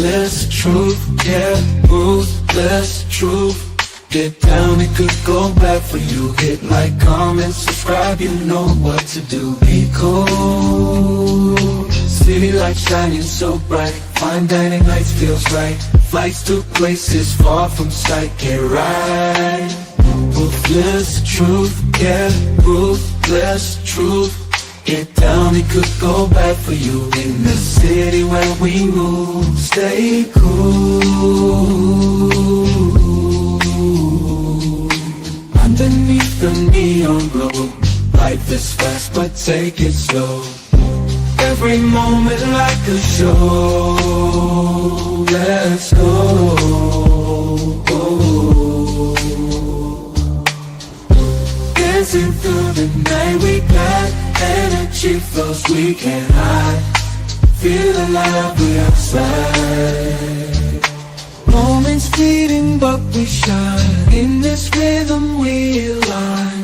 Ruthless truth, yeah, ruthless truth. Get down, it could go bad for you. Hit like, comment, subscribe, you know what to do. Be cool, city lights shining so bright. Fine dining nights feels right. Flights to places far from sight. Get right. Ruthless truth, yeah, ruthless truth. Get down, it could go bad for you. In the city where we move, stay cool. Underneath the neon glow, life is fast but take it slow. Every moment like a show. Let's go. Dancing through the night, we got energy flows we can't hide. Feel alive, we outside. Moments fleeting but we shine. In this rhythm we align.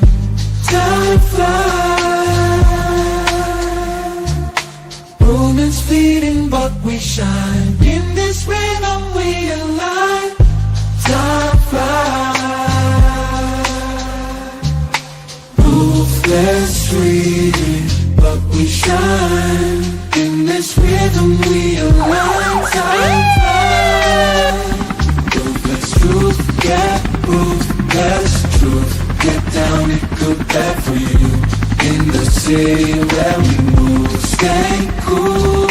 Time flies. Moments fleeting but we shine. In this rhythm we align. Time flies. Ruthless reading but we shine. In this rhythm we align. Time flies. Ruthless truth, yeah, ruthless truth. Get down, it good bad for you. In the city where we move, stay cool.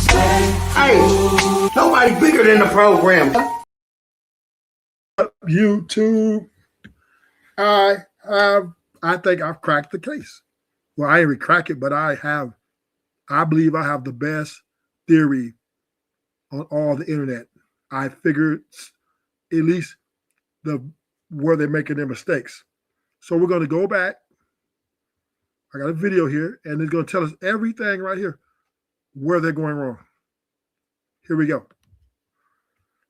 Stay cool. Hey, nobody bigger than the program. YouTube, I think I've cracked the case. Well, I ain't really crack it, but I believe I have the best theory on all the internet. I figured at least where they're making their mistakes. So we're going to go back. I got a video here, and it's going to tell us everything right here where they're going wrong. Here we go.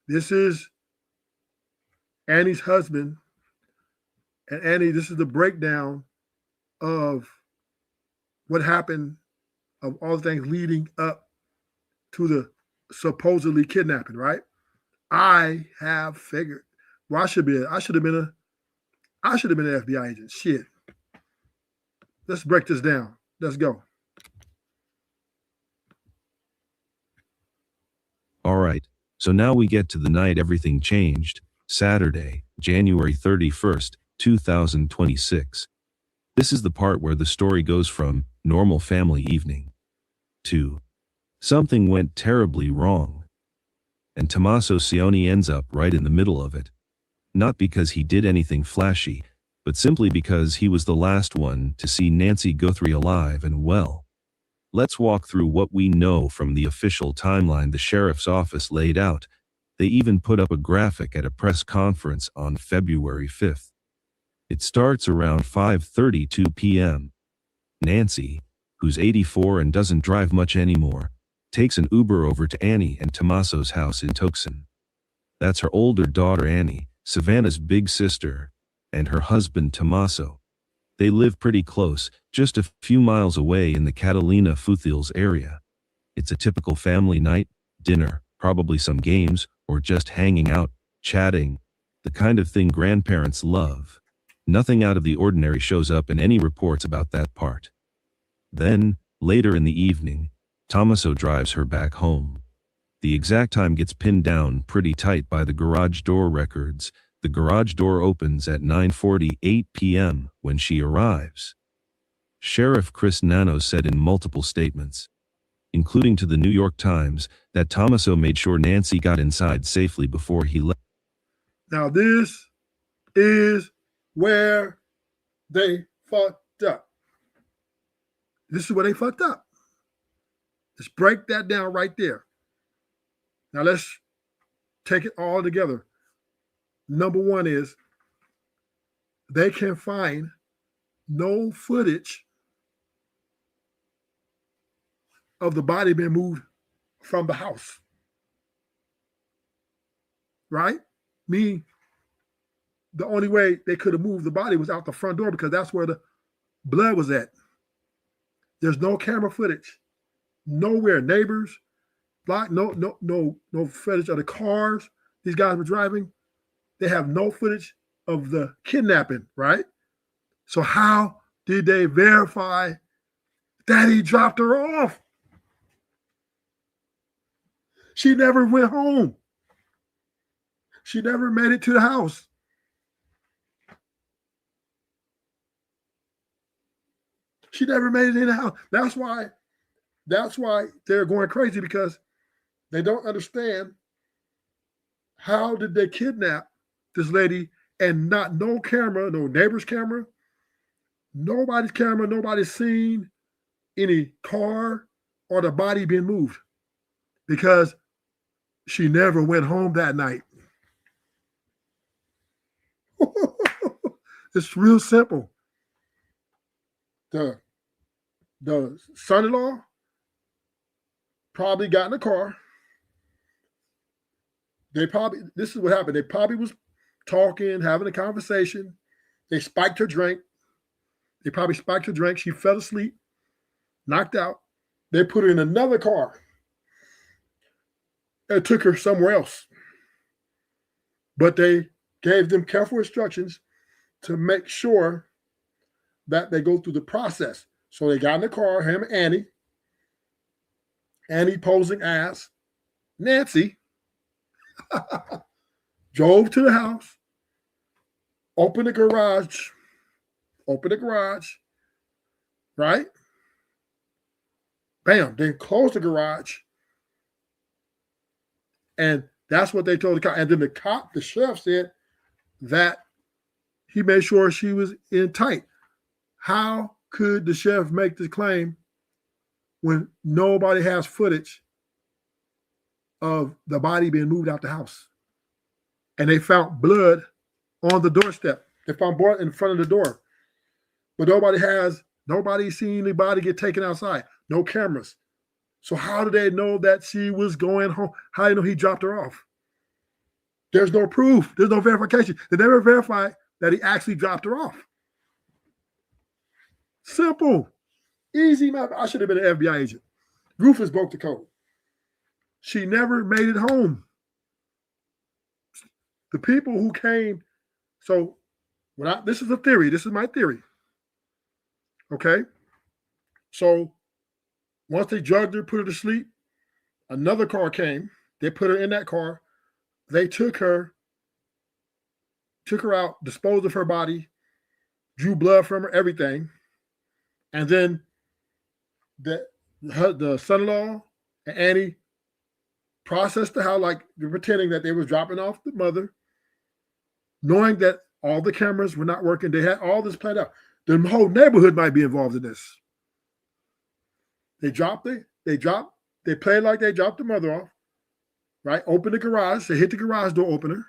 This is Annie's husband. And Annie, this is the breakdown of what happened, of all the things leading up to the supposedly kidnapping, right? I have figured. Well, I should have been an FBI agent. Shit. Let's break this down. Let's go. All right. So now we get to the night everything changed, Saturday, January 31st, 2026. This is the part where the story goes from normal family evening to something went terribly wrong. And Tommaso Cioni ends up right in the middle of it. Not because he did anything flashy, but simply because he was the last one to see Nancy Guthrie alive and well. Let's walk through what we know from the official timeline the sheriff's office laid out. They even put up a graphic at a press conference on February 5th. It starts around 5:32 p.m. Nancy, who's 84 and doesn't drive much anymore, takes an Uber over to Annie and Tommaso's house in Tucson. That's her older daughter Annie, Savannah's big sister, and her husband Tommaso. They live pretty close, just a few miles away in the Catalina Foothills area. It's a typical family night, dinner, probably some games, or just hanging out, chatting, the kind of thing grandparents love. Nothing out of the ordinary shows up in any reports about that part. Then, later in the evening, Tommaso drives her back home. The exact time gets pinned down pretty tight by the garage door records. The garage door opens at 9:48 p.m. when she arrives. Sheriff Chris Nano said in multiple statements, including to the New York Times, that Tommaso made sure Nancy got inside safely before he left. Now this is where they fucked up. This is where they fucked up. Let's break that down right there. Now let's take it all together. Number one is they can find no footage of the body being moved from the house. Right? Meaning the only way they could have moved the body was out the front door because that's where the blood was at. There's no camera footage Nowhere. Neighbors, no footage of the cars these guys were driving. They have no footage of the kidnapping, right? So how did they verify that he dropped her off? She never went home. She never made it to the house. She never made it in the house. That's why they're going crazy, because they don't understand how did they kidnap this lady and not no camera, no neighbor's camera, nobody's seen any car or the body being moved, because she never went home that night. It's real simple. The son-in-law probably got in the car. This is what happened. They probably was talking, having a conversation. They spiked her drink. She fell asleep, knocked out. They put her in another car and took her somewhere else. But they gave them careful instructions to make sure that they go through the process. So they got in the car, him and Annie. Annie posing as Nancy drove to the house, opened the garage, right? Bam, then closed the garage. And that's what they told the cop. And then the sheriff said that he made sure she was in tight. How could the sheriff make this claim when nobody has footage of the body being moved out the house? And they found blood on the doorstep. They found blood in front of the door. But nobody's seen the body get taken outside. No cameras. So how do they know that she was going home? How do they know he dropped her off? There's no proof. There's no verification. They never verified that he actually dropped her off. Simple. Easy math. I should have been an FBI agent. Ruthless broke the code. She never made it home. The people who came, so this is a theory. This is my theory. Okay? So once they drugged her, put her to sleep, another car came. They put her in that car. They took her out, disposed of her body, drew blood from her, everything. And then the son-in-law and Annie processed the house like pretending that they was dropping off the mother, knowing that all the cameras were not working. They had all this planned out. The whole neighborhood might be involved in this. They played like they dropped the mother off, right? Opened the garage. They hit the garage door opener.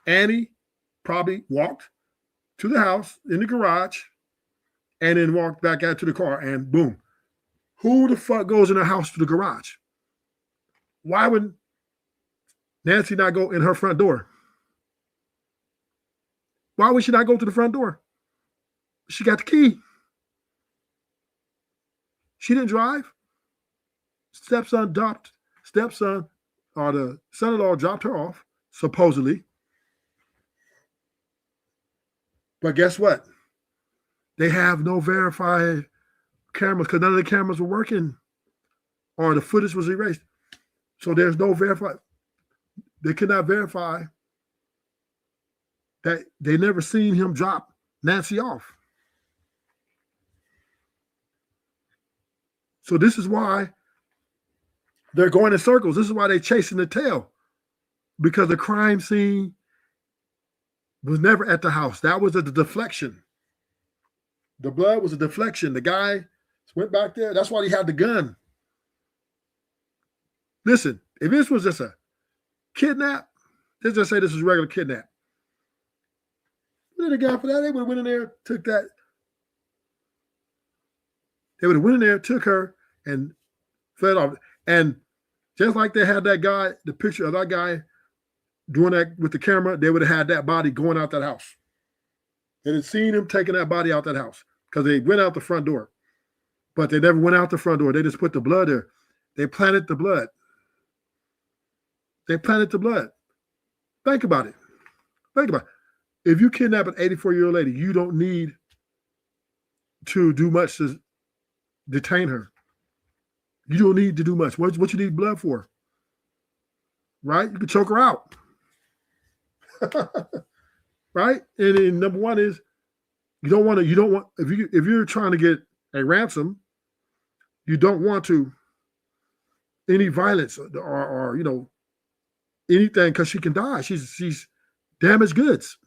Annie probably walked to the house in the garage and then walked back out to the car, and boom. Who the fuck goes in the house to the garage? Why would Nancy not go in her front door? Why would she not go to the front door? She got the key. She didn't drive. Stepson or the son-in-law dropped her off, supposedly. But guess what? They have no verified cameras because none of the cameras were working or the footage was erased. So there's no verified. They could not verify that they never seen him drop Nancy off. So this is why they're going in circles. This is why they're chasing the tail, because the crime scene was never at the house. That was a deflection. The blood was a deflection. The guy went back there. That's why he had the gun. Listen, if this was just a kidnap, let's just say this was a regular kidnap. What did the guy for that? They would have went in there, took that. They would have went in there, took her, and fled off. And just like they had that guy, the picture of that guy doing that with the camera, they would have had that body going out that house. They had seen him taking that body out that house because they went out the front door. But they never went out the front door. They just put the blood there. They planted the blood. They planted the blood. Think about it. Think about it. If you kidnap an 84-year-old lady, you don't need to do much to detain her. You don't need to do much. What you need blood for? Right? You can choke her out. Right? And number one is you don't want if you're trying to get a ransom, you don't want to any violence or anything, because she can die. She's damaged goods.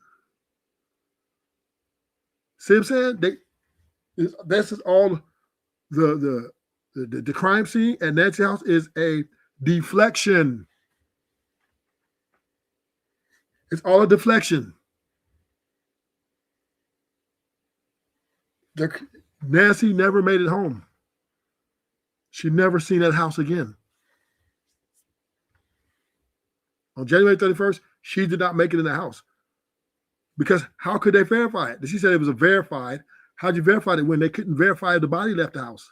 See what I'm saying? This is all the crime scene at Nancy house is a deflection. It's all a deflection. Nancy never made it home. She never seen that house again. On January 31st, she did not make it in the house. Because how could they verify it? She said it was verified. How'd you verify it when they couldn't verify if the body left the house?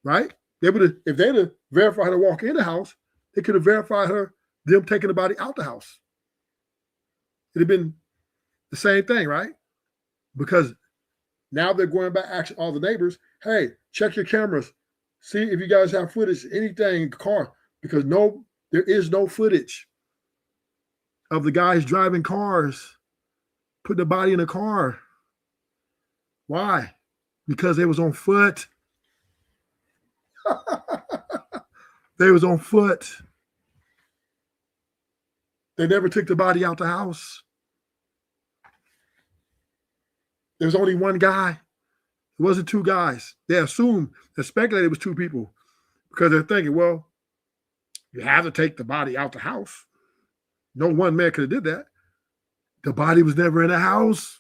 Right? If they'd have verified her walk in the house, they could have verified them taking the body out the house. It'd have been the same thing, right? Because now they're going back, asking all the neighbors, hey, check your cameras. See if you guys have footage, anything in the car. Because there is no footage of the guys driving cars, putting the body in a car. Why? Because they was on foot. They was on foot. They never took the body out the house. There was only one guy. It wasn't two guys. They speculated it was two people because they're thinking, well, you have to take the body out the house. No one man could have did that. The body was never in the house.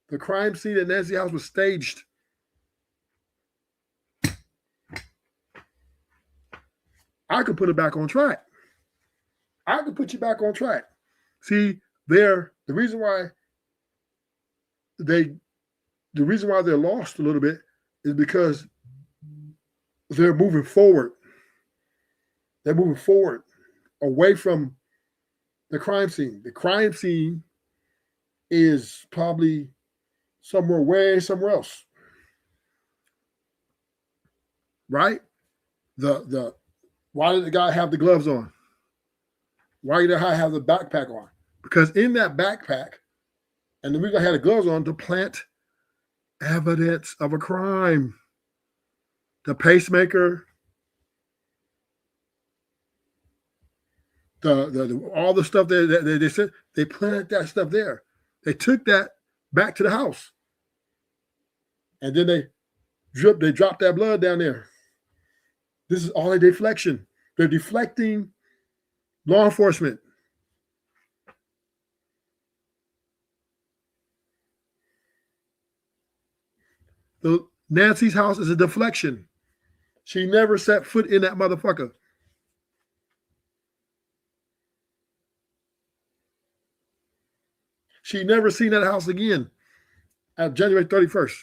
The crime scene at Nancy house was staged. I could put it back on track. I could put you back on track. See, the reason why they're lost a little bit is because they're moving forward. They're moving forward away from the crime scene. The crime scene is probably somewhere else. Right? Why did the guy have the gloves on? Why did the guy have the backpack on? Because in that backpack, and the reason I had the gloves on, to plant evidence of a crime. The pacemaker, all the stuff that they said, they planted that stuff there. They took that back to the house. And then they dropped that blood down there. This is all a deflection. They're deflecting law enforcement. Nancy's house is a deflection. She never set foot in that motherfucker. She never seen that house again at January 31st.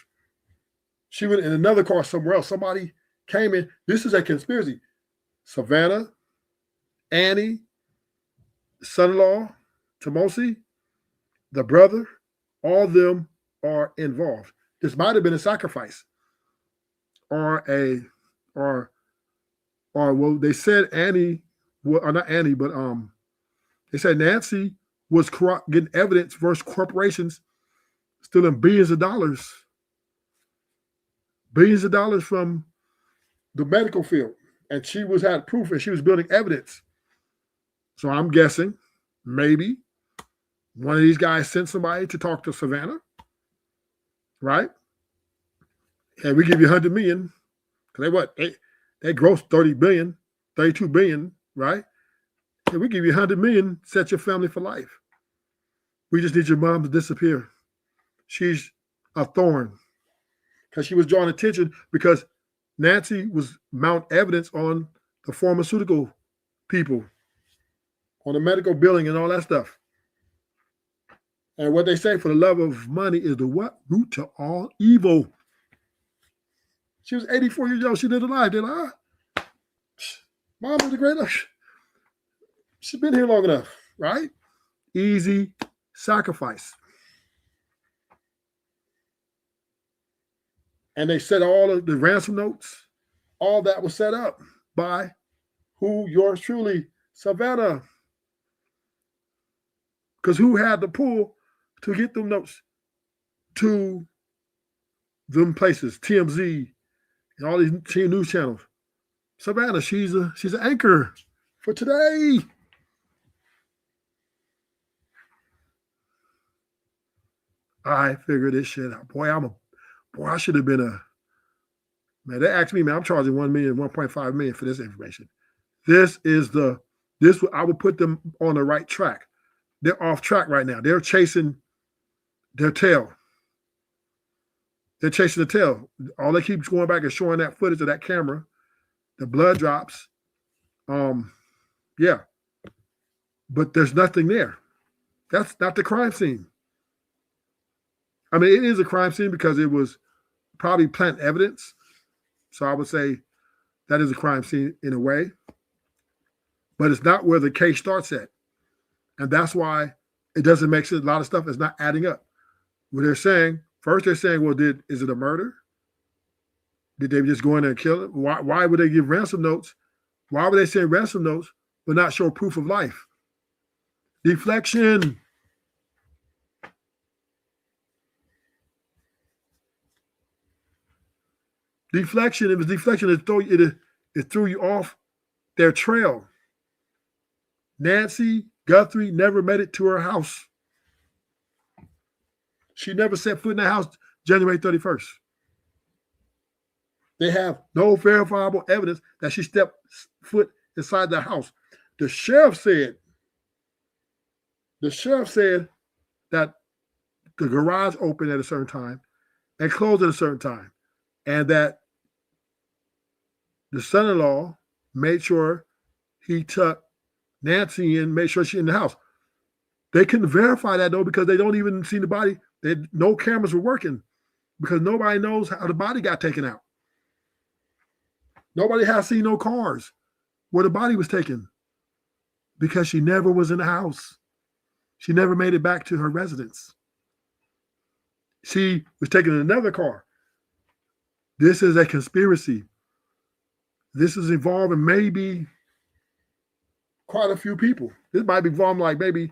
She went in another car somewhere else. Somebody came in. This is a conspiracy. Savannah, Annie, son-in-law, Tomosi, the brother, all of them are involved. This might have been a sacrifice. Or well, they said Annie, or not Annie, but they said Nancy was getting evidence versus corporations stealing billions of dollars from the medical field. And she had proof and she was building evidence. So I'm guessing maybe one of these guys sent somebody to talk to Savannah, right? And we give you 100 million. Because they grossed 30 billion, 32 billion, right? And we give you 100 million, set your family for life. We just need your mom to disappear. She's a thorn. Because she was drawing attention because Nancy was mount evidence on the pharmaceutical people, on the medical billing and all that stuff. And what they say, for the love of money is the what? Root to all evil. She was 84 years old. She lived a life. They're like, mom is a great life. She's been here long enough, right? Easy sacrifice. And they set all of the ransom notes. All that was set up by who? Yours truly, Savannah. Because who had the pull to get them notes to them places, TMZ, and all these news channels? Savannah, she's an anchor for today. I figured this shit out. Boy, I should have been man, they asked me, man, I'm charging 1 million, 1.5 million for this information. I would put them on the right track. They're off track right now. They're chasing their tail. They're chasing the tail. All they keep going back is showing that footage of that camera, the blood drops. Yeah. But there's nothing there. That's not the crime scene. I mean, it is a crime scene because it was probably plant evidence. So I would say that is a crime scene in a way. But it's not where the case starts at. And that's why it doesn't make sense. A lot of stuff is not adding up. What they're saying, first they're saying, well, is it a murder? Did they just go in there and kill him? Why would they give ransom notes? Why would they send ransom notes but not show proof of life? Deflection. Deflection. It was deflection. It threw you off their trail. Nancy Guthrie never made it to her house. She never set foot in the house January 31st. They have no verifiable evidence that she stepped foot inside the house. The sheriff said that the garage opened at a certain time and closed at a certain time, and that the son-in-law made sure he took Nancy in, made sure she's in the house. They couldn't verify that though because they don't even see the body. No cameras were working because nobody knows how the body got taken out. Nobody has seen no cars where the body was taken because she never was in the house. She never made it back to her residence. She was taken in another car. This is a conspiracy. This is involving maybe quite a few people. This might be involving like maybe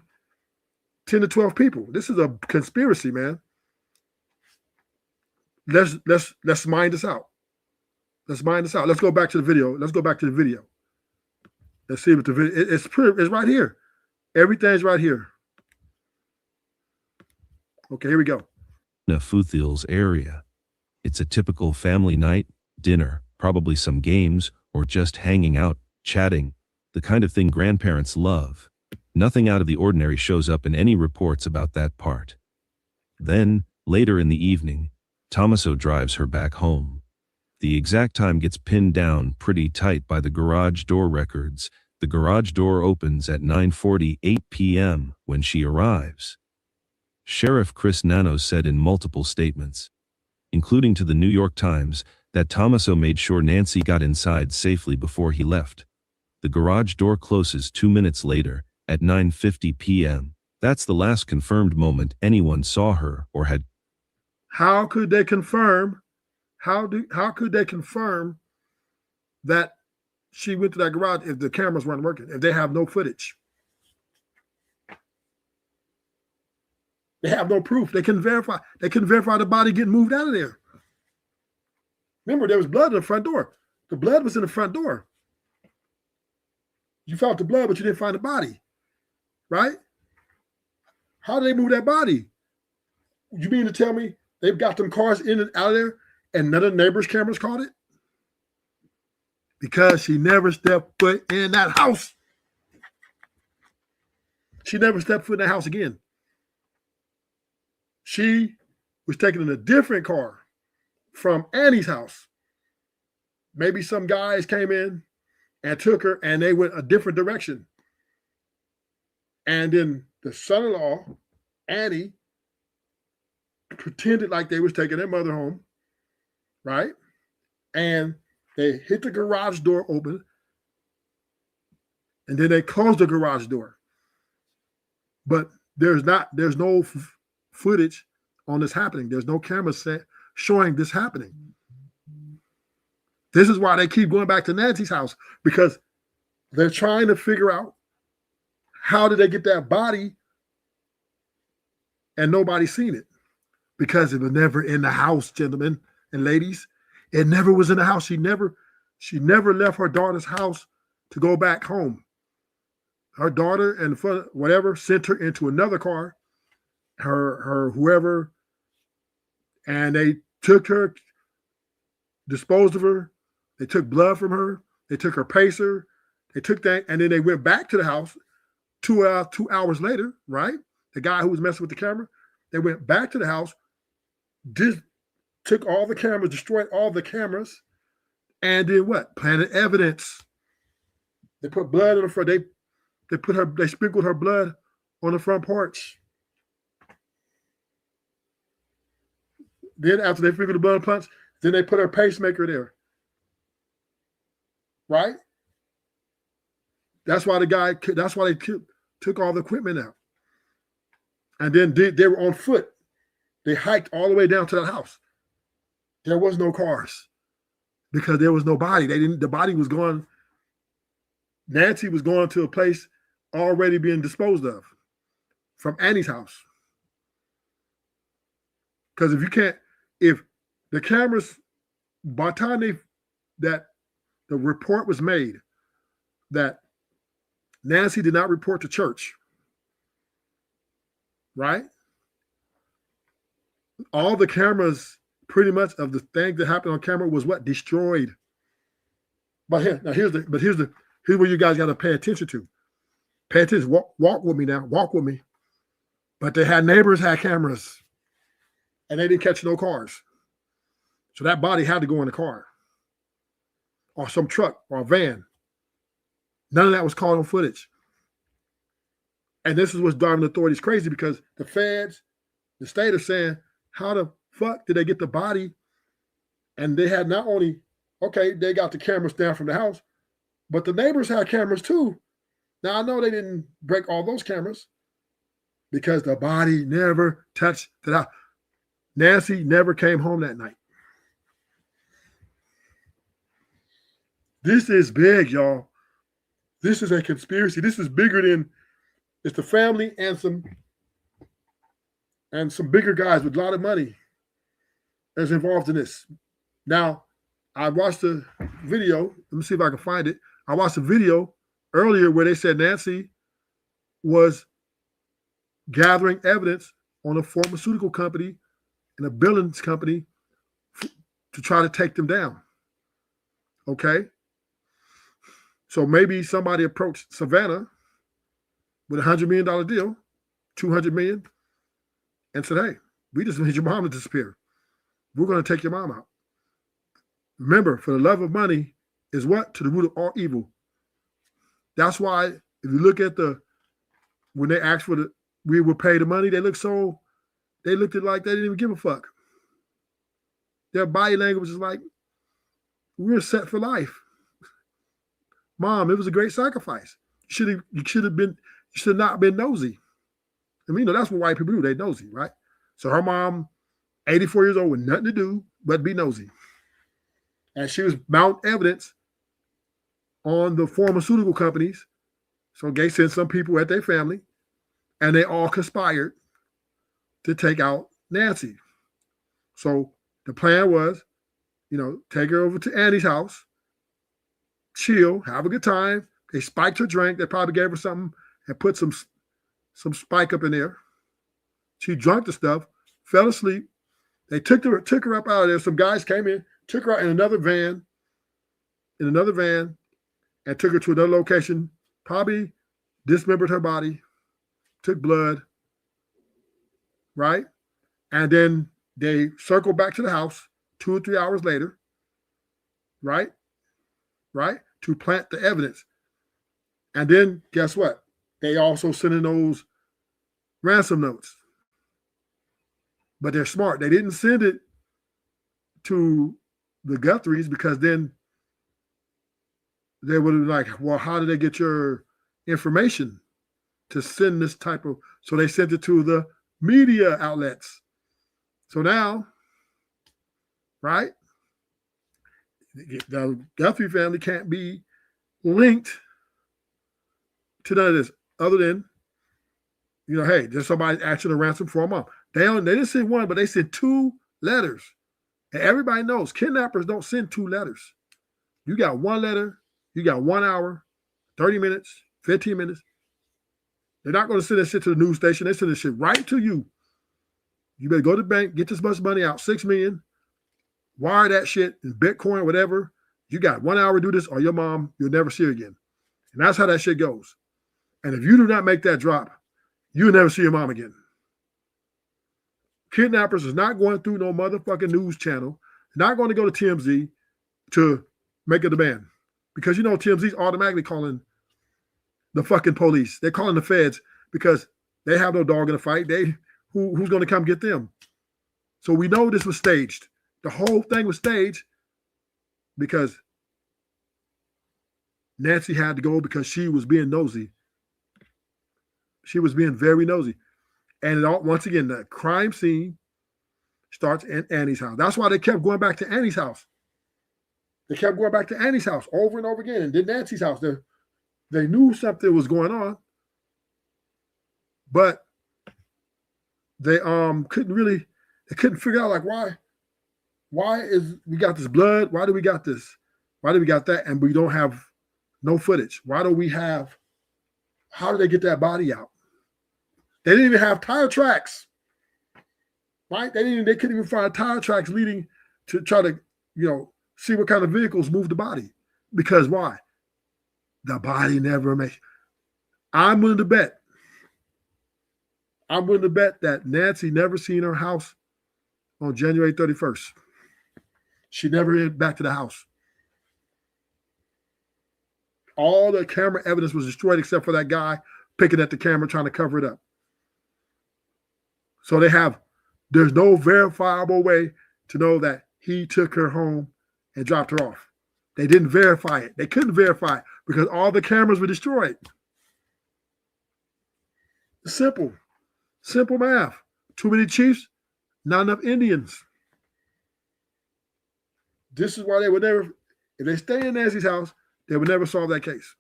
10 to 12 people. This is a conspiracy, man. Let's mind this out. Let's mind this out. Let's go back to the video. Let's see what the video. It's right here. Everything's right here. Okay, here we go. Futhiel's area. It's a typical family night, dinner, probably some games, or just hanging out, chatting, the kind of thing grandparents love. Nothing out of the ordinary shows up in any reports about that part. Then, later in the evening, Tommaso drives her back home. The exact time gets pinned down pretty tight by the garage door records. The garage door opens at 9:48 p.m. when she arrives. Sheriff Chris Nano said in multiple statements, including to the New York Times, that Tommaso made sure Nancy got inside safely before he left. The garage door closes 2 minutes later, at 9:50 p.m. That's the last confirmed moment anyone saw her or had. How could they confirm? How could they confirm that she went to that garage if the cameras weren't working, if they have no footage? They have no proof. They couldn't verify. They couldn't verify the body getting moved out of there. Remember, there was blood in the front door. The blood was in the front door. You found the blood, but you didn't find the body, right? How did they move that body? You mean to tell me they've got them cars in and out of there and none of the neighbors' cameras caught it? Because she never stepped foot in that house. She never stepped foot in that house again. She was taken in a different car from Annie's house. Maybe some guys came in and took her and they went a different direction. And then the son-in-law Annie pretended like they was taking their mother home, right? And they hit the garage door open, and then they closed the garage door. But there's no footage on this happening. There's no camera set showing this happening. This is why they keep going back to Nancy's house, because they're trying to figure out how did they get that body and nobody's seen it, because it was never in the house, gentlemen and ladies. It never was in the house. She never left her daughter's house to go back home. Her daughter and whatever sent her into another car, her whoever, and they took her, disposed of her. They took blood from her. They took her pacer. They took that, and then they went back to the house 2 hours later, right? The guy who was messing with the camera, they went back to the house, took all the cameras, destroyed all the cameras, and then what? Planted evidence. They put blood on the front. They sprinkled her blood on the front porch. Then after they sprinkled the blood on the punch, then they put her pacemaker there. Right? That's why they took all the equipment out. And then they were on foot. They hiked all the way down to that house. There was no cars because there was no body. The body was gone. Nancy was going to a place already being disposed of from Annie's house. Because if the cameras, by the time that the report was made that Nancy did not report to church, right? All the cameras, pretty much of the thing that happened on camera was what? Destroyed. But here's where you guys got to pay attention to. Pay attention. Walk with me now. Walk with me. But neighbors had cameras, and they didn't catch no cars. So that body had to go in the car, or some truck, or a van. None of that was caught on footage. And this is what's driving the authorities crazy, because the feds, the state are saying, how the fuck did they get the body? And they had not only, okay, they got the cameras down from the house, but the neighbors had cameras too. Now, I know they didn't break all those cameras because the body never touched the house. Nancy never came home that night. This is big, y'all. This is a conspiracy. This is bigger than, it's the family and some bigger guys with a lot of money that's involved in this. Now, I watched a video. Let me see if I can find it. I watched a video earlier where they said Nancy was gathering evidence on a pharmaceutical company and a buildings company to try to take them down. Okay? So maybe somebody approached Savannah with a $100 million deal, $200 million, and said, hey, we just made your mom disappear. We're going to take your mom out. Remember, for the love of money is what? To the root of all evil. That's why if you look at when they asked we would pay the money, they looked at like they didn't even give a fuck. Their body language is like, we're set for life. Mom, it was a great sacrifice. You should not have been nosy. I mean, that's what white people do. They nosy, right? So her mom, 84 years old, with nothing to do but be nosy. And she was mount evidence on the pharmaceutical companies. So they sent some people at their family, and they all conspired to take out Nancy. So the plan was, take her over to Annie's house, chill, have a good time. They spiked her drink. They probably gave her something and put some spike up in there. She drank the stuff, fell asleep. They took her up out of there. Some guys came in, took her out in another van, and took her to another location, probably dismembered her body, took blood, right? And then they circled back to the house 2 or 3 hours later, right? To plant the evidence. And then guess what? They also sent in those ransom notes. But they're smart. They didn't send it to the Guthries because then they would have been like, well, how did they get your information to send this type of, so they sent it to the media outlets. So now, right, the Guthrie family can't be linked to none of this other than, hey, there's somebody asking a ransom for a mom. They didn't send one, but they sent 2 letters. And everybody knows kidnappers don't send 2 letters. You got 1 letter, you got 1 hour, 30 minutes, 15 minutes. They're not going to send this shit to the news station. They send this shit right to you. You better go to the bank, get this much money out, $6 million, wire that shit in Bitcoin, whatever. You got 1 hour to do this, or your mom, you'll never see her again. And that's how that shit goes. And if you do not make that drop, you'll never see your mom again. Kidnappers is not going through no motherfucking news channel, not going to go to TMZ to make a demand. Because TMZ's automatically calling the fucking police. They're calling the feds because they have no dog in the fight. Who's going to come get them? So we know this was staged. The whole thing was staged because Nancy had to go because she was being nosy. She was being very nosy. And once again, the crime scene starts in Annie's house. That's why they kept going back to Annie's house. They kept going back to Annie's house over and over again. And then Nancy's house. They knew something was going on, but they couldn't figure out like why is we got this blood? Why do we got this? Why do we got that? And we don't have no footage. Why do we have? How did they get that body out? They didn't even have tire tracks, right? They couldn't even find tire tracks leading to try to see what kind of vehicles moved the body. Because why? The body never made. I'm willing to bet that Nancy never seen her house on January 31st. She never went back to the house. All the camera evidence was destroyed except for that guy picking at the camera trying to cover it up. So there's no verifiable way to know that he took her home and dropped her off. They didn't verify it. They couldn't verify it because all the cameras were destroyed. Simple math. Too many chiefs, not enough Indians. This is why they would never, if they stay in Nancy's house, they would never solve that case.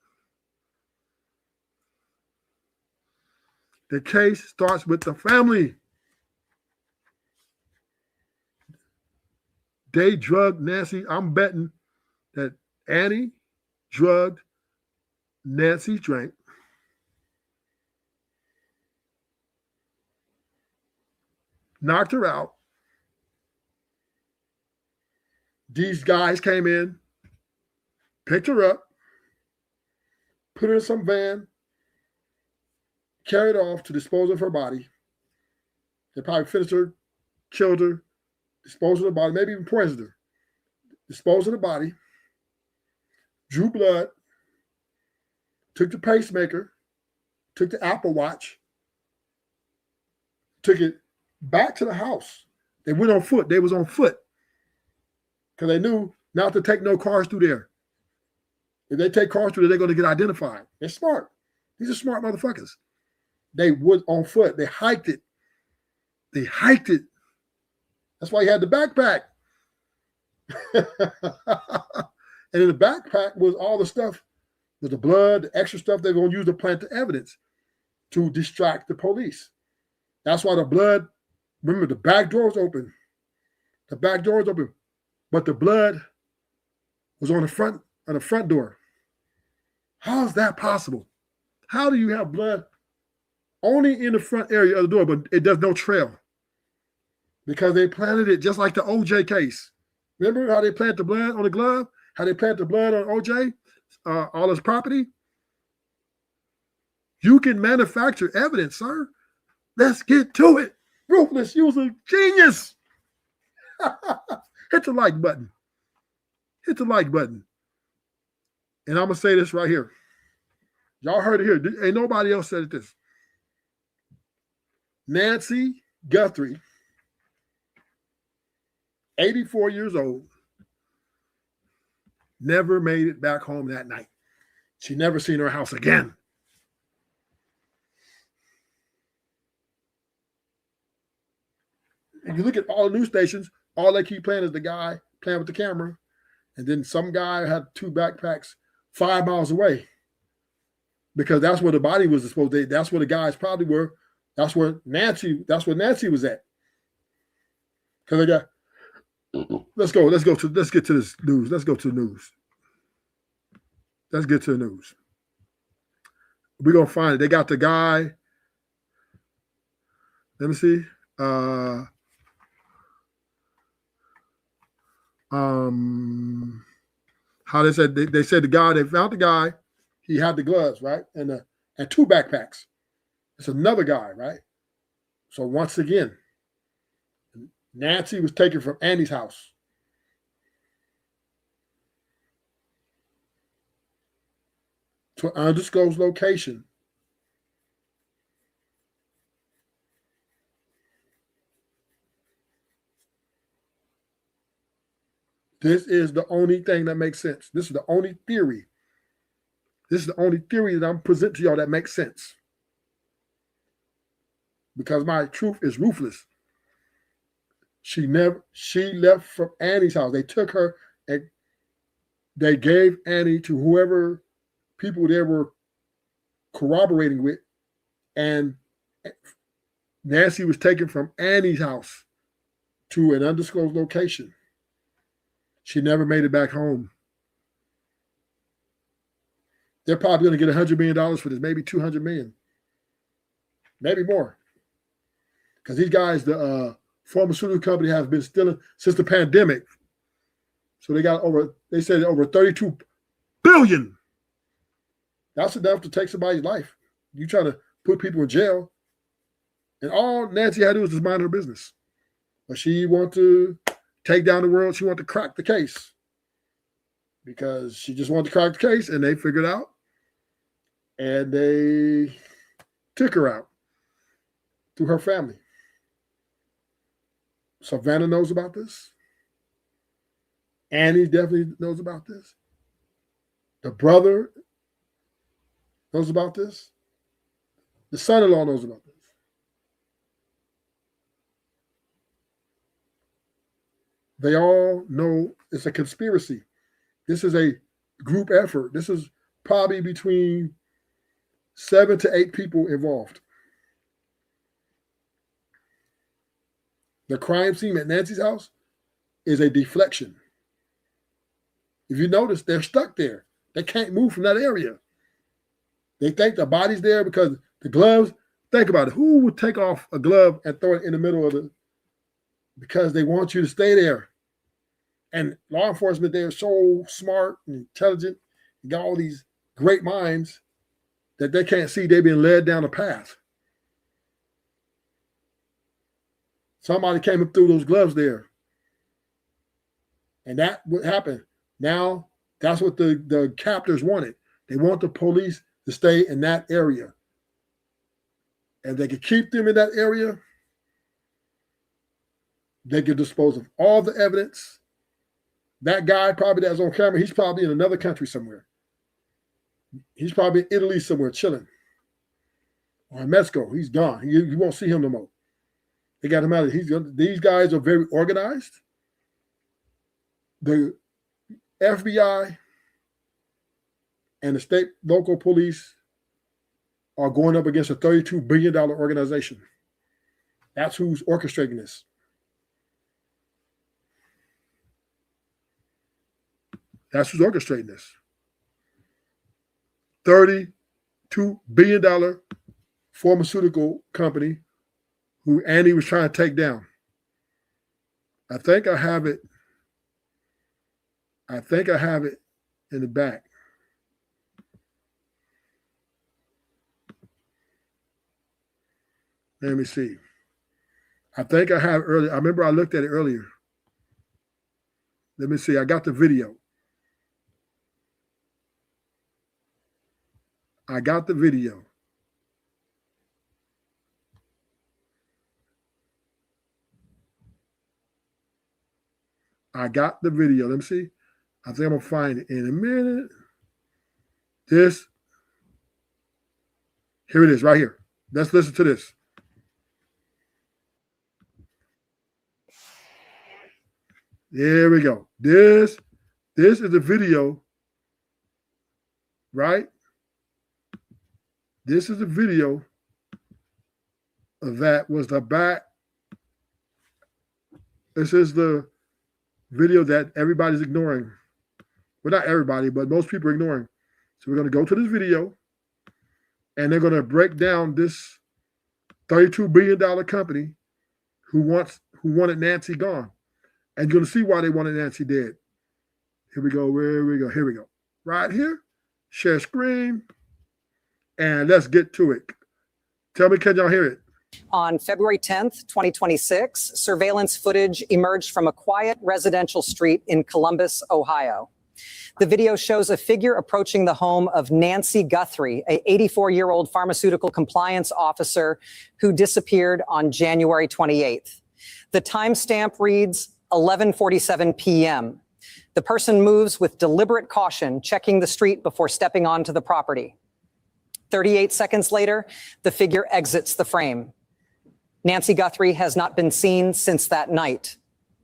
The case starts with the family. They drugged Nancy. I'm betting that Annie drugged Nancy's drink. Knocked her out. These guys came in, picked her up, put her in some van, carried off to dispose of her body. They probably finished her, killed her, disposed of the body, maybe even poisoned her. Disposed of the body, drew blood, took the pacemaker, took the Apple Watch, took it back to the house. They went on foot. They was on foot because they knew not to take no cars through there. If they take cars through there, they're going to get identified. They're smart. These are smart motherfuckers. They was on foot. They hiked it. That's why he had the backpack. And in the backpack was all the stuff, with the blood, the extra stuff they're going to use to plant the evidence to distract the police. That's why the blood, remember the back door was open. The back door was open, but the blood was on the front door. How is that possible? How do you have blood only in the front area of the door, but it does no trail? Because they planted it just like the OJ case. Remember how they planted the blood on the glove? How they planted the blood on OJ, all his property? You can manufacture evidence, sir. Let's get to it. Ruthless, you was a genius. Hit the like button. Hit the like button. And I'm going to say this right here. Y'all heard it here. Ain't nobody else said it this. Nancy Guthrie 84 years old, never made it back home that night. She never seen her house again. If you look at all the news stations, all they keep playing is the guy playing with the camera. And then some guy had 2 backpacks 5 miles away. Because that's where the body was supposed to be. That's where the guys probably were. That's where Nancy was at. Because they got, let's get to this news. Let's go to the news. Let's get to the news. We're gonna find it. They got the guy. Let me see. How they said they said they found the guy. He had the gloves, right? And 2 backpacks. It's another guy, right? So once again, Nancy was taken from Andy's house. To an undisclosed location. This is the only thing that makes sense. This is the only theory. This is the only theory that I'm presenting to y'all that makes sense. Because my truth is ruthless. She left from Annie's house. They took her and they gave Annie to whoever people they were corroborating with. And Nancy was taken from Annie's house to an undisclosed location. She never made it back home. They're probably going to get $100 million for this, maybe $200 million, maybe more. Because these guys, the pharmaceutical company, has been stealing since the pandemic. So they said over 32 billion. That's enough to take somebody's life. You trying to put people in jail. And all Nancy had to do was just mind her business. But she wanted to take down the world. She wanted to crack the case. Because she just wanted to crack the case, and they figured out. And they took her out through her family. Savannah knows about this. Annie definitely knows about this. The brother knows about this. The son-in-law knows about this. They all know it's a conspiracy. This is a group effort. This is probably between 7 to 8 people involved. The crime scene at Nancy's house is a deflection. If you notice, they're stuck there. They can't move from that area. They think the body's there because the gloves, think about it. Who would take off a glove and throw it in the middle of the, because they want you to stay there. And law enforcement, they're so smart and intelligent, and got all these great minds that they can't see they've been led down a path. Somebody came up through those gloves there. And that would happen. Now, that's what the captors wanted. They want the police to stay in that area. And they could keep them in that area. They could dispose of all the evidence. That guy probably that's on camera, he's probably in another country somewhere. He's probably in Italy somewhere chilling. Or in Mexico. He's gone. You won't see him no more. They got him out of these guys are very organized. The FBI and the state local police are going up against a $32 billion organization. That's who's orchestrating this. That's who's orchestrating this. $32 billion pharmaceutical company who Andy was trying to take down. I think I have it in the back. Let me see. I think I have earlier. I remember I looked at it earlier. Let me see. I got the video. I got the video. Let me see. I think I'm going to find it in a minute. Here it is right here. Let's listen to this. There we go. This is the video, right? This is the video that was the back. This is the video that everybody's ignoring. Well, not everybody, but most people are ignoring. So we're going to go to this video, and they're going to break down this $32 billion company who wanted Nancy gone. And you're going to see why they wanted Nancy dead. Here we go. Here we go. Right here. Share screen. And let's get to it. Tell me, can y'all hear it? On February 10th, 2026, surveillance footage emerged from a quiet residential street in Columbus, Ohio. The video shows a figure approaching the home of Nancy Guthrie, a 84-year-old pharmaceutical compliance officer who disappeared on January 28th. The timestamp reads 11:47 p.m. The person moves with deliberate caution, checking the street before stepping onto the property. 38 seconds later, the figure exits the frame. Nancy Guthrie has not been seen since that night.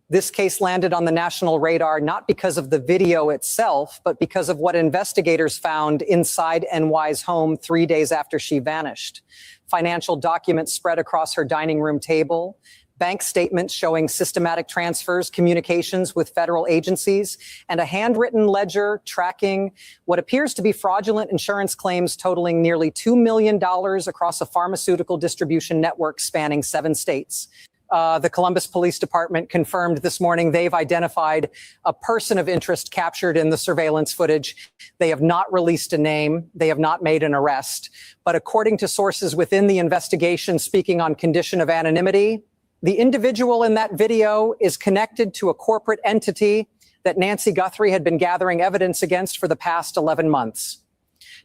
This case landed on the national radar not because of the video itself, but because of what investigators found inside NY's home 3 days after she vanished. Financial documents spread across her dining room table, bank statements showing systematic transfers, communications with federal agencies, and a handwritten ledger tracking what appears to be fraudulent insurance claims totaling nearly $2 million across a pharmaceutical distribution network spanning 7 states. The Columbus Police Department confirmed this morning they've identified a person of interest captured in the surveillance footage. They have not released a name. They have not made an arrest. But according to sources within the investigation speaking on condition of anonymity, the individual in that video is connected to a corporate entity that Nancy Guthrie had been gathering evidence against for the past 11 months.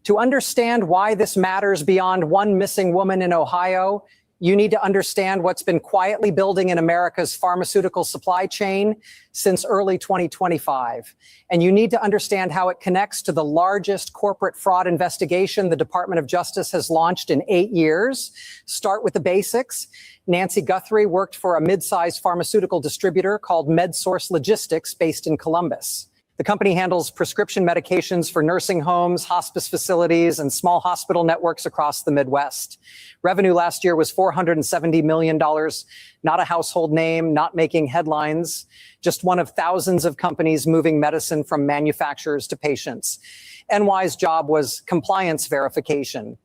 To understand why this matters beyond one missing woman in Ohio, you need to understand what's been quietly building in America's pharmaceutical supply chain since early 2025. And you need to understand how it connects to the largest corporate fraud investigation the Department of Justice has launched in 8 years. Start with the basics. Nancy Guthrie worked for a mid-sized pharmaceutical distributor called MedSource Logistics based in Columbus. The company handles prescription medications for nursing homes, hospice facilities, and small hospital networks across the Midwest. Revenue last year was $470 million, not a household name, not making headlines, just one of thousands of companies moving medicine from manufacturers to patients. NY's job was compliance verification.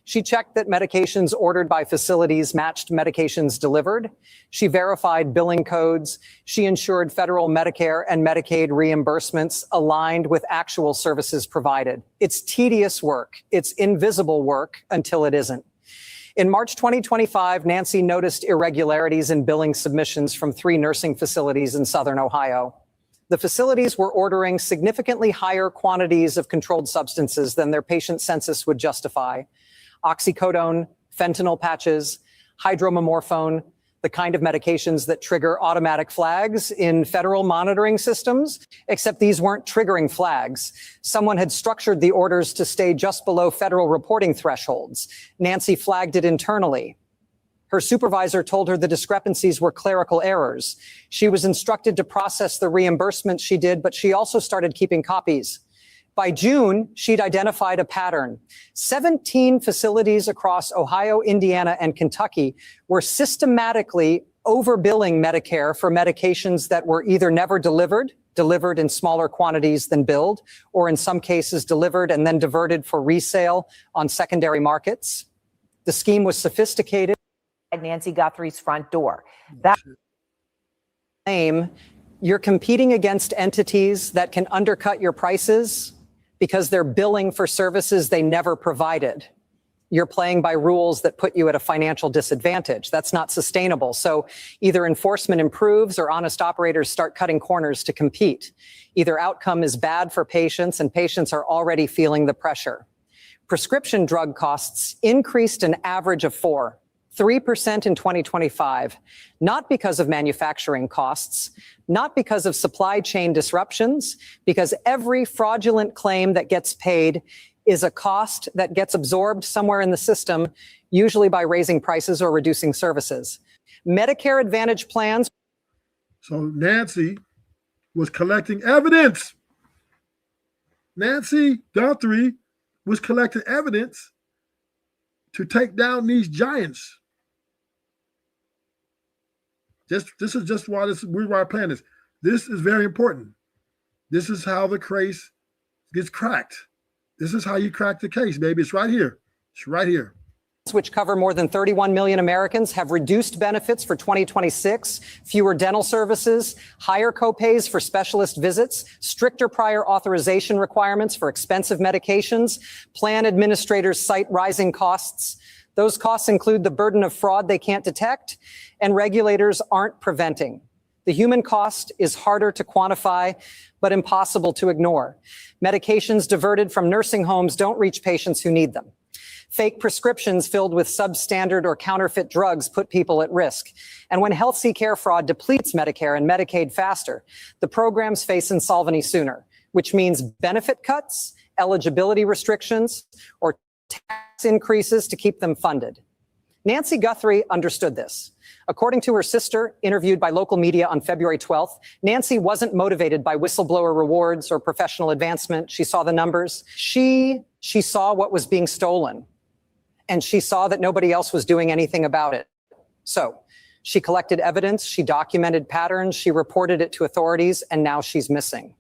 She checked that medications ordered by facilities matched medications delivered. She verified billing codes. She ensured federal Medicare and Medicaid reimbursements aligned with actual services provided. It's tedious work. It's invisible work until it isn't. In March 2025, Nancy noticed irregularities in billing submissions from 3 nursing facilities in Southern Ohio. The facilities were ordering significantly higher quantities of controlled substances than their patient census would justify. Oxycodone, fentanyl patches, hydromorphone, the kind of medications that trigger automatic flags in federal monitoring systems, except these weren't triggering flags. Someone had structured the orders to stay just below federal reporting thresholds. Nancy flagged it internally. Her supervisor told her the discrepancies were clerical errors. She was instructed to process the reimbursements she did, but she also started keeping copies. By June, she'd identified a pattern. 17 facilities across Ohio, Indiana, and Kentucky were systematically overbilling Medicare for medications that were either never delivered in smaller quantities than billed, or in some cases delivered and then diverted for resale on secondary markets. The scheme was sophisticated. Nancy Guthrie's front door. That claim you're competing against entities that can undercut your prices because they're billing for services they never provided. You're playing by rules that put you at a financial disadvantage. That's not sustainable. So either enforcement improves or honest operators start cutting corners to compete. Either outcome is bad for patients, and patients are already feeling the pressure. Prescription drug costs increased an average of 4 3% in 2025, not because of manufacturing costs, not because of supply chain disruptions, because every fraudulent claim that gets paid is a cost that gets absorbed somewhere in the system, usually by raising prices or reducing services. Medicare Advantage plans. So Nancy was collecting evidence. Nancy Guthrie was collecting evidence to take down these giants. This is just why why I'm playing this. This is very important. This is how the case gets cracked. This is how you crack the case, baby. It's right here. It's right here. Which cover more than 31 million Americans, have reduced benefits for 2026, fewer dental services, higher copays for specialist visits, stricter prior authorization requirements for expensive medications. Plan administrators cite rising costs. Those costs include the burden of fraud they can't detect, and regulators aren't preventing. The human cost is harder to quantify, but impossible to ignore. Medications diverted from nursing homes don't reach patients who need them. Fake prescriptions filled with substandard or counterfeit drugs put people at risk. And when health care fraud depletes Medicare and Medicaid faster, the programs face insolvency sooner, which means benefit cuts, eligibility restrictions, or tax increases to keep them funded. Nancy Guthrie understood this. According to her sister, interviewed by local media on February 12th, Nancy wasn't motivated by whistleblower rewards or professional advancement. She saw the numbers. She saw what was being stolen. And she saw that nobody else was doing anything about it. So she collected evidence, she documented patterns, she reported it to authorities, and now she's missing.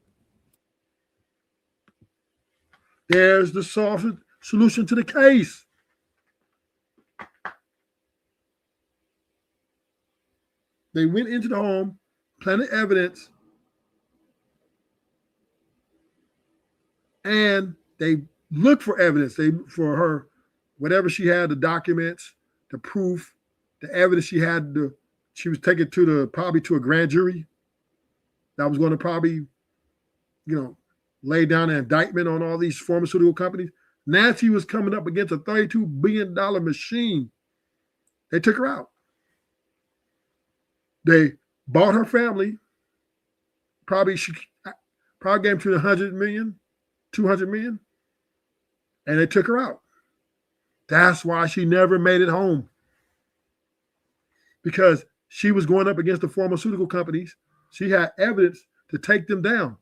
There's the solution to the case. They went into the home, planted evidence, and they looked for evidence. For her, whatever she had, the documents, the proof, the evidence she had, she was taken probably to a grand jury that was going to probably, lay down an indictment on all these pharmaceutical companies. Nancy was coming up against a $32 billion machine. They took her out. They bought her family. Probably gave them to $100 million, $200 million, and they took her out. That's why she never made it home. Because she was going up against the pharmaceutical companies. She had evidence to take them down.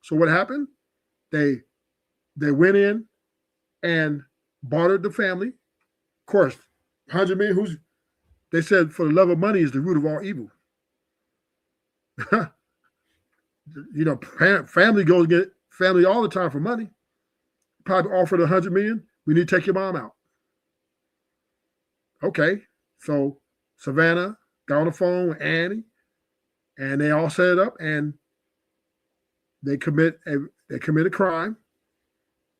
So what happened? They went in and bartered the family. Of course, $100 million, they said for the love of money is the root of all evil. Family goes to get family all the time for money. Probably offered $100 million. We need to take your mom out. Okay, so Savannah got on the phone with Annie, and they all set it up, and they commit a crime,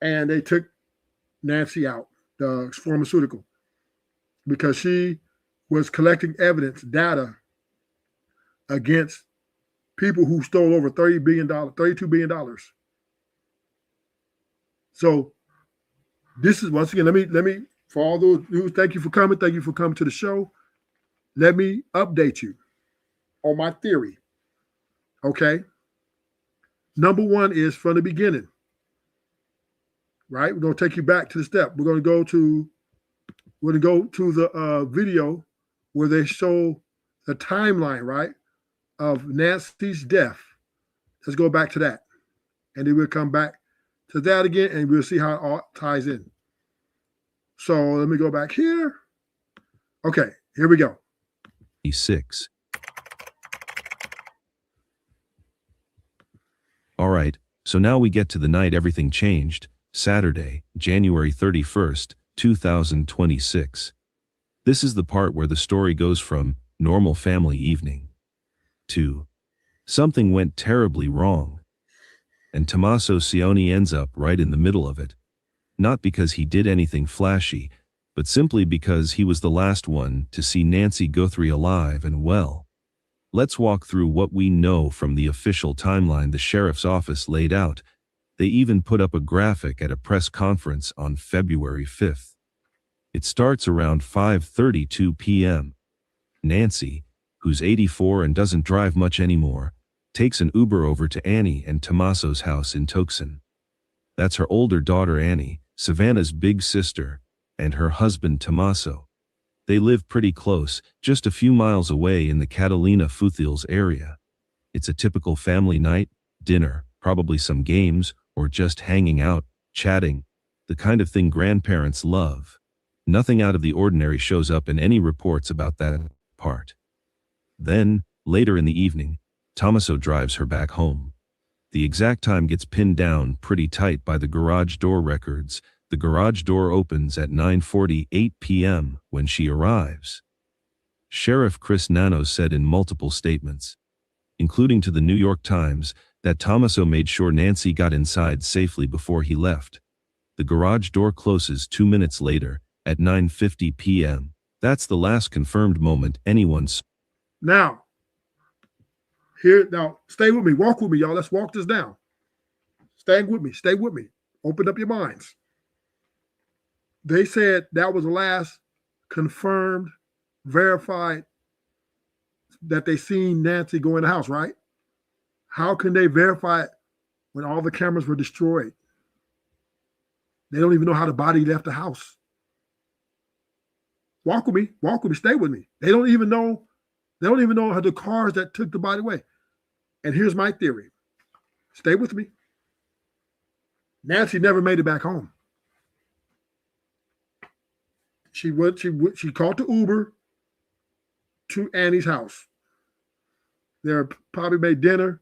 and they took Nancy out, the pharmaceutical, because she was collecting evidence, data against people who stole over $32 billion. So this is, once again, let me, for all those who, thank you for coming to the show. Let me update you on my theory. Okay. Number one is from the beginning, right? We're going to take you back to the step. We're going to go to the video where they show the timeline, right, of Nancy's death. Let's go back to that. And then we'll come back to that again, and we'll see how it all ties in. So let me go back here. Okay, here we go. 6. All right, so now we get to the night everything changed, Saturday, January 31st, 2026. This is the part where the story goes from normal family evening to something went terribly wrong. And Tommaso Cioni ends up right in the middle of it. Not because he did anything flashy, but simply because he was the last one to see Nancy Guthrie alive and well. Let's walk through what we know from the official timeline the sheriff's office laid out. They even put up a graphic at a press conference on February 5th. It starts around 5:32 p.m. Nancy, who's 84 and doesn't drive much anymore, takes an Uber over to Annie and Tommaso's house in Tucson. That's her older daughter Annie, Savannah's big sister, and her husband Tommaso. They live pretty close, just a few miles away in the Catalina Foothills area. It's a typical family night, dinner, probably some games, or just hanging out, chatting, the kind of thing grandparents love. Nothing out of the ordinary shows up in any reports about that part. Then, later in the evening, Tommaso drives her back home. The exact time gets pinned down pretty tight by the garage door records. The garage door opens at 9:48 p.m. when she arrives. Sheriff Chris Nano said in multiple statements, including to the New York Times, that Tommaso made sure Nancy got inside safely before he left. The garage door closes 2 minutes later, at 9:50 p.m. That's the last confirmed moment anyone saw. Now, stay with me. Walk with me, y'all. Let's walk this down. Stay with me. Open up your minds. They said that was the last confirmed, verified that they seen Nancy go in the house, right? How can they verify it when all the cameras were destroyed? They don't even know how the body left the house. Walk with me, stay with me. They don't even know how the cars that took the body away. And here's my theory. Stay with me. Nancy never made it back home. She called the Uber to Annie's house. They probably made dinner,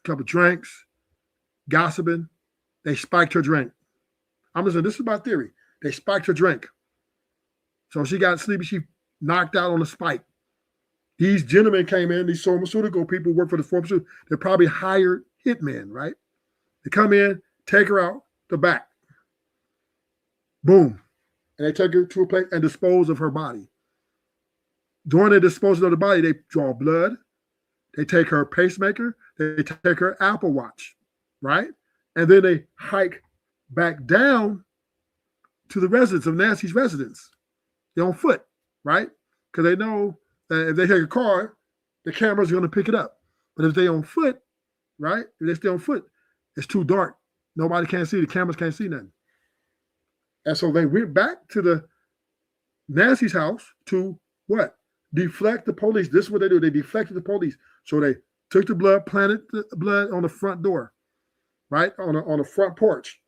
a couple of drinks, gossiping. They spiked her drink. I'm just saying, this is my theory. They spiked her drink. So she got sleepy. She knocked out on the spike. These gentlemen came in, these pharmaceutical people work for the pharmaceutical. They're probably hired hitmen, right? They come in, take her out the back. Boom. And they take her to a place and dispose of her body. During the disposal of the body, they draw blood. They take her pacemaker. They take her Apple Watch, right? And then they hike back down to the residence of Nancy's residence. They're on foot, right? Because they know that if they take a car, the cameras are going to pick it up. But if they're on foot, right? If they stay on foot, it's too dark. Nobody can see. The cameras can't see nothing. And so they went back to the Nancy's house to what? Deflect the police. This is what they do. They deflected the police. So they took the blood, planted the blood on the front door, right? On the front porch.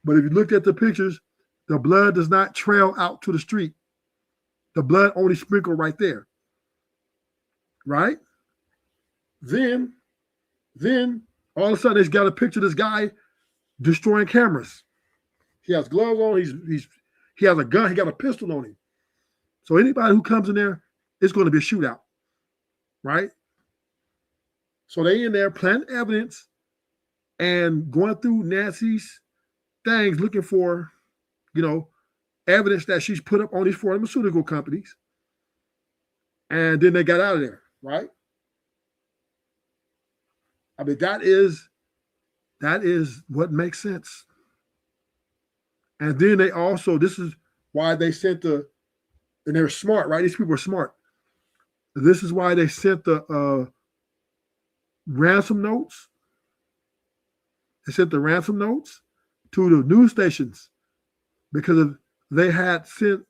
But if you looked at the pictures, the blood does not trail out to the street. The blood only sprinkled right there. Right? Then all of a sudden, they've got a picture of this guy destroying cameras. He has gloves on. He has a gun. He got a pistol on him. So anybody who comes in there, it's going to be a shootout. Right? So they in there planting evidence and going through Nancy's things, looking for, evidence that she's put up on these pharmaceutical companies. And then they got out of there, right? I mean, that is what makes sense. And then they also, this is why they sent and they're smart, right? These people are smart. This is why they sent the ransom notes. They sent the ransom notes to the news stations because if they had sent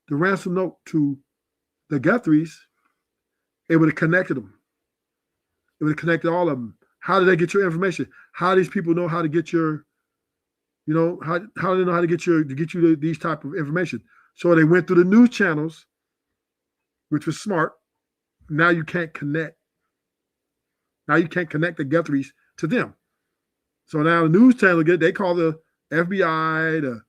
the ransom note to the Guthries, it would have connected them. It would have connected all of them. How did they get your information? How do these people know how to get your, how do they know how to get you these type of information? So they went through the news channels, which was smart. Now you can't connect. Now you can't connect the Guthries to them. So now the news channel, they call the FBI, the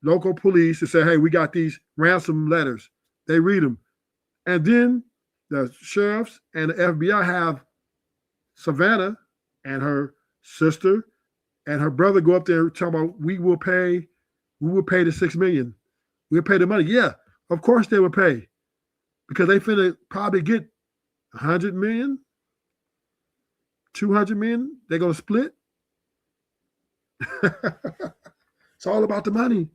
local police to say, hey, we got these ransom letters. They read them. And then the sheriffs and the FBI have Savannah and her sister and her brother go up there talking about, we will pay the $6 million. We'll pay the money. Yeah, of course they will pay. Because they finna probably get $100 million, $200 million. They're gonna split. It's all about the money.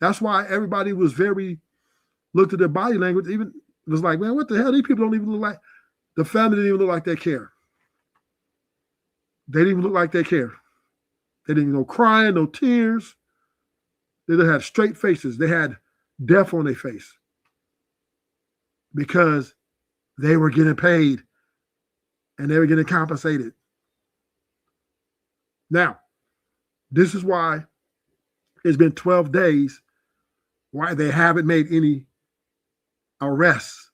That's why everybody was looked at their body language, even was like, man, what the hell? These people don't even look like, the family didn't even look like they care. They didn't even look like they care. They didn't no crying, no tears. They had straight faces. They had death on their face because they were getting paid and they were getting compensated. Now, this is why it's been 12 days why they haven't made any arrests.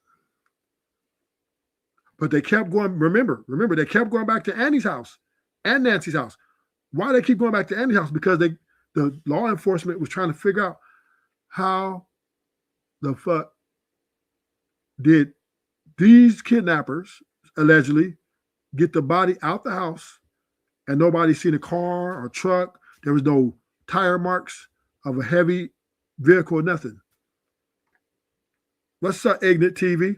But they kept going, remember, they kept going back to Annie's house and Nancy's house. Why they keep going back to Annie's house? Because the law enforcement was trying to figure out how the fuck did these kidnappers allegedly get the body out the house and nobody seen a car or truck. There was no tire marks of a heavy vehicle or nothing. What's up, Ignorant TV?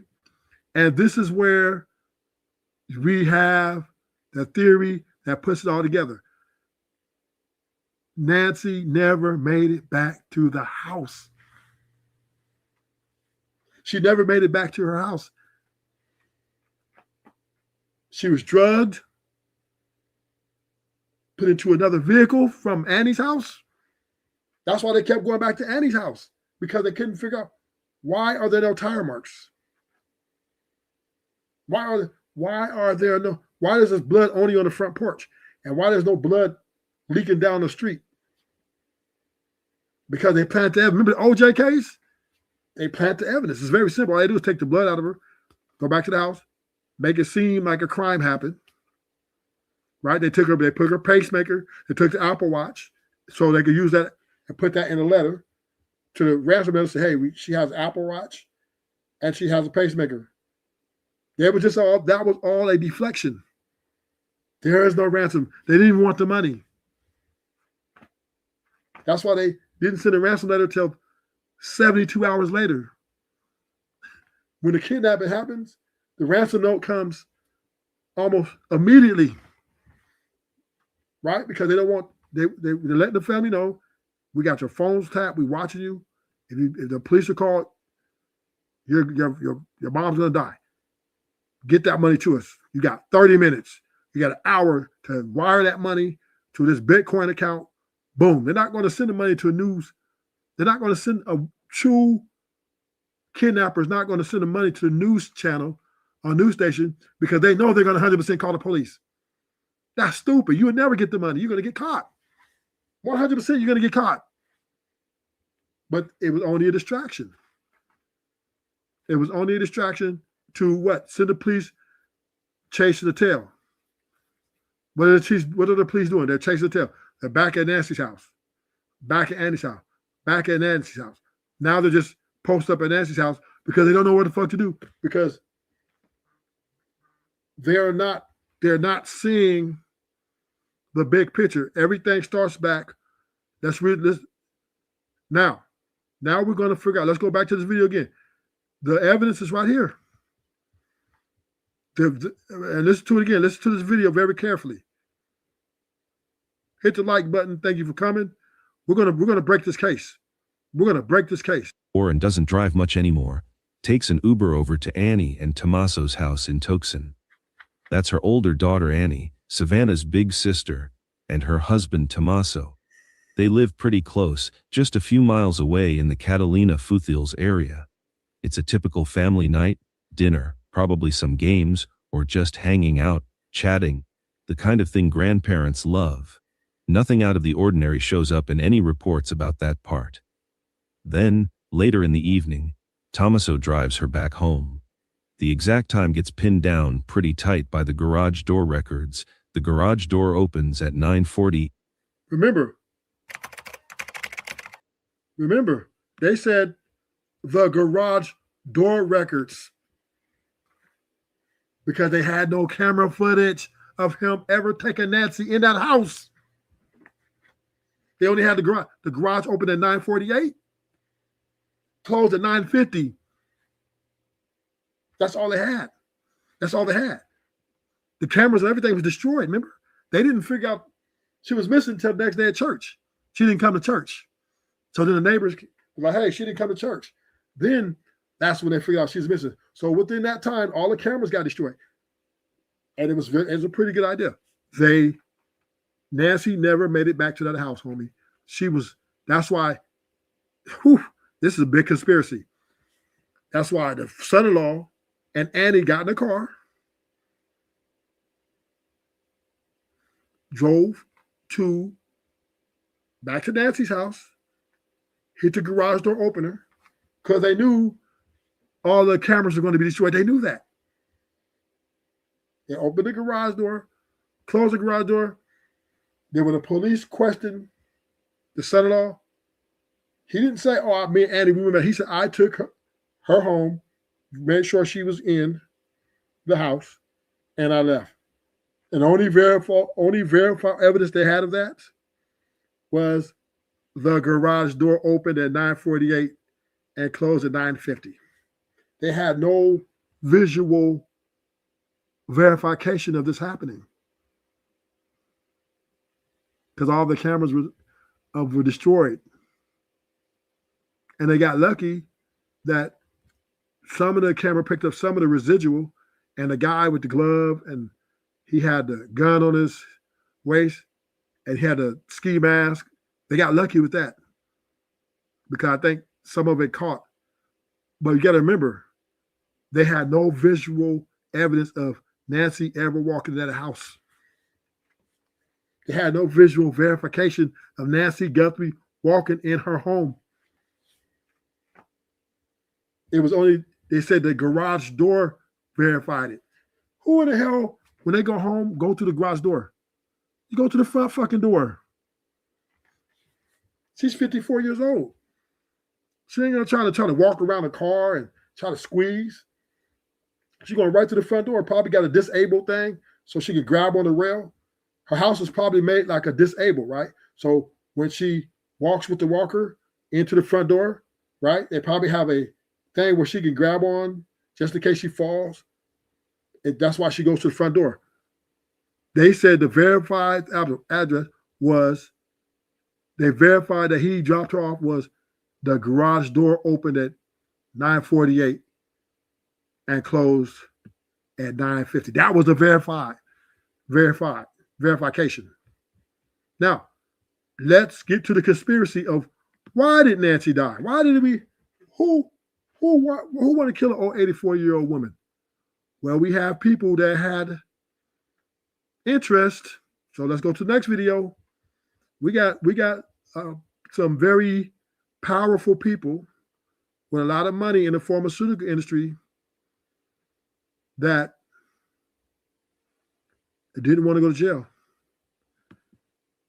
And this is where we have the theory that puts it all together. Nancy never made it back to the house. She never made it back to her house. She was drugged, put into another vehicle from Annie's house. That's why they kept going back to Annie's house, because they couldn't figure out, why are there no tire marks? Why is this blood only on the front porch? And why there's no blood leaking down the street? Because they planted the evidence. Remember the OJ case? They plant the evidence. It's very simple. All they do is take the blood out of her, go back to the house, make it seem like a crime happened. Right? They put her pacemaker, they took the Apple Watch, so they could use that and put that in a letter to the ransom and say, hey, she has an Apple Watch and she has a pacemaker. That was all a deflection. There is no ransom. They didn't even want the money. That's why they didn't send a ransom letter till 72 hours later. When the kidnapping happens, the ransom note comes almost immediately. Right? Because they don't want, they let the family know, we got your phones tapped, we watching you. If the police are called, your mom's gonna die. Get that money to us. You got 30 minutes. You got an hour to wire that money to this Bitcoin account. Boom. They're not going to send the money to a news. They're not going to send a true kidnapper is not going to send the money to the news channel or news station because they know they're going to 100% call the police. That's stupid. You would never get the money. You're going to get caught. 100% you're going to get caught. But it was only a distraction. It was only a distraction to what? Send the police chasing the tail. What are the police doing? They're chasing the tail. They're back at Nancy's house. Back at Annie's house. Back at Nancy's house. Now they're just posted up at Nancy's house because they don't know what the fuck to do. Because they're not seeing the big picture. Everything starts back. Let's read this. Now we're going to figure out. Let's go back to this video again. The evidence is right here. And listen to it again. Listen to this video very carefully. Hit the like button. Thank you for coming. We're gonna break this case. We're gonna break this case. And doesn't drive much anymore. Takes an Uber over to Annie and Tommaso's house in Tucson. That's her older daughter Annie, Savannah's big sister, and her husband Tommaso. They live pretty close, just a few miles away in the Catalina Foothills area. It's a typical family night, dinner, probably some games, or just hanging out, chatting, the kind of thing grandparents love. Nothing out of the ordinary shows up in any reports about that part. Then, later in the evening, Tommaso drives her back home. The exact time gets pinned down pretty tight by the garage door records. The garage door opens at 9:40. Remember, they said the garage door records because they had no camera footage of him ever taking Nancy in that house. They only had the garage. The garage opened at 9:48, closed at 9:50. That's all they had. That's all they had. The cameras and everything was destroyed, remember? They didn't figure out she was missing until the next day at church. She didn't come to church. So then the neighbors Like, hey, she didn't come to church. Then that's when they figured out she's missing. So within that time, all the cameras got destroyed. And it was a pretty good idea. Nancy never made it back to that house, homie. That's why, this is a big conspiracy. That's why the son-in-law and Annie got in the car, drove back to Nancy's house, hit the garage door opener, because they knew all the cameras were going to be destroyed. They knew that. They opened the garage door, closed the garage door. Then when the police questioned the son-in-law, he didn't say, oh, me and Annie, we went back. He said, I took her home, made sure she was in the house, and I left. And only verified evidence they had of that was the garage door opened at 9:48 and closed at 9:50. They had no visual verification of this happening because all the cameras were destroyed. And they got lucky that some of the camera picked up some of the residual, and the guy with the glove, and he had the gun on his waist, and he had a ski mask. They got lucky with that because I think some of it caught. But you got to remember, they had no visual evidence of Nancy ever walking in that house. They had no visual verification of Nancy Guthrie walking in her home. It was only, they said the garage door verified it. Who in the hell, when they go home, go to the garage door? You go to the front fucking door. She's 54 years old. She ain't gonna try to walk around the car and try to squeeze. She's going right to the front door, probably got a disabled thing so she could grab on the rail. Her house is probably made like a disabled, right? So when she walks with the walker into the front door, right, they probably have a thing where she can grab on just in case she falls. That's why she goes to the front door. They said the verified address was, they verified that he dropped her off was the garage door opened at 9:48 and closed at 9:50. That was the verification. Now, let's get to the conspiracy of why did Nancy die? Why did who want to kill an old 84-year-old woman? Well, we have people that had interest. So let's go to the next video. We got some very powerful people with a lot of money in the pharmaceutical industry that didn't want to go to jail.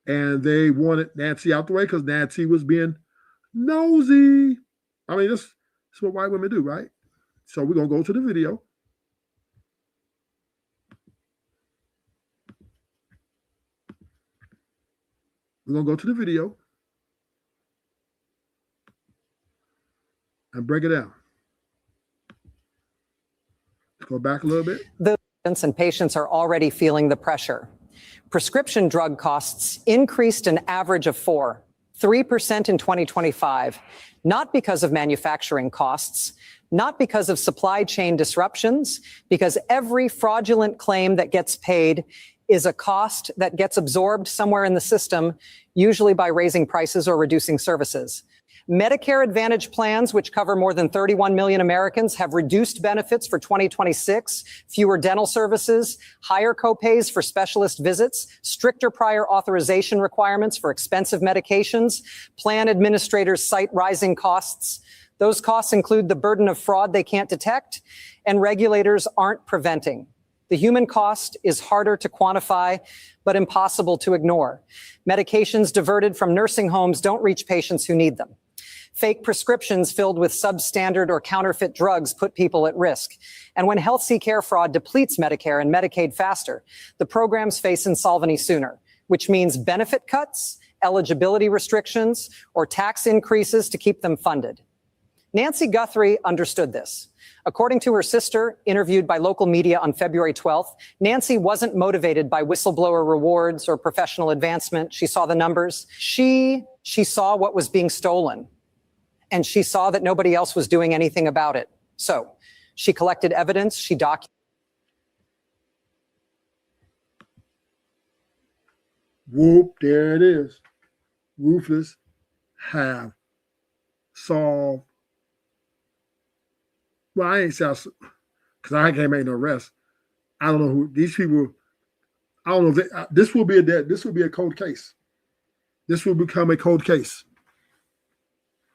And they wanted Nancy out the way because Nancy was being nosy. I mean, that's what white women do, right? So we're going to go to the video. We're going to go to the video and break it down. Let's go back a little bit. The and patients are already feeling the pressure. Prescription drug costs increased an average of 3% in 2025, not because of manufacturing costs, not because of supply chain disruptions, because every fraudulent claim that gets paid is a cost that gets absorbed somewhere in the system, usually by raising prices or reducing services. Medicare Advantage plans, which cover more than 31 million Americans, have reduced benefits for 2026, fewer dental services, higher copays for specialist visits, stricter prior authorization requirements for expensive medications. Plan administrators cite rising costs. Those costs include the burden of fraud they can't detect, and regulators aren't preventing. The human cost is harder to quantify, but impossible to ignore. Medications diverted from nursing homes don't reach patients who need them. Fake prescriptions filled with substandard or counterfeit drugs put people at risk. And when health care fraud depletes Medicare and Medicaid faster, the programs face insolvency sooner, which means benefit cuts, eligibility restrictions, or tax increases to keep them funded. Nancy Guthrie understood this. According to her sister, interviewed by local media on February 12th, Nancy wasn't motivated by whistleblower rewards or professional advancement. She saw the numbers. She saw what was being stolen. and she saw that nobody else was doing anything about it. So she collected evidence, she documented. Whoop, there it is. Ruthless have solved. Well, I ain't say because I can't make no arrest. I don't know who these people. I don't know if this will be a cold case. This will become a cold case.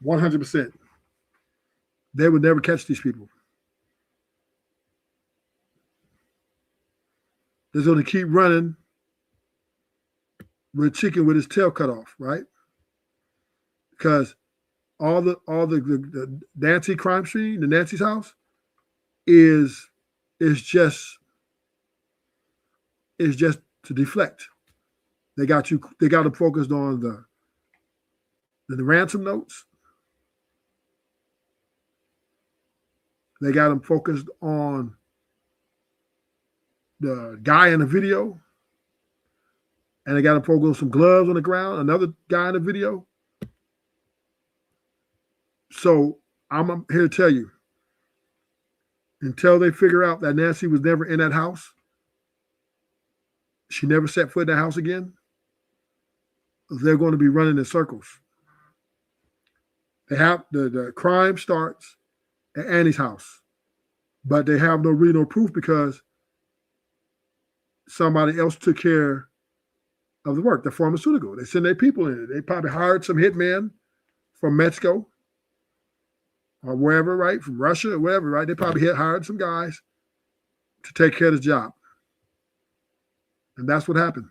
100%. They would never catch these people. They're going to keep running with a chicken with his tail cut off, right? Because all the Nancy crime scene, the Nancy's house, is just to deflect. They got them focused on the ransom notes. They got them focused on the guy in the video. And they got them focused on some gloves on the ground, another guy in the video. So I'm here to tell you, until they figure out that Nancy was never in that house, she never set foot in that house again, they're going to be running in circles. They have the crime starts at Annie's house, but they have no real proof because somebody else took care of the work, the pharmaceutical. They send their people in it. They probably hired some hitmen from Mexico or wherever, right? From Russia or wherever, right? They probably hired some guys to take care of the job. And that's what happened.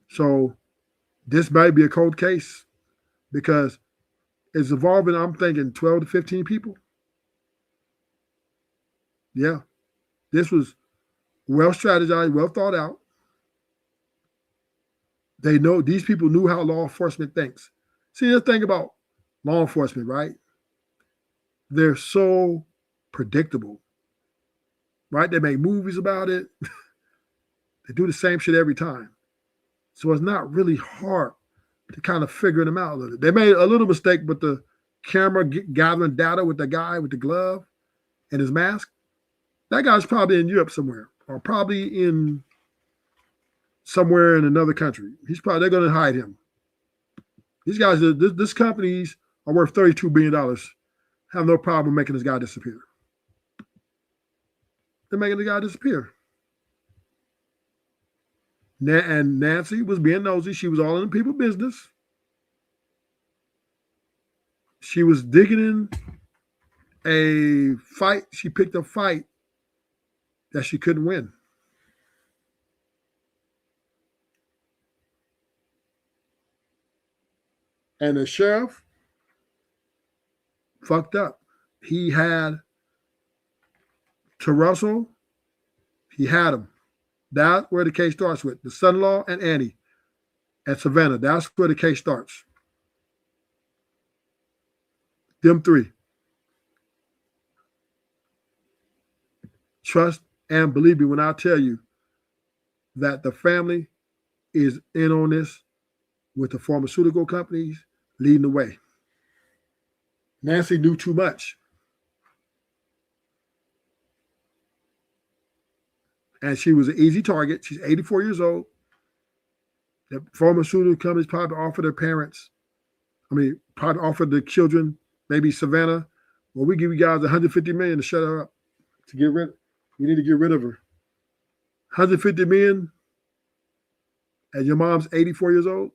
So this might be a cold case because it's involving, I'm thinking, 12 to 15 people. Yeah. This was well strategized, well thought out. They know, these people knew how law enforcement thinks. See, the thing about law enforcement, right? They're so predictable, right? They make movies about it. They do the same shit every time. So it's not really hard to kind of figure them out a little. They made a little mistake with the camera gathering data with the guy with the glove and his mask. That guy's probably in Europe somewhere, or probably in somewhere in another country. They're going to hide him. These guys, this companies are worth $32 billion. Have no problem making this guy disappear. They're making the guy disappear. And Nancy was being nosy. She was all in the people business. She was digging in a fight. She picked a fight that she couldn't win. And the sheriff fucked up. He had to Russell. He had him. That's where the case starts with the son-in-law and Annie and Savannah. That's where the case starts. Them three. Trust and believe me when I tell you that the family is in on this with the pharmaceutical companies leading the way. Nancy knew too much. And she was an easy target. She's 84 years old. The pharmaceutical companies probably offered their parents, probably offered the children, maybe Savannah, well, we give you guys $150 million to shut her up, we need to get rid of her. $150 million, and your mom's 84 years old,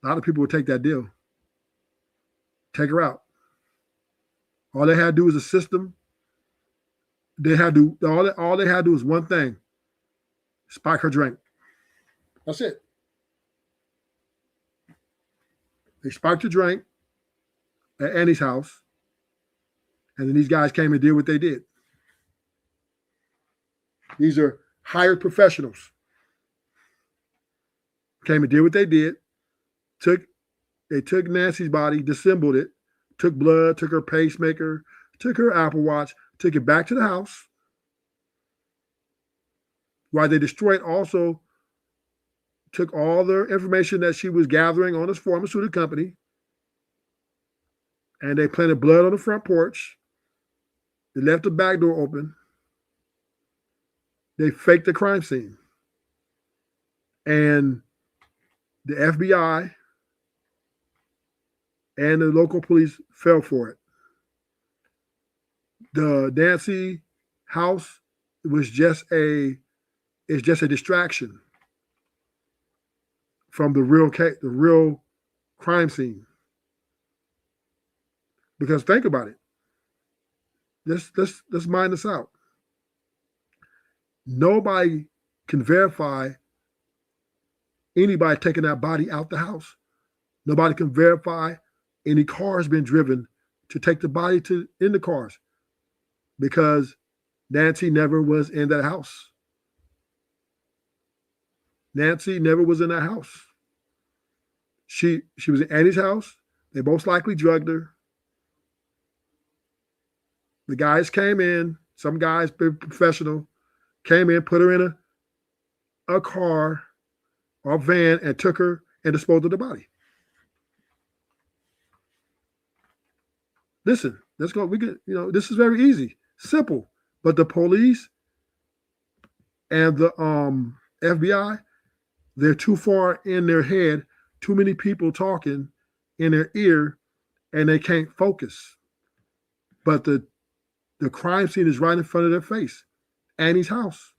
a lot of people would take that deal. Take her out. All they had to do is a system. All they had to do was one thing: spike her drink. That's it. They spiked her drink at Annie's house, and then these guys came and did what they did. These are hired professionals. Came and did what they did. They took Nancy's body, disassembled it, took blood, took her pacemaker, took her Apple Watch, took it back to the house. While they destroyed, also took all the information that she was gathering on this pharmaceutical company, and they planted blood on the front porch. They left the back door open. They faked the crime scene. And the FBI and the local police fell for it. The Nancy house was just a distraction from the real crime scene. Because think about it. Let's mind this out. Nobody can verify anybody taking that body out the house. Nobody can verify any cars been driven to take the body in the cars, because Nancy never was in that house. Nancy never was in that house. She was in Annie's house. They most likely drugged her. The guys came in, some guys, professional, came in, put her in a car or a van and took her and disposed of the body. Listen, let's go. We could, this is very easy, simple. But the police and the FBI, they're too far in their head, too many people talking in their ear, and they can't focus. But the crime scene is right in front of their face. Annie's house.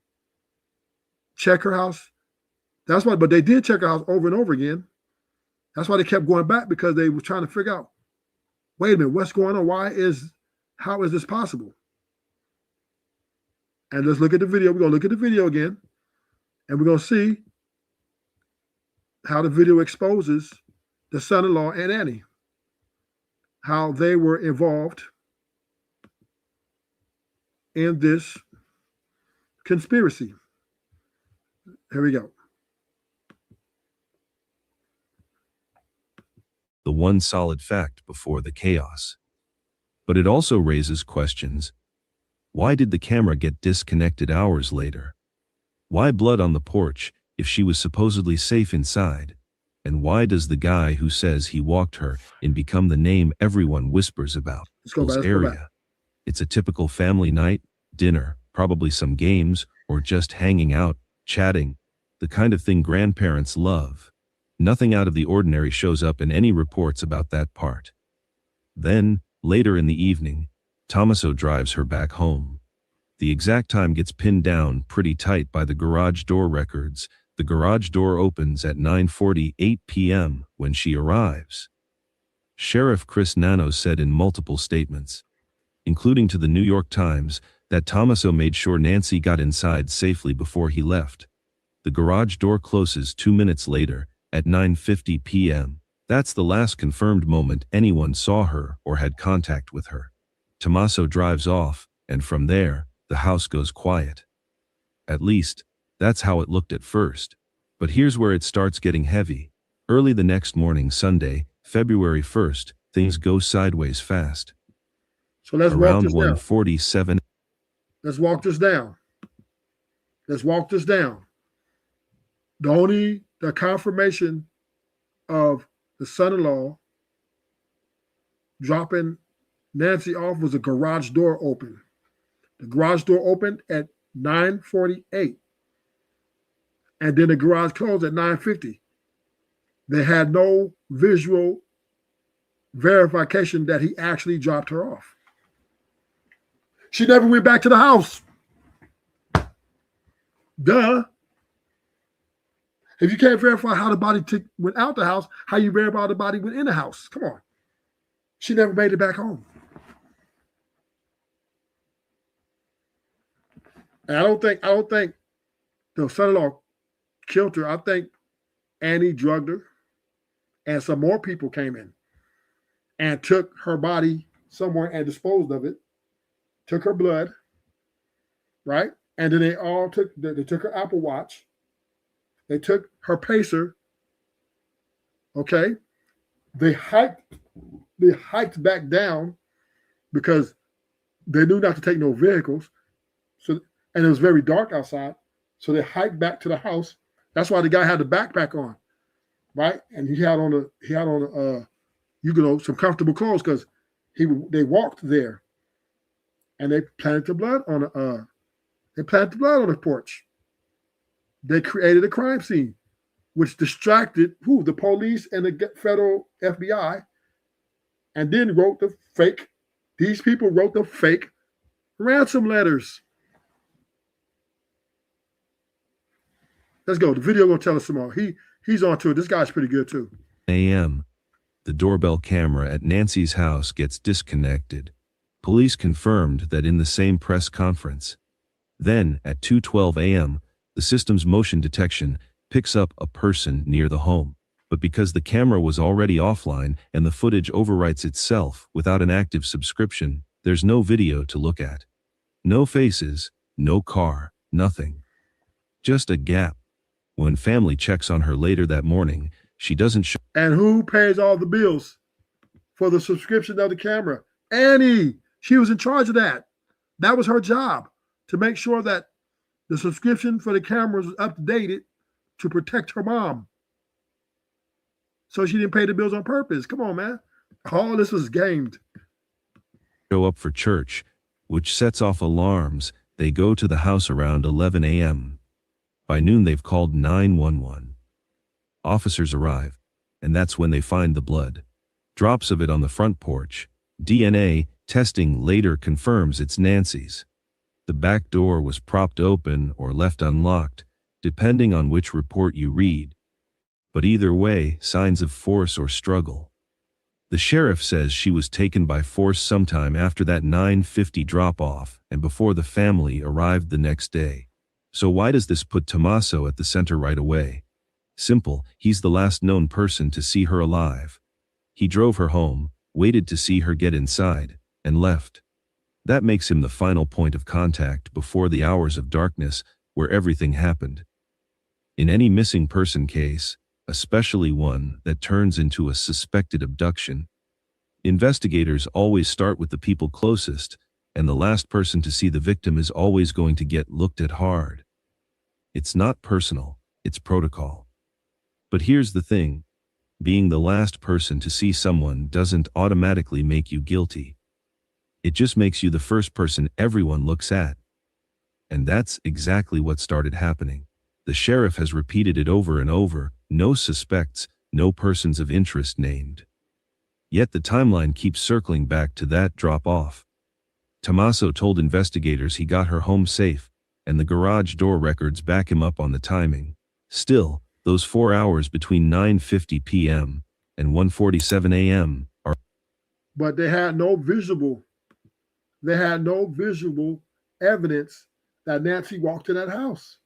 Check her house. That's why, but they did check her house over and over again. That's why they kept going back, because they were trying to figure out, wait a minute, what's going on? How is this possible? And let's look at the video. We're going to look at the video again, and we're going to see how the video exposes the son-in-law and Annie, how they were involved in this conspiracy. Here we go. The one solid fact before the chaos. But it also raises questions. Why did the camera get disconnected hours later? Why blood on the porch if she was supposedly safe inside? And why does the guy who says he walked her in become the name everyone whispers about? Let's go back. It's a typical family night, dinner, probably some games, or just hanging out, chatting, the kind of thing grandparents love. Nothing out of the ordinary shows up in any reports about that part. Then, later in the evening, Tommaso drives her back home. The exact time gets pinned down pretty tight by the garage door records. The garage door opens at 9:48 p.m. when she arrives. Sheriff Chris Nano said in multiple statements, including to the New York Times, that Tommaso made sure Nancy got inside safely before he left. The garage door closes 2 minutes later, at 9:50 p.m. That's the last confirmed moment anyone saw her or had contact with her. Tommaso drives off, and from there, the house goes quiet. At least, that's how it looked at first. But here's where it starts getting heavy. Early the next morning, Sunday, February 1st, things go sideways fast. So let's Around walk this down. 1:47. Let's walk this down. Let's walk this down. The confirmation of the son-in-law dropping Nancy off was a garage door open. The garage door opened at 9:48. And then the garage closed at 9:50. They had no visual verification that he actually dropped her off. She never went back to the house. Duh. If you can't verify how the body went out the house, how you verify the body went in the house? Come on. She never made it back home. And I don't think the son-in-law killed her. I think Annie drugged her, and some more people came in and took her body somewhere and disposed of it, took her blood, right? And then they took her Apple Watch. They took her pacer. Okay. They hiked back down because they knew not to take no vehicles. So, and it was very dark outside. So they hiked back to the house. That's why the guy had the backpack on, right? And he had on some comfortable clothes, because They walked there, and they planted the blood on the porch. They created a crime scene, which distracted the police and the federal FBI, and then these people wrote the fake ransom letters. Let's go. The video will tell us some more. He's on to it. This guy's pretty good too. a.m. The doorbell camera at Nancy's house gets disconnected. Police confirmed that in the same press conference. Then, at 2:12 a.m., the system's motion detection picks up a person near the home. But because the camera was already offline and the footage overwrites itself without an active subscription, there's no video to look at. No faces, no car, nothing. Just a gap. When family checks on her later that morning, she doesn't show. And who pays all the bills for the subscription of the camera? Annie. She was in charge of that. That was her job, to make sure that the subscription for the cameras was updated to protect her mom. So she didn't pay the bills on purpose. Come on, man. All this was gamed. Show up for church, which sets off alarms. They go to the house around 11 a.m. By noon, they've called 911. Officers arrive, and that's when they find the blood. Drops of it on the front porch. DNA testing later confirms it's Nancy's. The back door was propped open or left unlocked, depending on which report you read. But either way, signs of force or struggle. The sheriff says she was taken by force sometime after that 9:50 drop-off and before the family arrived the next day. So why does this put Tommaso at the center right away? Simple, he's the last known person to see her alive. He drove her home, waited to see her get inside, and left. That makes him the final point of contact before the hours of darkness where everything happened. In any missing person case, especially one that turns into a suspected abduction, investigators always start with the people closest, and the last person to see the victim is always going to get looked at hard. It's not personal, it's protocol. But here's the thing, being the last person to see someone doesn't automatically make you guilty. It just makes you the first person everyone looks at. And that's exactly what started happening. The sheriff has repeated it over and over, no suspects, no persons of interest named. Yet the timeline keeps circling back to that drop-off. Tommaso told investigators he got her home safe, and the garage door records back him up on the timing. Still, those 4 hours between 9:50 p.m. and 1:47 a.m. are... But they had no visible evidence that Nancy walked in that house.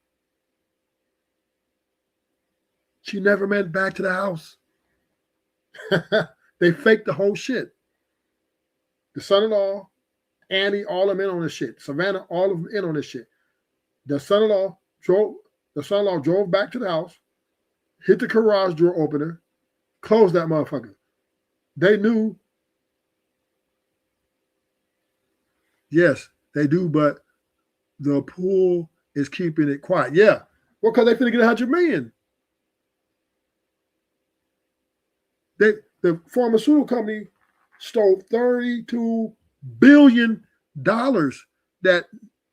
She never went back to the house. They faked the whole shit. The son-in-law, Annie, all of them in on this shit. Savannah, all of them in on this shit. The son-in-law drove back to the house, hit the garage door opener, closed that motherfucker. They knew. Yes, they do, but the pool is keeping it quiet. Yeah. Well, because they finna get $100 million. The pharmaceutical company stole $32 billion that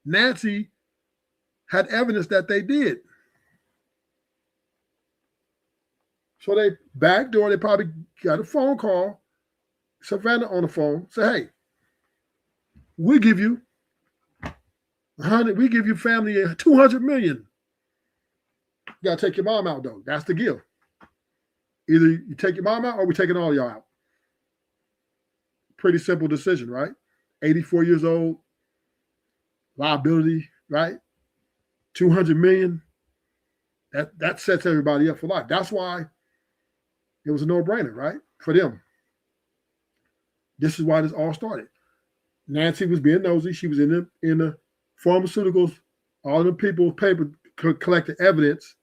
Nancy had evidence that they did. So they backdoor, they probably got a phone call, Savannah on the phone, say, hey, we give you family $200 million. You gotta take your mom out though. That's the deal. Either you take your mom out or we taking all y'all out. Pretty simple decision, right? 84 years old, liability, right? $200 million. That sets everybody up for life. That's why it was a no-brainer, right? For them. This is why this all started. Nancy was being nosy. She was in the pharmaceuticals, all the people's paper collecting evidence.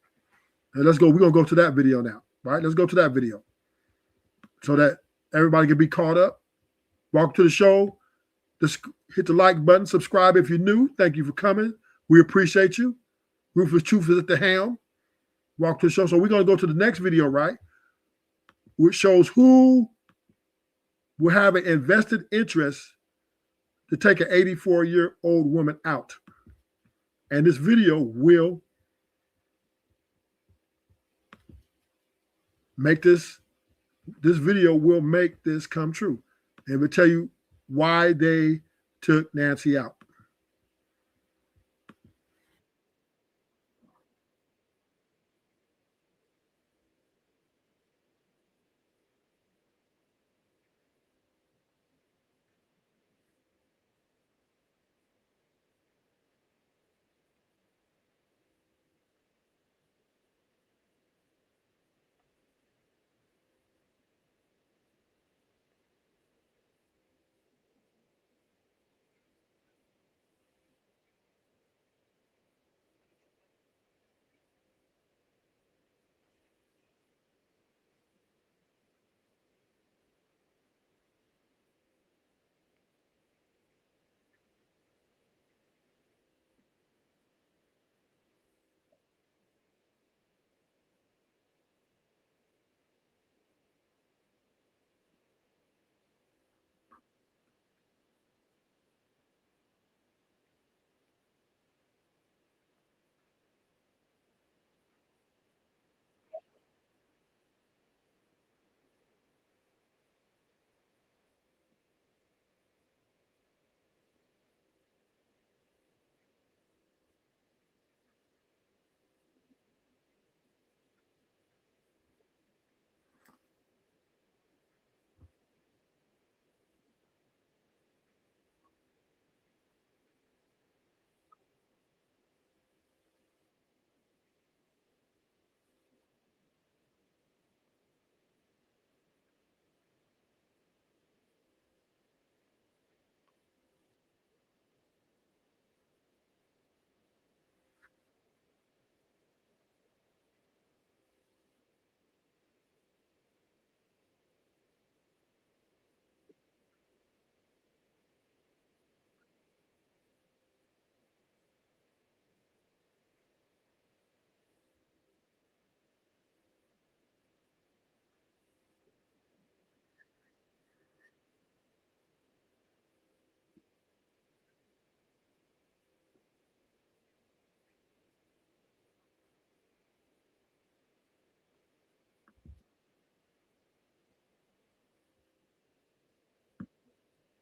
And let's go. We're gonna go to that video now. Right? Let's go to that video so that everybody can be caught up. Welcome to the show. Just hit the like button. Subscribe if you're new. Thank you for coming. We appreciate you. Ruthless Truth is at the helm. Welcome to the show. So we're going to go to the next video, right? Which shows who will have an invested interest to take an 84-year-old woman out. And this video will make this video will make this come true. And will tell you why they took Nancy out.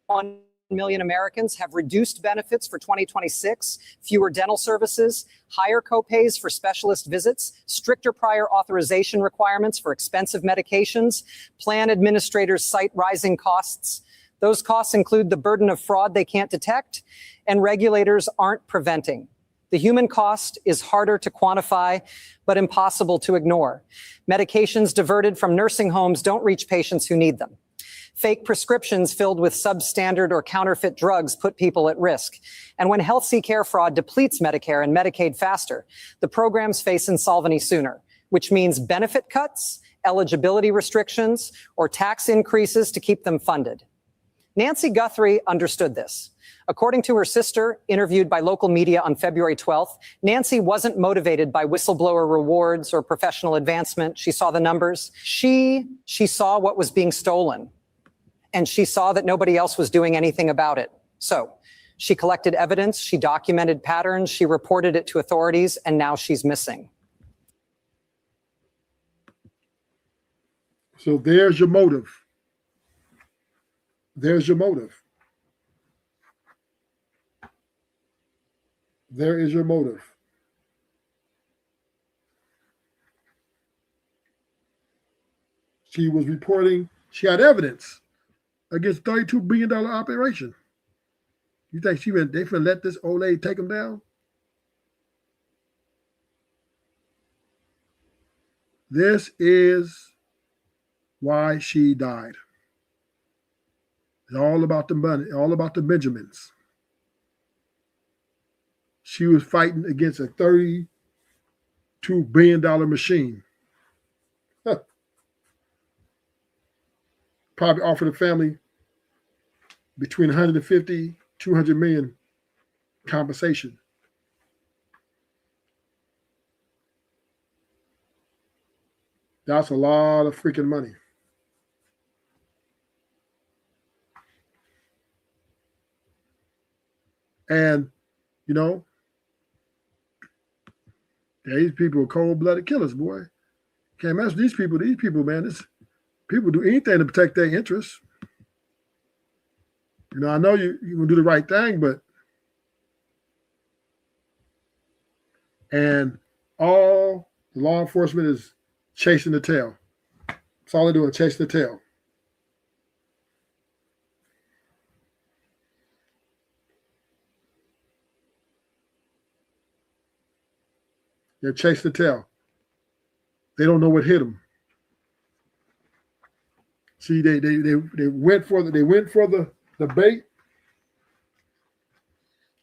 $1 million Americans have reduced benefits for 2026, fewer dental services, higher copays for specialist visits, stricter prior authorization requirements for expensive medications. Plan administrators cite rising costs. Those costs include the burden of fraud they can't detect, and regulators aren't preventing. The human cost is harder to quantify, but impossible to ignore. Medications diverted from nursing homes don't reach patients who need them. Fake prescriptions filled with substandard or counterfeit drugs put people at risk. And when health care fraud depletes Medicare and Medicaid faster, the programs face insolvency sooner, which means benefit cuts, eligibility restrictions, or tax increases to keep them funded. Nancy Guthrie understood this. According to her sister, interviewed by local media on February 12th, Nancy wasn't motivated by whistleblower rewards or professional advancement. She saw the numbers. She saw what was being stolen. And she saw that nobody else was doing anything about it. So she collected evidence, she documented patterns, she reported it to authorities, and now she's missing. So there's your motive. There's your motive. There is your motive. She was reporting, she had evidence against $32 billion operation. You think they finna let this old lady take them down? This is why she died. It's all about the money, all about the Benjamins. She was fighting against a $32 billion machine. Probably offered the family between 150, 200 million compensation. That's a lot of freaking money. And, you know, these people are cold-blooded killers, boy. Can't mess with these people. These people, man, people do anything to protect their interests. You know, I know you can do the right thing, but and all the law enforcement is chasing the tail. That's all they're doing, chasing the tail. They're chasing the tail. They don't know what hit them. See, they went for the bait,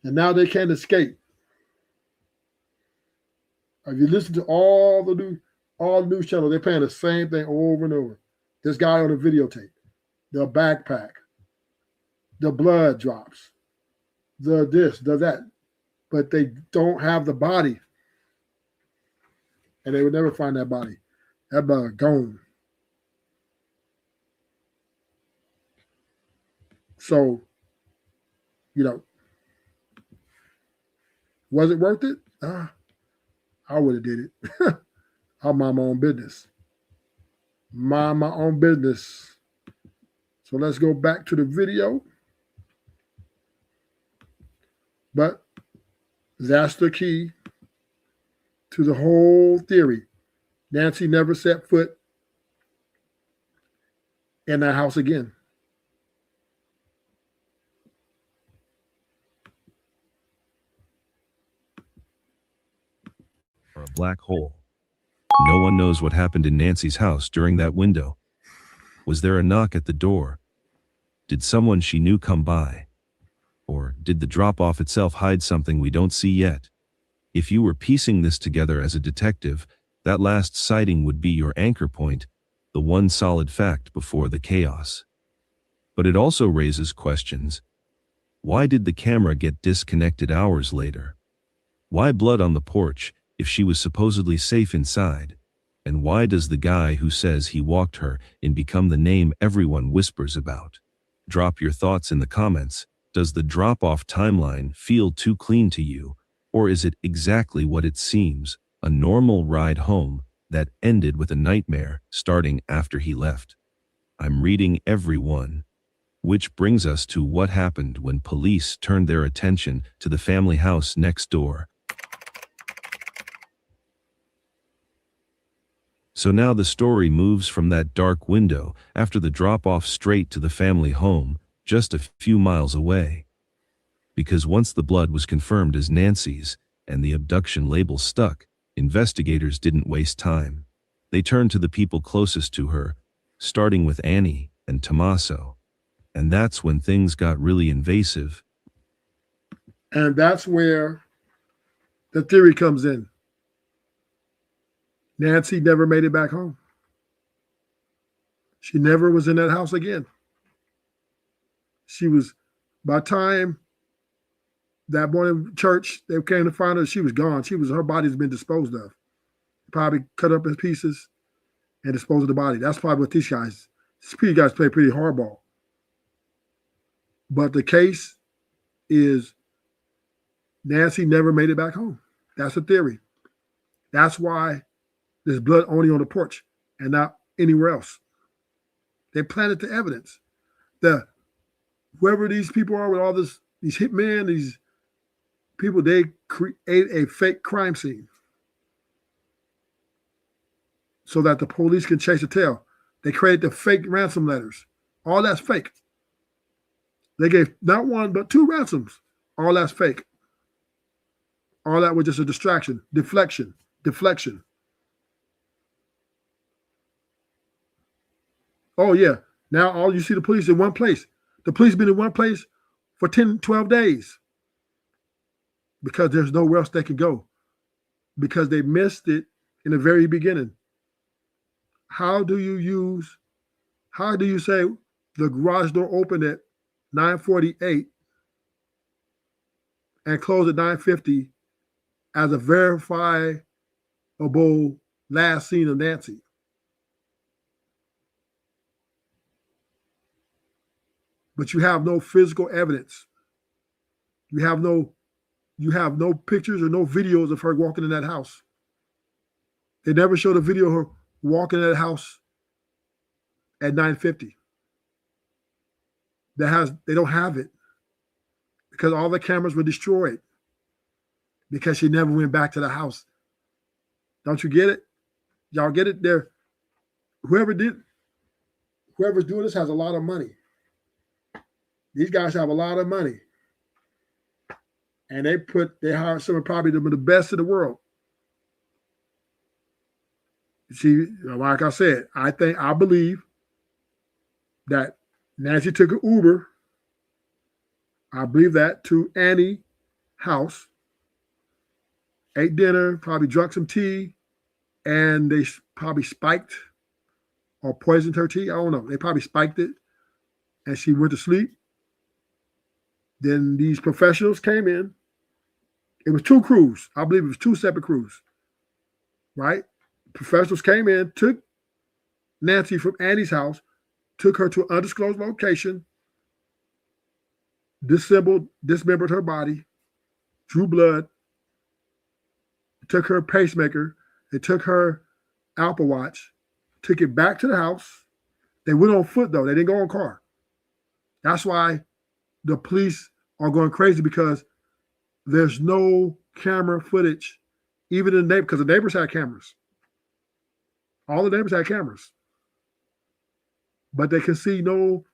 and now they can't escape. If you listen to all the news channels, they're playing the same thing over and over. This guy on the videotape, the backpack, the blood drops, the this, the that, but they don't have the body, and they would never find that body. That body gone. So, you know, was it worth it? I would have did it. I'll mind my own business. Mind my own business. So let's go back to the video. But that's the key to the whole theory. Nancy never set foot in that house again. Or a black hole. No one knows what happened in Nancy's house during that window. Was there a knock at the door? Did someone she knew come by? Or did the drop-off itself hide something we don't see yet? If you were piecing this together as a detective, that last sighting would be your anchor point, the one solid fact before the chaos. But it also raises questions. Why did the camera get disconnected hours later? Why blood on the porch if she was supposedly safe inside? And why does the guy who says he walked her in become the name everyone whispers about? Drop your thoughts in the comments. Does the drop-off timeline feel too clean to you? Or is it exactly what it seems, a normal ride home that ended with a nightmare starting after he left? I'm reading every one. Which brings us to what happened when police turned their attention to the family house next door. So now the story moves from that dark window after the drop-off straight to the family home, just a few miles away. Because once the blood was confirmed as Nancy's and the abduction label stuck, investigators didn't waste time. They turned to the people closest to her, starting with Annie and Tommaso. And that's when things got really invasive. And that's where the theory comes in. Nancy never made it back home. She never was in that house again. She was, by the time that morning church, they came to find her, she was gone. Her body's been disposed of. Probably cut up in pieces and disposed of the body. That's probably what these guys play pretty hardball. But the case is Nancy never made it back home. That's the theory. That's why there's blood only on the porch and not anywhere else. They planted the evidence. Whoever these people are with all these hitmen, these people, they create a fake crime scene so that the police can chase the tail. They created the fake ransom letters. All that's fake. They gave not one, but 2 ransoms. All that's fake. All that was just a distraction, deflection. Oh, yeah. Now all you see the police in one place. The police been in one place for 10, 12 days because there's nowhere else they can go because they missed it in the very beginning. How do you say the garage door opened at 9:48 and closed at 9:50 as a verifiable last scene of Nancy? But you have no physical evidence. You have no pictures or no videos of her walking in that house. They never showed a video of her walking in that house at 9:50. They don't have it because all the cameras were destroyed because she never went back to the house. Don't you get it? Y'all get it? There, whoever's doing this has a lot of money. These guys have a lot of money. And they hired some of probably the best in the world. See, like I said, I believe that Nancy took an Uber. I believe that to Annie's house, ate dinner, probably drank some tea, and they probably spiked or poisoned her tea. I don't know. They probably spiked it, and she went to sleep. Then these professionals came in. It was two crews. I believe it was two separate crews, right? Professionals came in, took Nancy from Annie's house, took her to an undisclosed location, dismembered her body, drew blood, took her pacemaker, they took her Apple Watch, took it back to the house. They went on foot, though. They didn't go on car. That's why the police are going crazy, because there's no camera footage, even in the neighbor, because the neighbors had cameras. All the neighbors had cameras. But they can see no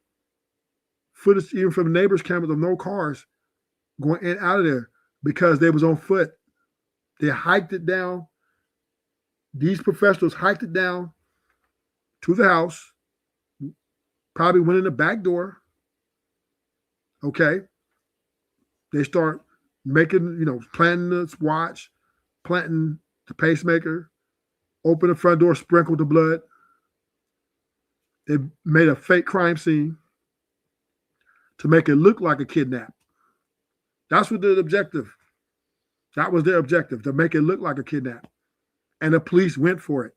footage, even from the neighbors' cameras, of no cars going in and out of there because they was on foot. They hiked it down. These professionals hiked it down to the house, probably went in the back door. Okay. They start making, planting the watch, planting the pacemaker, open the front door, sprinkled the blood. They made a fake crime scene to make it look like a kidnap. That's what the objective. That was their objective, to make it look like a kidnap. And the police went for it.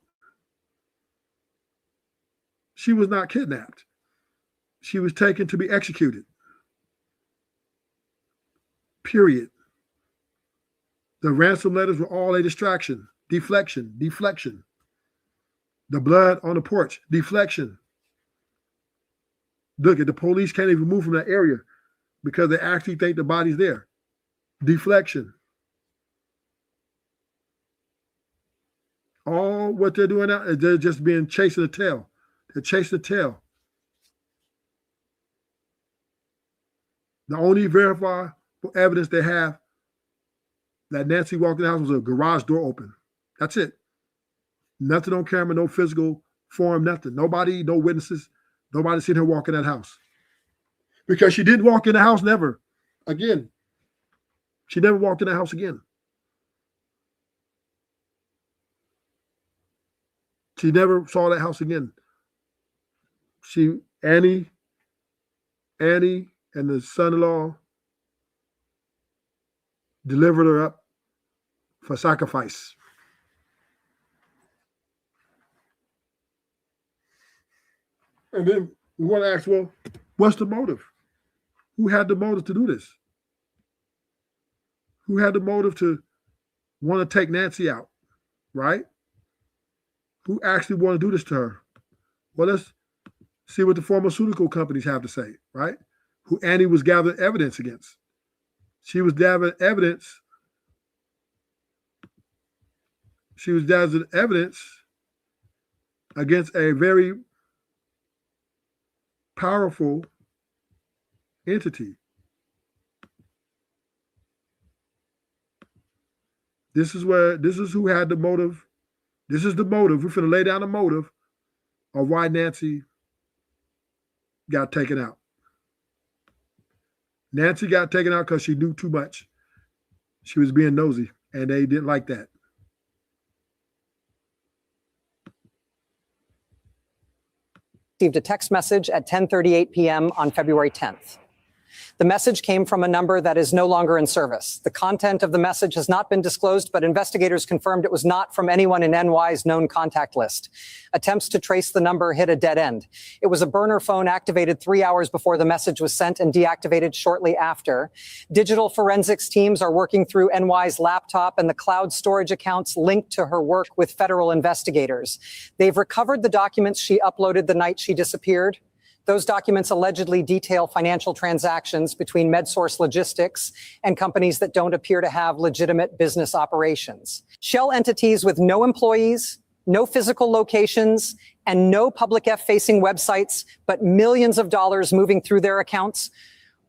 She was not kidnapped. She was taken to be executed. Period. The ransom letters were all a distraction, deflection. The blood on the porch, deflection. Look, the police can't even move from that area because they actually think the body's there. Deflection. All what they're doing now is they're just being chasing the tail. They're chasing the tail. The only verifiable evidence they have that Nancy walked in the house was a garage door open. That's it. Nothing on camera, no physical form, nothing. Nobody, no witnesses. Nobody seen her walk in that house. Because she didn't walk in the house never again. She never walked in the house again. She never saw that house again. Annie and the son-in-law delivered her up for sacrifice. And then we want to ask, well, what's the motive? Who had the motive to do this? Who had the motive to want to take Nancy out, right? Who actually want to do this to her? Well, let's see what the pharmaceutical companies have to say, right? Who Annie was gathering evidence against. She was gathering evidence. She was gathering evidence against a very powerful entity. This is who had the motive. This is the motive. We're going to lay down the motive of why Nancy got taken out. Nancy got taken out because she knew too much. She was being nosy, and they didn't like that. Received a text message at 10:38 p.m. on February 10th. The message came from a number that is no longer in service. The content of the message has not been disclosed, but investigators confirmed it was not from anyone in NY's known contact list. Attempts to trace the number hit a dead end. It was a burner phone activated 3 hours before the message was sent and deactivated shortly after. Digital forensics teams are working through NY's laptop and the cloud storage accounts linked to her work with federal investigators. They've recovered the documents she uploaded the night she disappeared. Those documents allegedly detail financial transactions between MedSource Logistics and companies that don't appear to have legitimate business operations. Shell entities with no employees, no physical locations, and no public F-facing websites, but millions of dollars moving through their accounts.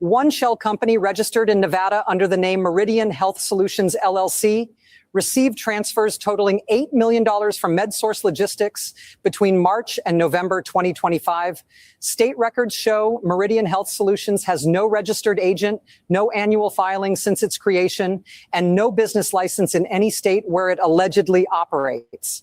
One Shell company registered in Nevada under the name Meridian Health Solutions, LLC, received transfers totaling $8 million from MedSource Logistics between March and November 2025. State records show Meridian Health Solutions has no registered agent, no annual filing since its creation, and no business license in any state where it allegedly operates.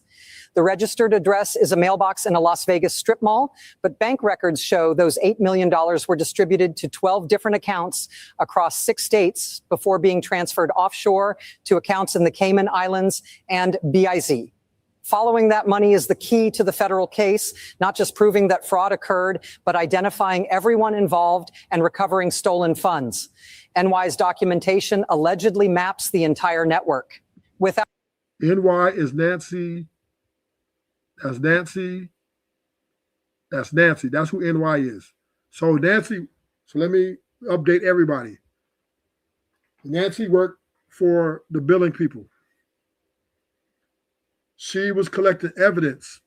The registered address is a mailbox in a Las Vegas strip mall, but bank records show those $8 million were distributed to 12 different accounts across 6 states before being transferred offshore to accounts in the Cayman Islands and BIZ. Following that money is the key to the federal case, not just proving that fraud occurred, but identifying everyone involved and recovering stolen funds. NY's documentation allegedly maps the entire network. Without NY is Nancy. That's Nancy. That's Nancy. That's who NY is. So Nancy, so let me update everybody. Nancy worked for the billing people. She was collecting evidence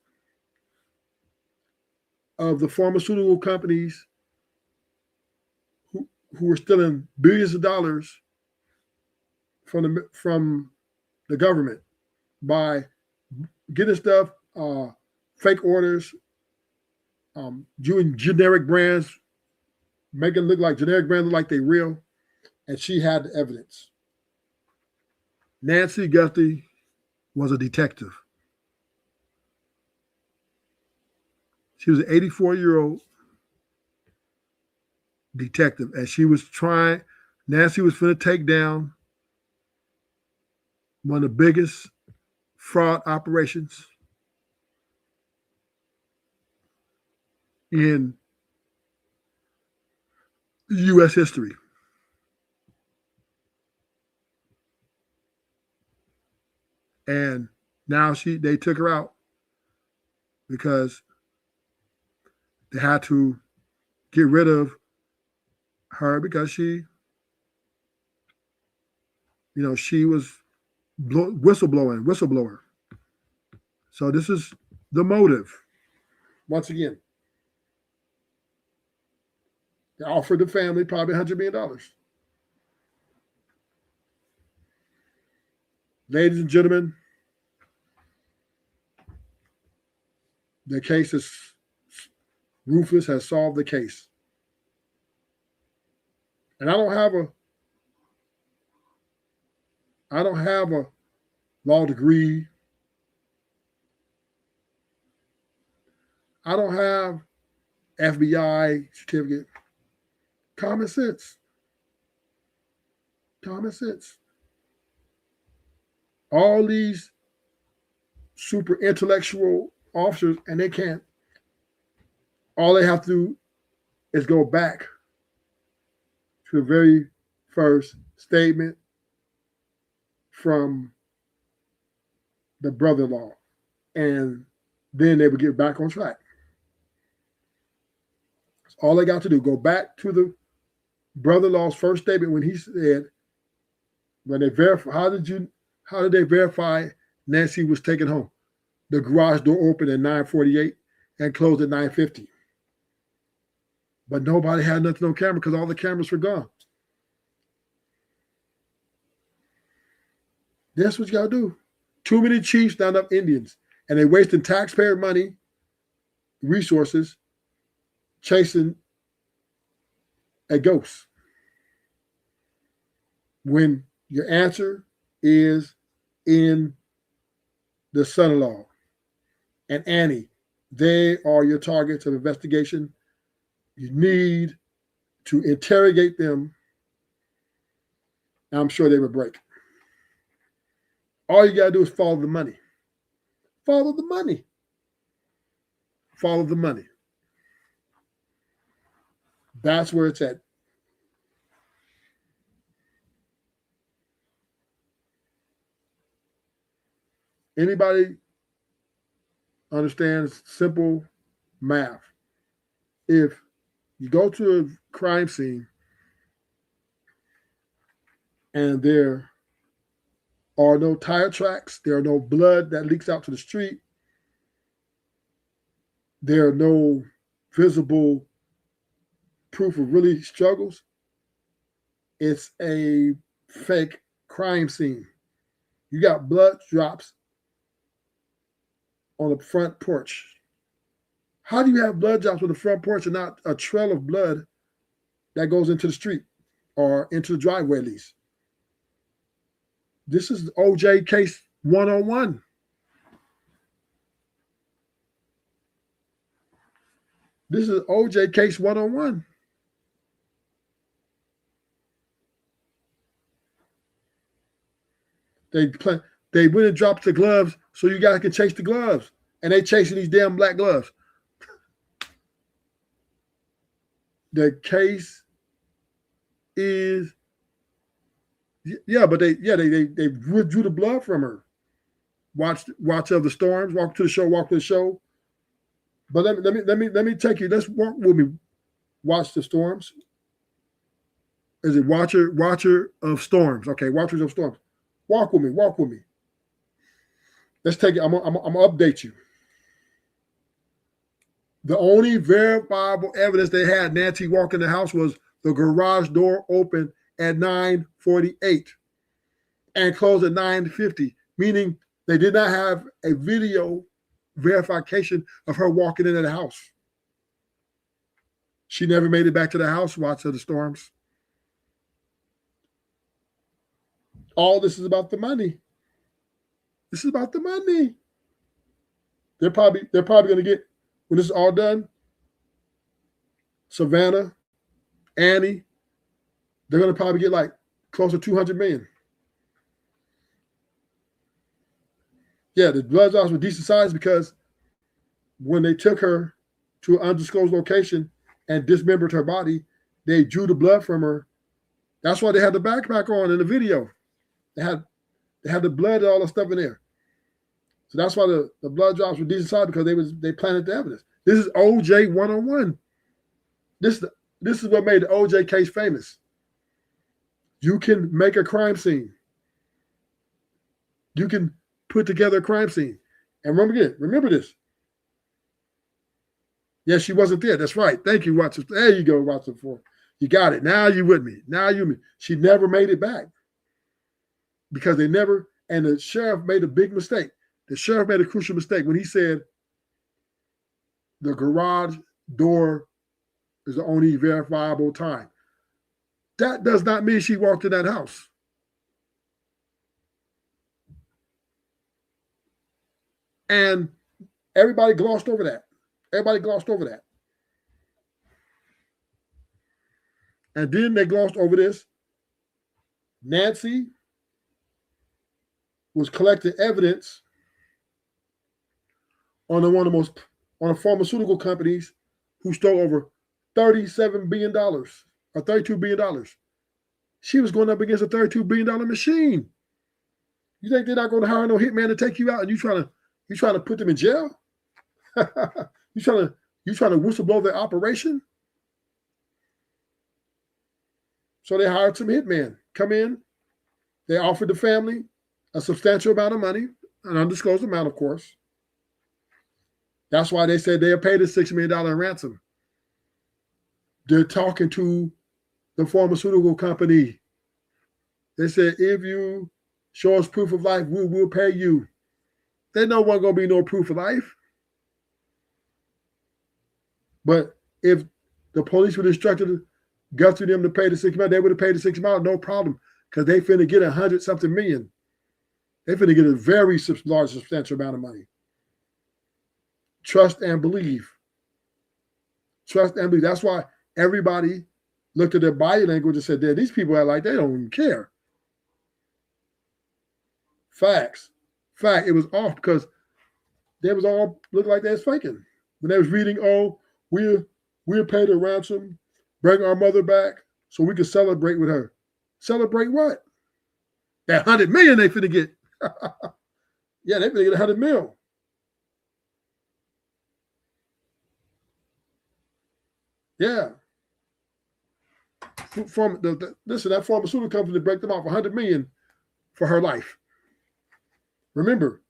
of the pharmaceutical companies who were stealing billions of dollars from the government by getting stuff, fake orders, doing generic brands, making it look like generic brands look like they real, and she had the evidence. Nancy Guthrie was a detective. She was an 84-year-old detective, and she was trying, Nancy was going to take down one of the biggest fraud operations in U.S. history. And now they took her out because they had to get rid of her because she was whistleblower. So this is the motive. Once again, they offered the family probably $100 million. Ladies and gentlemen, the case is Ruthless has solved the case. And I don't have a law degree. I don't have FBI certificate. Common sense. Common sense. All these super intellectual officers, and they can't. All they have to do is go back to the very first statement from the brother-in-law, and then they would get back on track. That's all they got to do. Go back to the brother-in-law's first statement when he said, when they verify, how did they verify Nancy was taken home? The garage door opened at 9:48 and closed at 9:50. But nobody had nothing on camera because all the cameras were gone. That's what you got to do. Too many chiefs, not enough Indians. And they're wasting taxpayer money, resources, chasing a ghost. When your answer is in the son-in-law and Annie, they are your targets of investigation. You need to interrogate them. I'm sure they would break. All you got to do is follow the money. Follow the money. Follow the money. That's where it's at. Anybody understands simple math? If you go to a crime scene and there are no tire tracks, there are no blood that leaks out to the street, there are no visible proof of really struggles, it's a fake crime scene. You got blood drops on the front porch. How do you have blood drops on the front porch and not a trail of blood that goes into the street or into the driveway at least? This is OJ case 101. This is OJ case 101. They went and dropped the gloves so you guys can chase the gloves. And they chasing these damn black gloves. The case is, yeah, but they withdrew the blood from her. Watch of the storms, walk to the show. But let me take you. Let's walk with me. Watch the storms. Is it watcher of storms? Okay, watchers of storms. Walk with me. Let's take it. I'm gonna update you. The only verifiable evidence they had Nancy walk in the house was the garage door open at 9:48 and closed at 9:50, meaning they did not have a video verification of her walking into the house. She never made it back to the house. Watch of the storms. All this is about the money. This is about the money. They're probably going to get, when this is all done, Savannah, Annie, they're going to probably get like close to $200 million. Yeah, the blood drops were decent size because when they took her to an undisclosed location and dismembered her body, they drew the blood from her. That's why they had the backpack on in the video. They had the blood and all the stuff in there. So that's why the blood drops were decent size, because they planted the evidence. This is OJ 101. This is what made the OJ case famous. You can make a crime scene. You can put together a crime scene. And remember this. Yes, she wasn't there. That's right. Thank you, Watson. There you go, Watson 4. You got it. Now you with me. She never made it back. Because they never, and the sheriff made a big mistake. The sheriff made a crucial mistake when he said the garage door is the only verifiable time. That does not mean she walked in that house. And everybody glossed over that. And then they glossed over this. Nancy was collecting evidence on a pharmaceutical companies who stole over $37 billion or $32 billion. She was going up against a $32 billion machine. You think they're not going to hire no hitman to take you out, and you trying to put them in jail? you trying to whistleblow their operation? So they hired some hitmen. Come in. They offered the family a substantial amount of money, an undisclosed amount, of course. That's why they said they'll pay the $6 million ransom. They're talking to the pharmaceutical company. They said, if you show us proof of life, we will pay you. There no one going to be no proof of life. But if the police would have instructed Guthrie them to pay the $6 million, they would have paid the $6 million, no problem, because they finna get 100-something million. They finna get a very large, substantial amount of money. Trust and believe. Trust and believe. That's why everybody looked at their body language and said, these people act like they don't even care. Facts. Fact. It was off because they was all looked like they was faking. When they was reading, oh, we'll pay the ransom, bring our mother back so we can celebrate with her. Celebrate what? That 100 million they finna get. Yeah, they finna get 100 mil. Yeah. Listen, that pharmaceutical company break them off 100 million for her life. Remember,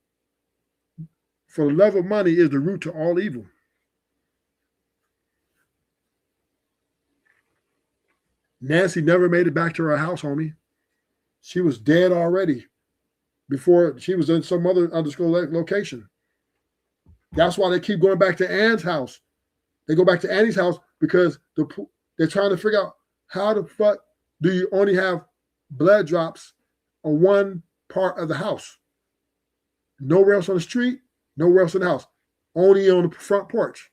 for the love of money is the root to all evil. Nancy never made it back to her house, homie. She was dead already before she was in some other undisclosed location. That's why they keep going back to Ann's house. They go back to Annie's house because they're trying to figure out how the fuck do you only have blood drops on one part of the house. Nowhere else on the street, nowhere else in the house, only on the front porch.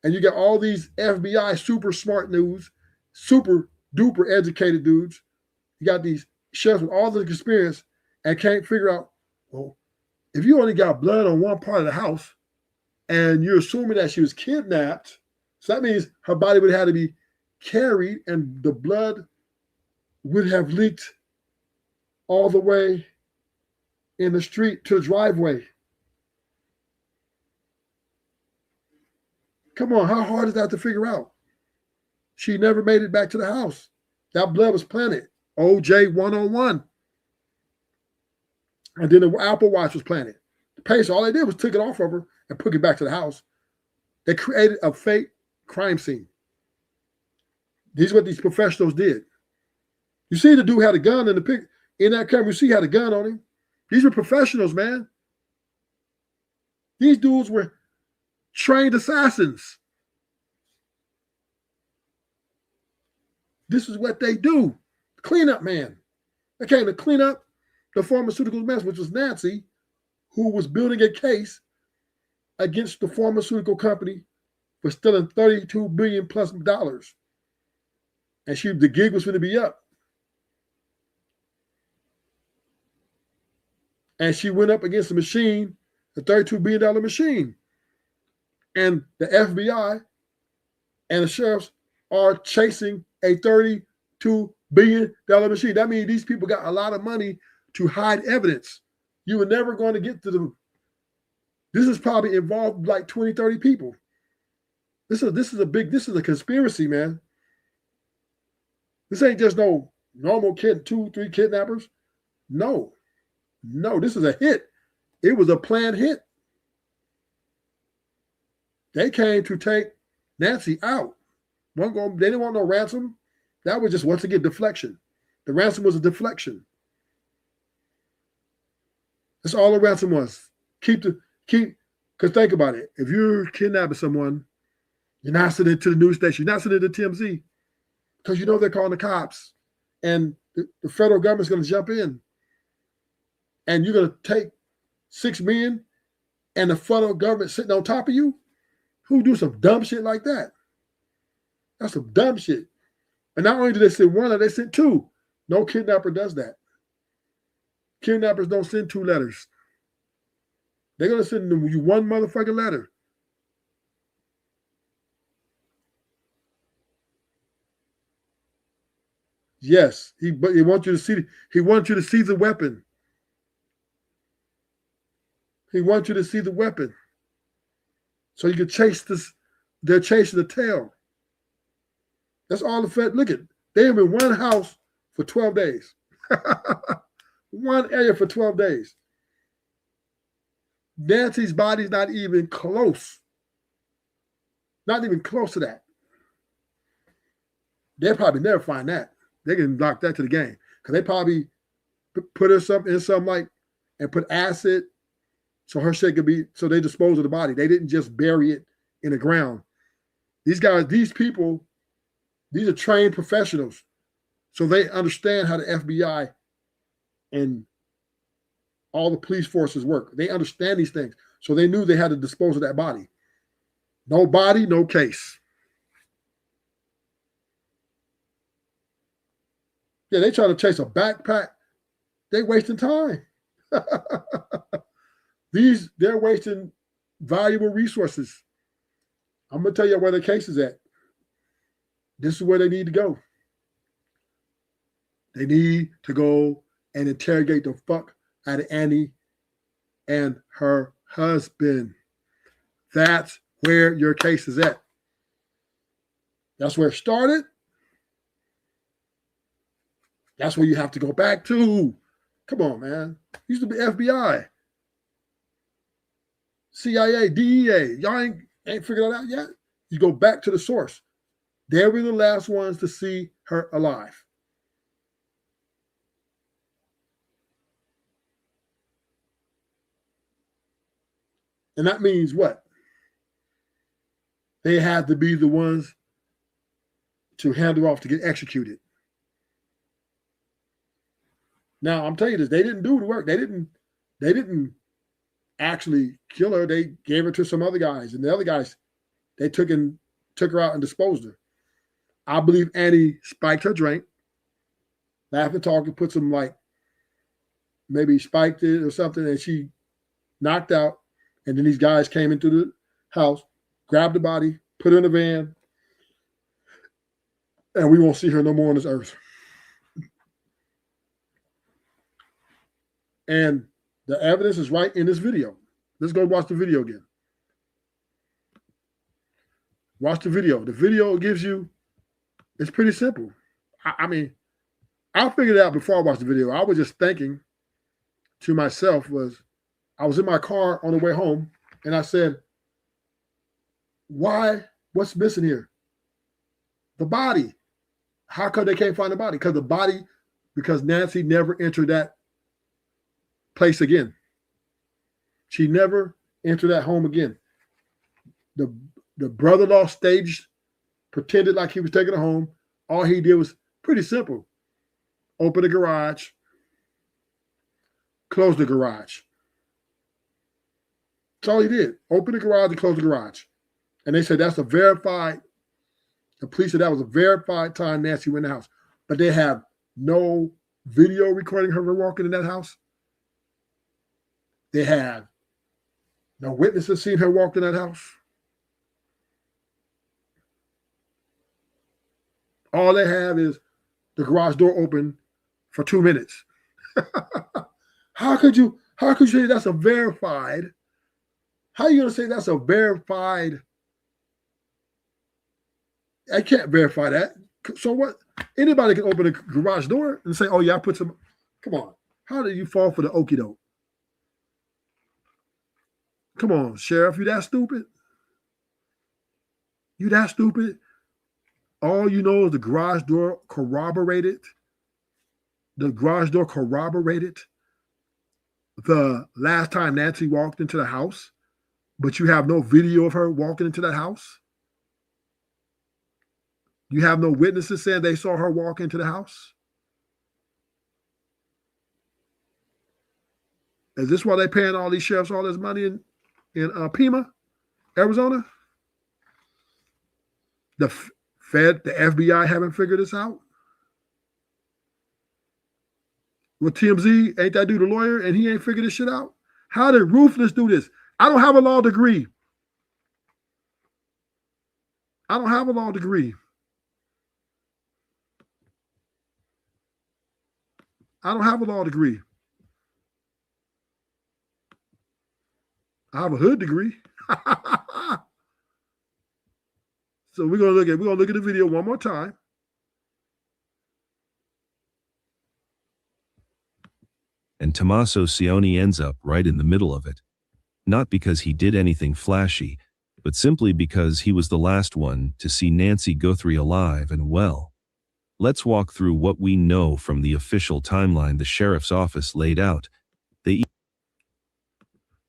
And you got all these FBI super smart dudes, super duper educated dudes. You got these chefs with all the experience and can't figure out, well, if you only got blood on one part of the house and you're assuming that she was kidnapped, so that means her body would have to be carried and the blood would have leaked all the way in the street to the driveway. Come on, how hard is that to figure out? She never made it back to the house. That blood was planted. OJ 101. And then the Apple Watch was planted. The police, all they did was took it off of her and put it back to the house. They created a fake crime scene. This is what these professionals did. You see the dude had a gun in the pic in that camera. You see he had a gun on him. These were professionals, man. These dudes were trained assassins. This is what they do. Cleanup man. They came to clean up the pharmaceutical mess, which was Nancy, who was building a case against the pharmaceutical company for stealing $32 billion plus dollars. And the gig was going to be up. And she went up against the machine, the $32 billion machine. And the FBI and the sheriffs are chasing a $32 billion machine. That means these people got a lot of money to hide evidence. You were never going to get to them. This is probably involved like 20, 30 people. This is a conspiracy, man. This ain't just no normal 2-3 kidnappers. No, this is a hit. It was a planned hit. They came to take Nancy out. They didn't want no ransom. That was just, once again, deflection. The ransom was a deflection. That's all the ransom was. Because think about it. If you're kidnapping someone, you're not sending it to the news station. You're not sending it to TMZ because you know they're calling the cops. And the federal government's going to jump in. And you're going to take $6 million and the federal government sitting on top of you? Who do some dumb shit like that? That's some dumb shit. And not only did they send one, they sent two. No kidnapper does that. Kidnappers don't send 2 letters. They're going to send you one motherfucking letter. Yes, he wants you to see. He wants you to see the weapon. He wants you to see the weapon, so you can chase this. They're chasing the tail. That's all the Fed. Look at. They have been one house for 12 days. One area for 12 days. Nancy's body's not even close. Not even close to that. They'll probably never find that. They can lock that to the game because they probably put her in some like and put acid so her shit could be, so they dispose of the body. They didn't just bury it in the ground. These guys, these people, these are trained professionals. So they understand how the FBI and all the police forces work. They understand these things. So they knew they had to dispose of that body. No body, no case. Yeah, they try to chase a backpack. They wasting time. They're wasting valuable resources. I'm gonna tell you where the case is at. This is where they need to go. They need to go and interrogate the fuck out of Annie and her husband. That's where your case is at. That's where it started. That's where you have to go back to. Come on, man. Used to be FBI, CIA, DEA. Y'all ain't figured that out yet? You go back to the source. They were the last ones to see her alive. And that means what? They had to be the ones to hand her off to get executed. Now, I'm telling you this, they didn't do the work. They didn't actually kill her. They gave her to some other guys. And the other guys, they took her out and disposed her. I believe Annie spiked her drink, laughed and talked, and put some, like, maybe spiked it or something, and she knocked out. And then these guys came into the house, grabbed the body, put her in a van, and we won't see her no more on this earth. And the evidence is right in this video. Let's go watch the video again. Watch the video. The video gives you, it's pretty simple. I mean, I figured it out before I watched the video. I was just thinking to myself I was in my car on the way home, and I said, why? What's missing here? The body. How come they can't find the body? Because Nancy never entered that place again. She never entered that home again. The brother-in-law staged, pretended like he was taking her home. All he did was pretty simple. Open the garage, close the garage. That's all he did. Open the garage and close the garage. And they said that's a verified, the police said that was a verified time Nancy went in the house. But they have no video recording her walking in that house. They have no witnesses seen her walk in that house. All they have is the garage door open for 2 minutes. How could you say that's a verified? How are you going to say that's a verified? I can't verify that. So what? Anybody can open a garage door and say, oh, yeah, I put some. Come on. How did you fall for the okie doke? Come on, Sheriff, you that stupid? You that stupid? All you know is the garage door corroborated. The garage door corroborated the last time Nancy walked into the house, but you have no video of her walking into that house. You have no witnesses saying they saw her walk into the house. Is this why they're paying all these sheriffs all this money in Pima, Arizona? The Fed, the FBI haven't figured this out. With TMZ, ain't that dude a lawyer and he ain't figured this shit out? How did Ruthless do this? I don't have a law degree. I don't have a law degree. I don't have a law degree. I have a hood degree. So we're gonna look at the video one more time. And Tommaso Cioni ends up right in the middle of it. Not because he did anything flashy, but simply because he was the last one to see Nancy Guthrie alive and well. Let's walk through what we know from the official timeline the sheriff's office laid out.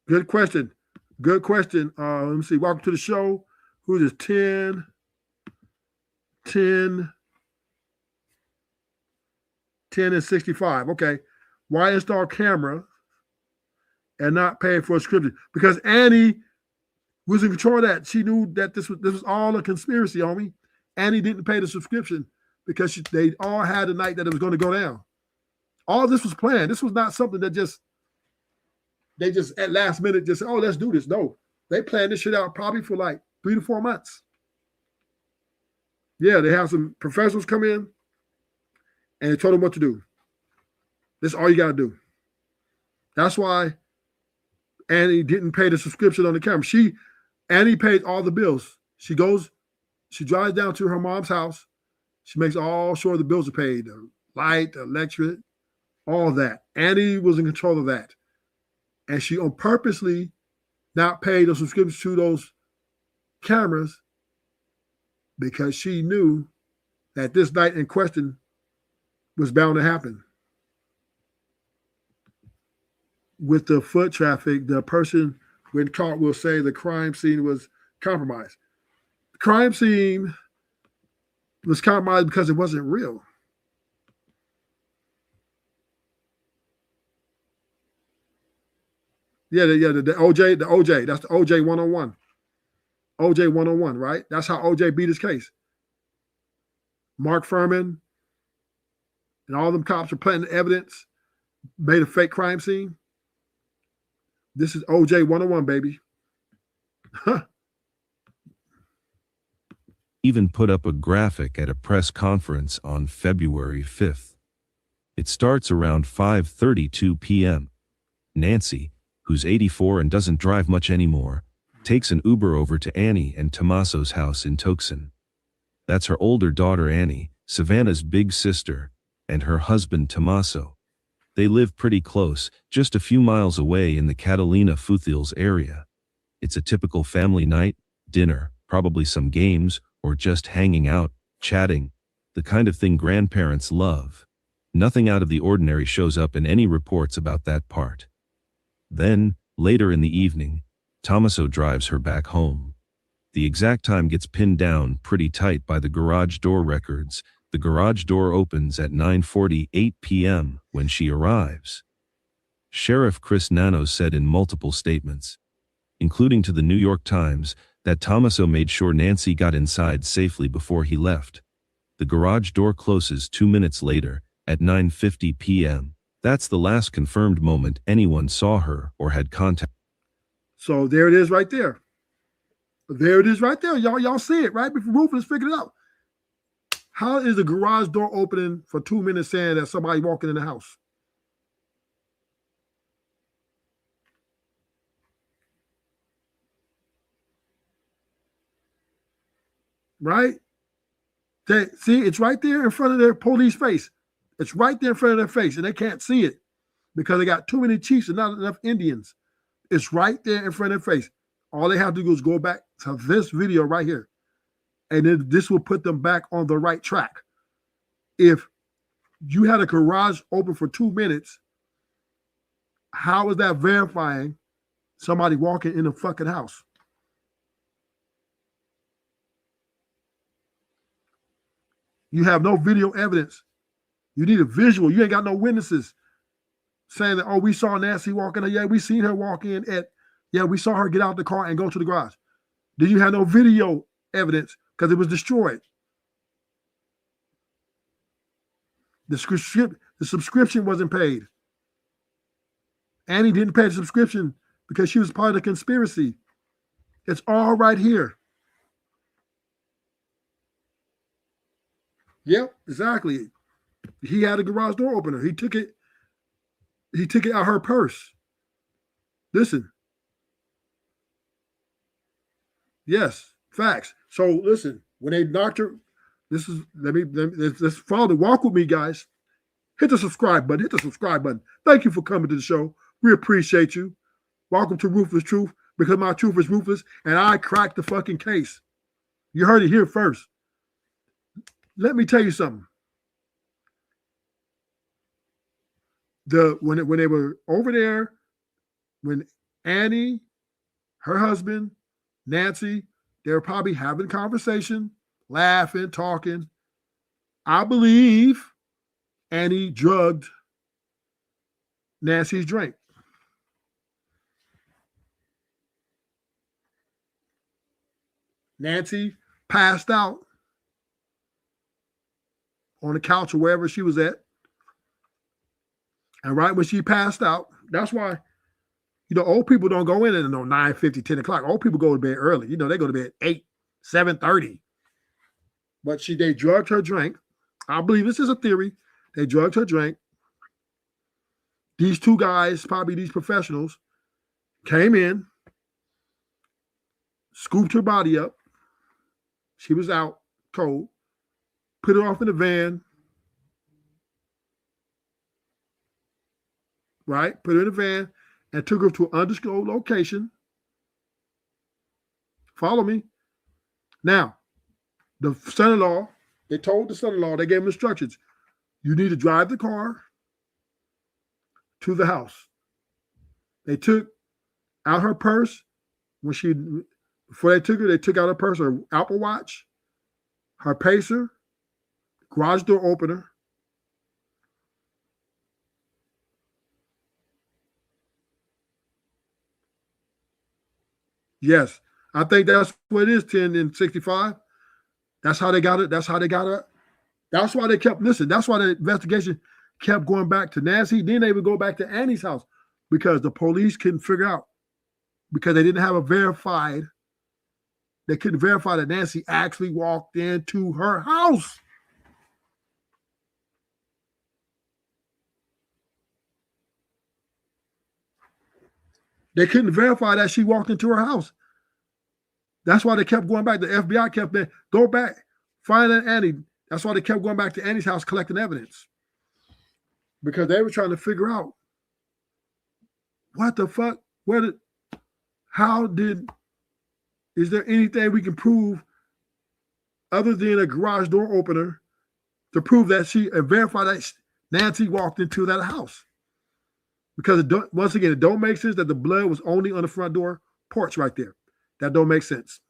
Good question. Good question. Let me see. Welcome to the show. Who's this? 10 and 65. Okay. Why install camera and not pay for a subscription? Because Annie was in control of that. She knew that this was all a conspiracy, homie. Annie didn't pay the subscription. because they all had the night that it was going to go down. All this was planned. This was not something that they just at last minute just said, oh, let's do this. No, they planned this shit out probably for like 3 to 4 months. Yeah, they have some professionals come in and they told them what to do. This is all you got to do. That's why Annie didn't pay the subscription on the camera. Annie paid all the bills. She drives down to her mom's house. She makes all sure the bills are paid, the light, the electric, all that. Annie was in control of that. And she on purposely not paid the subscription to those cameras because she knew that this night in question was bound to happen. With the foot traffic, the person when caught will say the crime scene was compromised. The crime scene was compromised because it wasn't real. The OJ, that's the OJ 101. OJ 101, right? That's how OJ beat his case. Mark Furman and all them cops are planting evidence, made a fake crime scene. This is OJ 101, baby. Even put up a graphic at a press conference on February 5th. It starts around 5:32 p.m. Nancy, who's 84 and doesn't drive much anymore, takes an Uber over to Annie and Tommaso's house in Tucson. That's her older daughter Annie, Savannah's big sister, and her husband Tommaso. They live pretty close, just a few miles away in the Catalina Foothills area. It's a typical family night, dinner, probably some games, or just hanging out, chatting, the kind of thing grandparents love. Nothing out of the ordinary shows up in any reports about that part. Then, later in the evening, Tommaso drives her back home. The exact time gets pinned down pretty tight by the garage door records. The garage door opens at 9:48 p.m. when she arrives. Sheriff Chris Nanos said in multiple statements, including to the New York Times, that Tommaso made sure Nancy got inside safely before he left. The garage door closes 2 minutes later, at 9:50 p.m. That's the last confirmed moment anyone saw her or had contact. So there it is right there. There it is right there. Y'all see it, right? Before Ruthless figured it out. How is the garage door opening for 2 minutes saying that somebody walking in the house? Right? See, it's right there in front of their police face. It's right there in front of their face, and they can't see it because they got too many chiefs and not enough Indians. It's right there in front of their face. All they have to do is go back to this video right here, and then this will put them back on the right track. If you had a garage open for 2 minutes, how is that verifying somebody walking in a fucking house? You have no video evidence. You need a visual. You ain't got no witnesses saying that, oh, we saw Nancy walk in. Yeah, we seen her walk in we saw her get out the car and go to the garage. Then you have no video evidence because it was destroyed. The subscription wasn't paid. Annie didn't pay the subscription because she was part of the conspiracy. It's all right here. Yep, exactly. He had a garage door opener. He took it out of her purse. Listen. Yes, facts. So listen, when they knocked her, let's follow the walk with me, guys. Hit the subscribe button. Hit the subscribe button. Thank you for coming to the show. We appreciate you. Welcome to Ruthless Truth, because my truth is ruthless, and I cracked the fucking case. You heard it here first. Let me tell you something. When they were over there, when Annie, her husband, Nancy, they were probably having conversation, laughing, talking. I believe Annie drugged Nancy's drink. Nancy passed out. on the couch or wherever she was at. And right when she passed out, that's why, old people don't go in at 9:50, 10 o'clock. Old people go to bed early. They go to bed 8, 7:30. But they drugged her drink. I believe this is a theory. They drugged her drink. These two guys, probably these professionals, came in, scooped her body up. She was out cold. Put her off in the van. Right? Put her in the van and took her to an undisclosed location. Follow me. Now, the son-in-law, they told the son-in-law, they gave him instructions. You need to drive the car to the house. They took out her purse. Before they took her, they took out her purse, her Apple Watch, her pacer, garage door opener. Yes, I think that's what it is, 10 and 65. That's how they got it. That's how they got it. That's why they kept, listen, that's why the investigation kept going back to Nancy. Then they would go back to Annie's house because the police couldn't figure out, because they didn't have they couldn't verify that Nancy actually walked into her house. They couldn't verify that she walked into her house. That's why they kept going back. The FBI kept saying, go back, find Annie. That's why they kept going back to Annie's house collecting evidence. Because they were trying to figure out what the fuck, is there anything we can prove other than a garage door opener to prove that verify that Nancy walked into that house? Because once again, it don't make sense that the blood was only on the front door porch right there. That don't make sense.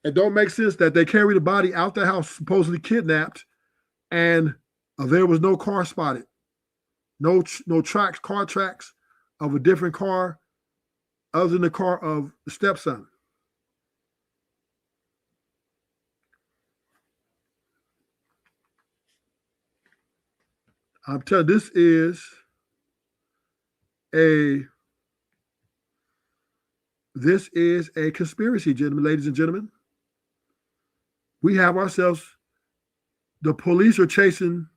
It don't make sense that they carried the body out the house, supposedly kidnapped, and there was no car spotted. No car tracks of a different car other than the car of the stepson. I'm telling you, this is a conspiracy, gentlemen, ladies and gentlemen. We have ourselves, the police are chasing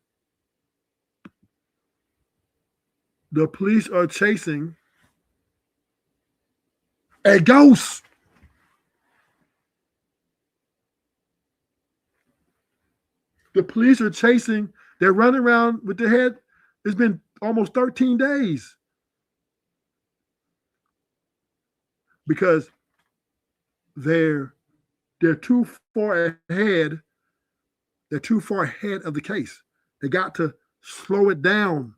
a ghost. The police are they're running around with their head. It's been almost 13 days. Because they're too far ahead. They're too far ahead of the case. They got to slow it down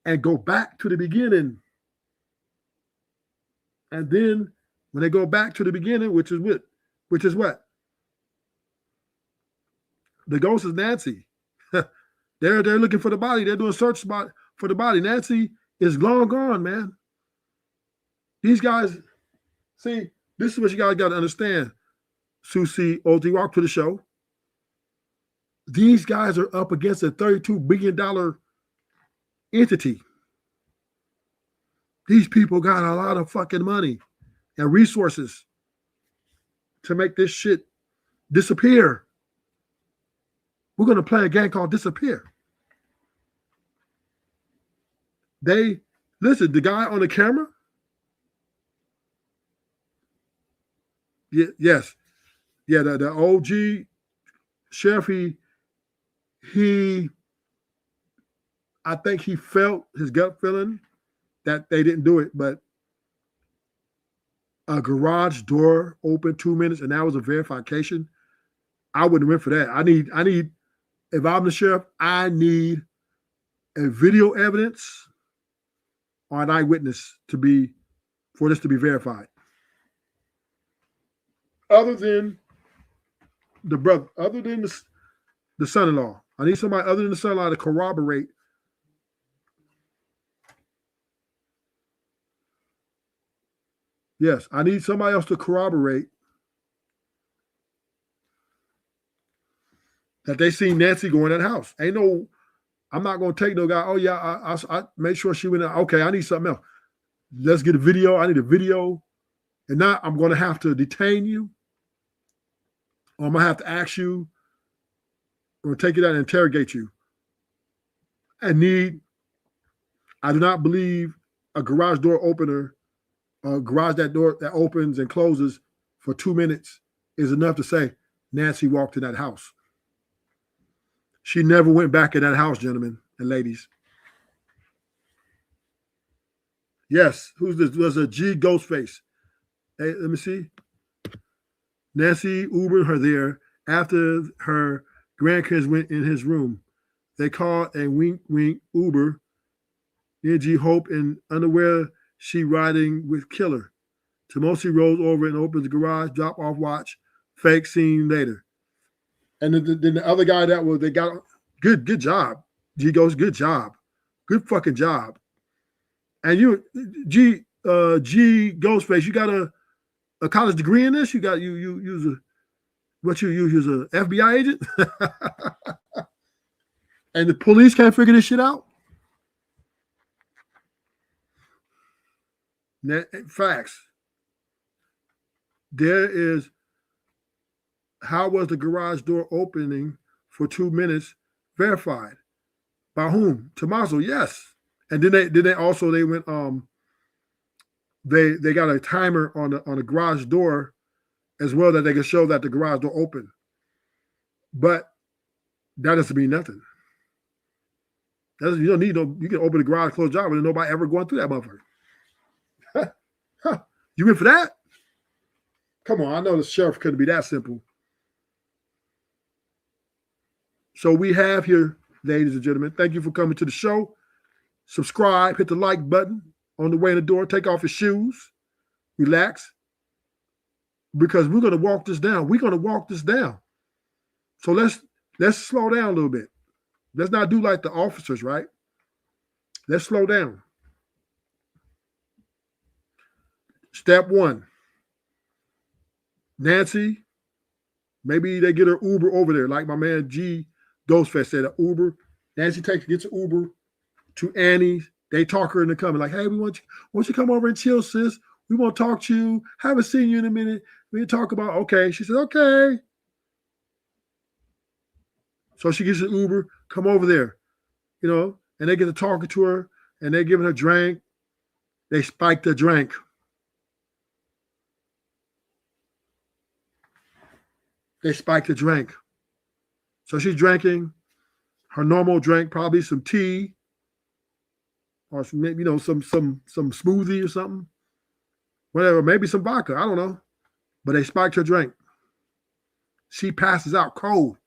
and go back to the beginning. And then when they go back to the beginning, which is what? The ghost is Nancy. They're looking for the body. They're doing a search spot for the body. Nancy is long gone, man. These guys, see, this is what you guys got to understand. Susie Oldie, walk to the show. These guys are up against a $32 billion entity. These people got a lot of fucking money and resources to make this shit disappear. We're going to play a game called Disappear. The guy on the camera. Yes. Yeah, the OG sheriff, I think he felt his gut feeling that they didn't do it, but a garage door open 2 minutes, and that was a verification. I wouldn't went for that. I need, if I'm the sheriff, I need a video evidence or an eyewitness for this to be verified. Other than the brother, other than the son-in-law. I need somebody other than the son-in-law to corroborate. Yes, I need somebody else to corroborate that they seen Nancy go in that house. Ain't no, I'm not going to take no guy. Oh yeah, I made sure she went in. Okay, I need something else. Let's get a video. I need a video. And now I'm going to have to detain you. Or I'm going to have to ask you or take you down and interrogate you. I do not believe a garage door opener, a garage door that opens and closes for 2 minutes is enough to say Nancy walked in that house. She never went back in that house, gentlemen and ladies. Yes, who's this? There's a G Ghostface. Hey, let me see. Nancy Ubered her there after her grandkids went in his room. They called and wink, Uber. NG Hope in underwear, she riding with killer. Tomosi rolls over and opens the garage, drop off watch, fake scene later. And then the other guy they got, good job. G goes, good job. Good fucking job. And G Ghostface, you got a college degree in this? You use a FBI agent? And the police can't figure this shit out? Facts. How was the garage door opening for 2 minutes verified? By whom? Tommaso, yes. And then they went they got a timer on the garage door as well that they can show that the garage door opened. But that doesn't mean nothing. You don't need you can open the garage, close the job, and nobody ever going through that motherfucker. You in for that? Come on, I know the sheriff couldn't be that simple. So we have here, ladies and gentlemen, thank you for coming to the show. Subscribe, hit the like button on the way in the door, take off your shoes, relax, because we're going to walk this down. We're going to walk this down. So let's slow down a little bit. Let's not do like the officers, right? Let's slow down. Step one, Nancy, maybe they get her Uber over there, like my man G Ghostface said, an Uber. Nancy gets an Uber to Annie. They talk her into coming, like, hey, won't you come over and chill, sis? We want to talk to you. Haven't seen you in a minute. We talk about, okay. She said, okay. So she gets an Uber, come over there, and they get to talking to her, and they're giving her drink. They spiked the drink. So she's drinking her normal drink, probably some tea or some, maybe, some smoothie or something, whatever, maybe some vodka. I don't know. But they spiked her drink. She passes out cold.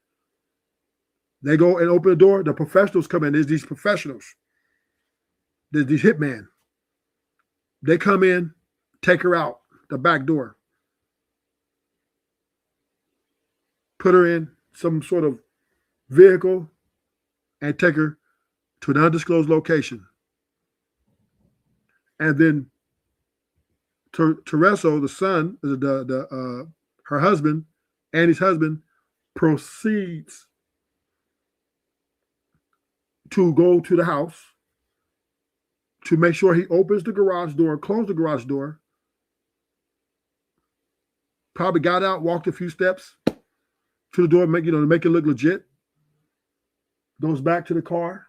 They go and open the door. The professionals come in. There's these professionals. There's these hitmen. They come in, take her out the back door. Put her in some sort of vehicle and take her to an undisclosed location. And then Tereso, the son, her husband, Annie's husband, proceeds to go to the house to make sure he opens the garage door, close the garage door, probably got out, walked a few steps to the door, to make it look legit. Goes back to the car.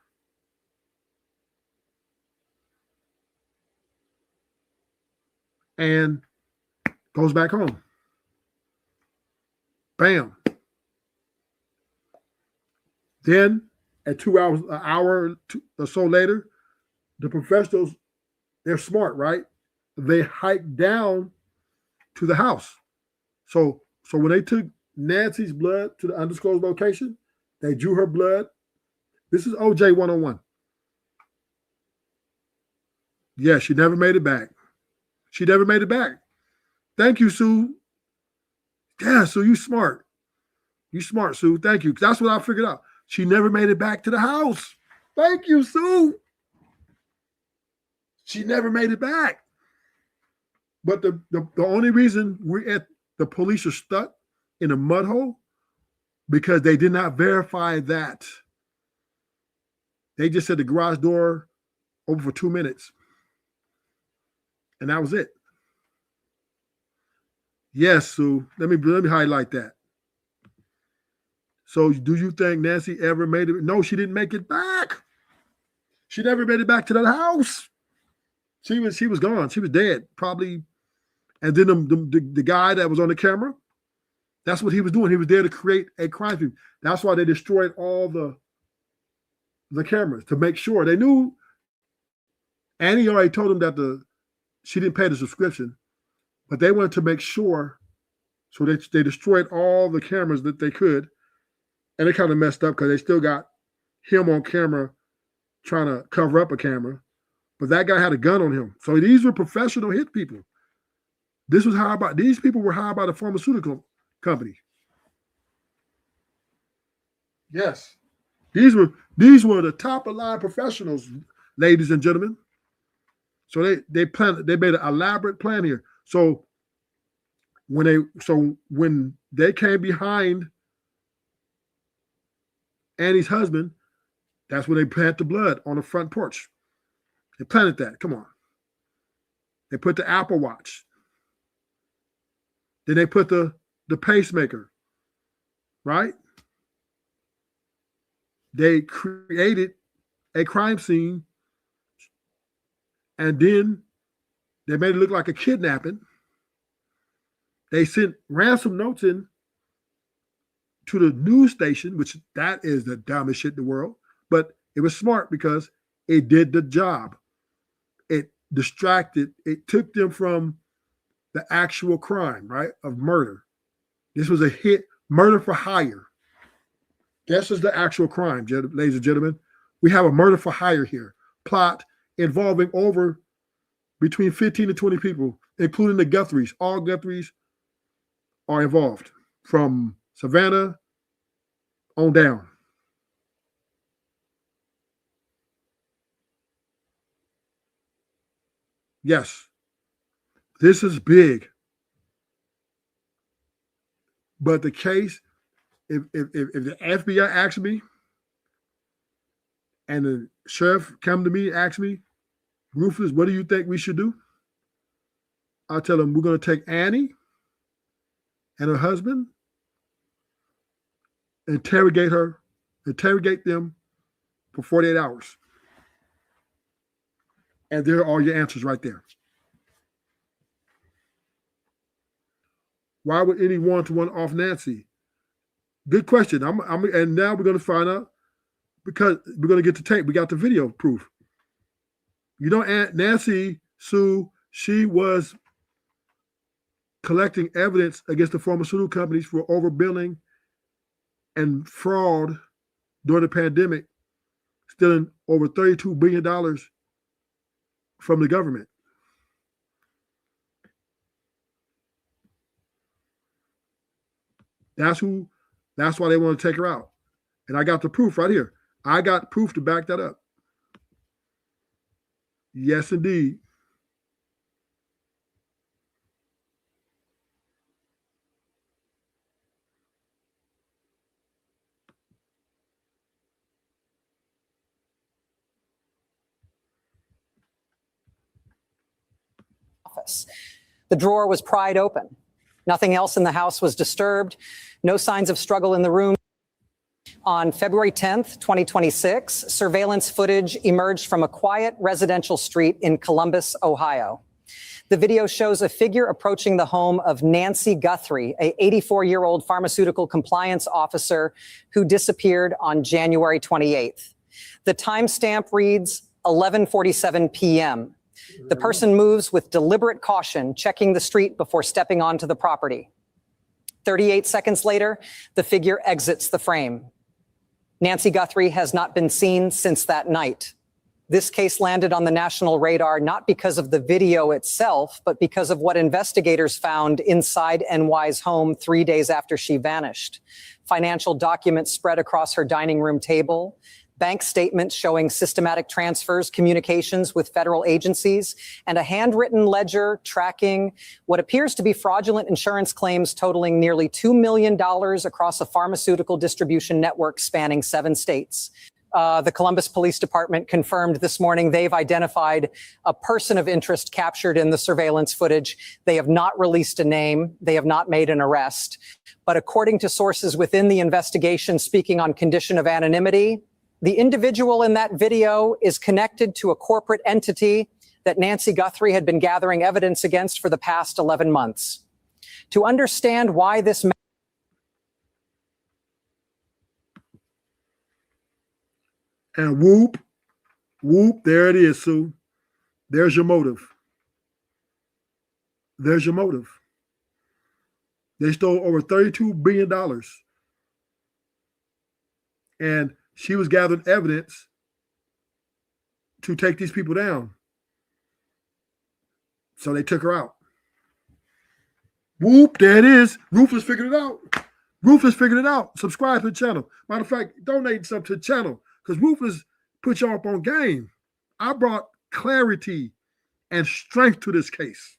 And goes back home. Bam. Then at 2 hours, an hour or so later, the professionals, they're smart, right? They hiked down to the house. So when they took Nancy's blood to the undisclosed location, they drew her blood. This is OJ 101. Yeah, she never made it back. Thank you, Sue. Yeah, Sue, you smart. You smart, Sue. Thank you. That's what I figured out. She never made it back to the house. Thank you, Sue. She never made it back. But the only reason the police are stuck in a mud hole because they did not verify that. They just said the garage door open for 2 minutes. And that was it. Yes, Sue. Let me highlight that. So do you think Nancy ever made it? No, she didn't make it back. She never made it back to that house. She was gone. She was dead, probably. And then the guy that was on the camera, that's what he was doing. He was there to create a crime scene. That's why they destroyed all the cameras, to make sure. They knew Annie already told them that she didn't pay the subscription, but they wanted to make sure. So they destroyed all the cameras that they could. And they kind of messed up because they still got him on camera trying to cover up a camera. But that guy had a gun on him. So these were professional hit people. These people were hired by the pharmaceutical company. Yes. These were the top of line professionals, ladies and gentlemen. So they made an elaborate plan here. So when they came behind Annie's husband, that's when they planted the blood on the front porch. They planted that. Come on. They put the Apple Watch. Then they put the pacemaker, right? They created a crime scene, and then they made it look like a kidnapping. They sent ransom notes in to the news station, which that is the dumbest shit in the world. But it was smart because it did the job. It distracted. It took them from the actual crime, right, of murder. This was a hit, murder for hire. This is the actual crime, ladies and gentlemen. We have a murder for hire here. Plot involving between 15 to 20 people, including the Guthries. All Guthries are involved from Savannah on down. Yes, this is big. But the case, if the FBI asks me and the sheriff come to me and ask me, Ruthless, what do you think we should do? I'll tell them we're going to take Annie and her husband, interrogate them for 48 hours. And there are your answers right there. Why would any one-to-one off Nancy? Good question. And now we're going to find out, because we're going to get the tape. We got the video proof. You know, Aunt Nancy Sue, she was collecting evidence against the pharmaceutical companies for overbilling and fraud during the pandemic, stealing over $32 billion from the government. That's why they want to take her out. And I got the proof right here. I got proof to back that up. Yes, indeed. The drawer was pried open. Nothing else in the house was disturbed. No signs of struggle in the room. On February 10th, 2026, surveillance footage emerged from a quiet residential street in Columbus, Ohio. The video shows a figure approaching the home of Nancy Guthrie, a 84-year-old pharmaceutical compliance officer who disappeared on January 28th. The timestamp reads 11:47 p.m. The person moves with deliberate caution, checking the street before stepping onto the property. 38 seconds later, the figure exits the frame. Nancy Guthrie has not been seen since that night. This case landed on the national radar not because of the video itself, but because of what investigators found inside NY's home 3 days after she vanished. Financial documents spread across her dining room table, bank statements showing systematic transfers, communications with federal agencies, and a handwritten ledger tracking what appears to be fraudulent insurance claims totaling nearly $2 million across a pharmaceutical distribution network spanning 7 states. The Columbus Police Department confirmed this morning they've identified a person of interest captured in the surveillance footage. They have not released a name. They have not made an arrest. But according to sources within the investigation speaking on condition of anonymity, the individual in that video is connected to a corporate entity that Nancy Guthrie had been gathering evidence against for the past 11 months. To understand why this And whoop, there it is, Sue. There's your motive. There's your motive. They stole over $32 billion. And she was gathering evidence to take these people down. So they took her out. Whoop, there it is. Ruthless figured it out. Ruthless figured it out. Subscribe to the channel. Matter of fact, donate something to the channel because Ruthless put y'all up on game. I brought clarity and strength to this case.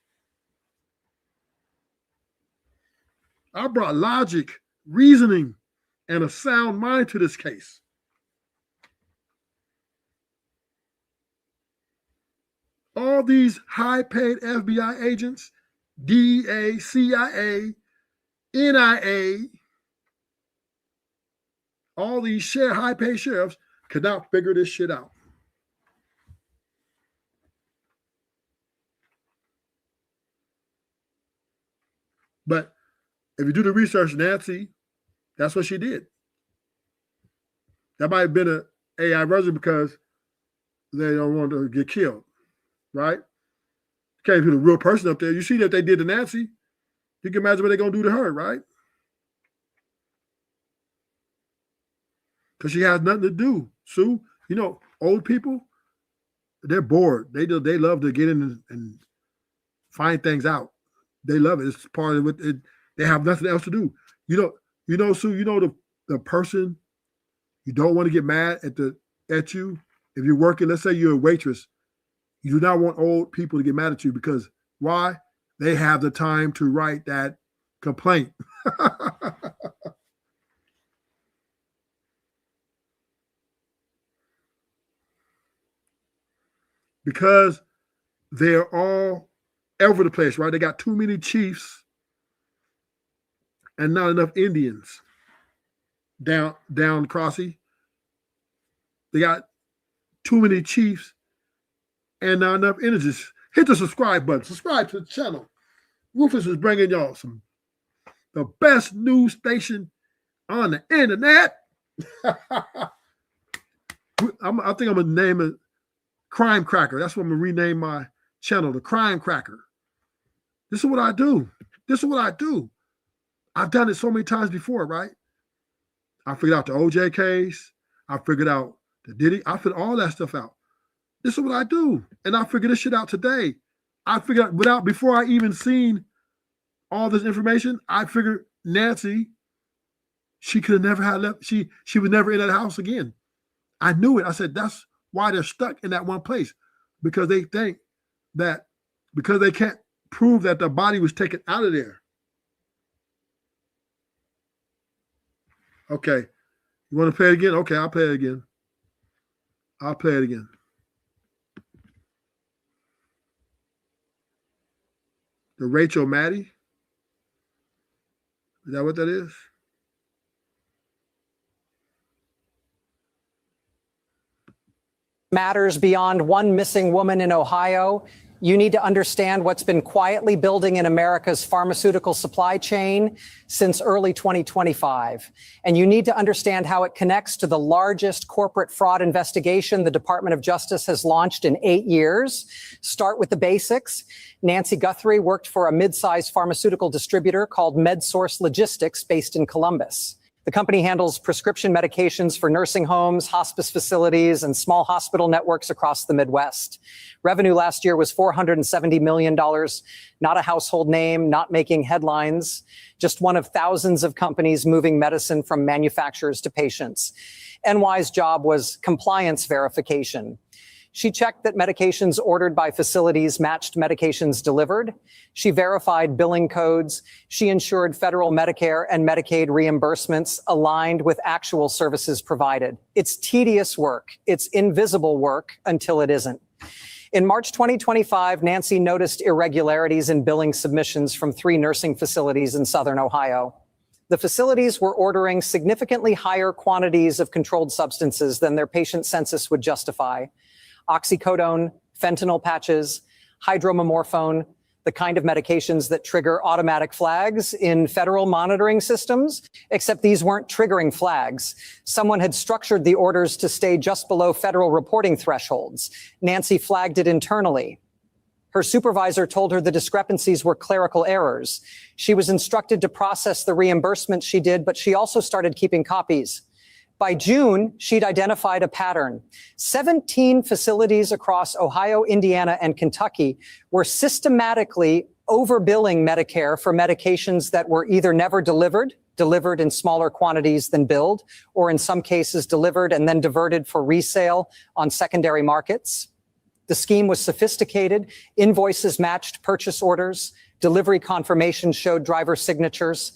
I brought logic, reasoning, and a sound mind to this case. All these high-paid FBI agents, DEA, CIA, NIA, all these high-paid sheriffs could not figure this shit out. But if you do the research, Nancy, that's what she did. That might have been an AI version because they don't want to get killed, right? Can't put a real person up there. You see that they did to Nancy. You can imagine what they're going to do to her, right? Because she has nothing to do. Sue, you know, old people, they're bored. They love to get in and find things out. They love it. It's part of it. They have nothing else to do. You know, Sue, you know the person you don't want to get mad at you. If you're working, let's say you're a waitress, you do not want old people to get mad at you because why? They have the time to write that complaint. Because they're all over the place, right? They got too many chiefs and not enough Indians down Crossy. They got too many chiefs and not enough Indians. Hit the subscribe button. Subscribe to the channel. Ruthless is bringing y'all the best news station on the internet. I think I'm going to name it Crime Cracker. That's what I'm going to rename my channel, the Crime Cracker. This is what I do. This is what I do. I've done it so many times before, right? I figured out the OJ case. I figured out the Diddy. I figured all that stuff out. This is what I do. And I figured this shit out today. I figured before I even seen all this information, I figured Nancy, she could have never had left. She was never in that house again. I knew it. I said, that's why they're stuck in that one place, because they think that because they can't prove that the body was taken out of there. Okay. You want to play it again? Okay, I'll play it again. I'll play it again. The Rachel Maddie. Is that what that is? Matters beyond one missing woman in Ohio. You need to understand what's been quietly building in America's pharmaceutical supply chain since early 2025. And you need to understand how it connects to the largest corporate fraud investigation the Department of Justice has launched in 8 years. Start with the basics. Nancy Guthrie worked for a mid-sized pharmaceutical distributor called MedSource Logistics based in Columbus. The company handles prescription medications for nursing homes, hospice facilities, and small hospital networks across the Midwest. Revenue last year was $470 million, not a household name, not making headlines, just one of thousands of companies moving medicine from manufacturers to patients. NY's job was compliance verification. She checked that medications ordered by facilities matched medications delivered. She verified billing codes. She ensured federal Medicare and Medicaid reimbursements aligned with actual services provided. It's tedious work. It's invisible work until it isn't. In March 2025, Nancy noticed irregularities in billing submissions from 3 nursing facilities in Southern Ohio. The facilities were ordering significantly higher quantities of controlled substances than their patient census would justify. Oxycodone, fentanyl patches, hydromorphone, the kind of medications that trigger automatic flags in federal monitoring systems, except these weren't triggering flags. Someone had structured the orders to stay just below federal reporting thresholds. Nancy flagged it internally. Her supervisor told her the discrepancies were clerical errors. She was instructed to process the reimbursements she did, but she also started keeping copies. By June, she'd identified a pattern. 17 facilities across Ohio, Indiana, and Kentucky were systematically overbilling Medicare for medications that were either never delivered in smaller quantities than billed, or in some cases delivered and then diverted for resale on secondary markets. The scheme was sophisticated. Invoices matched purchase orders. Delivery confirmation showed driver signatures.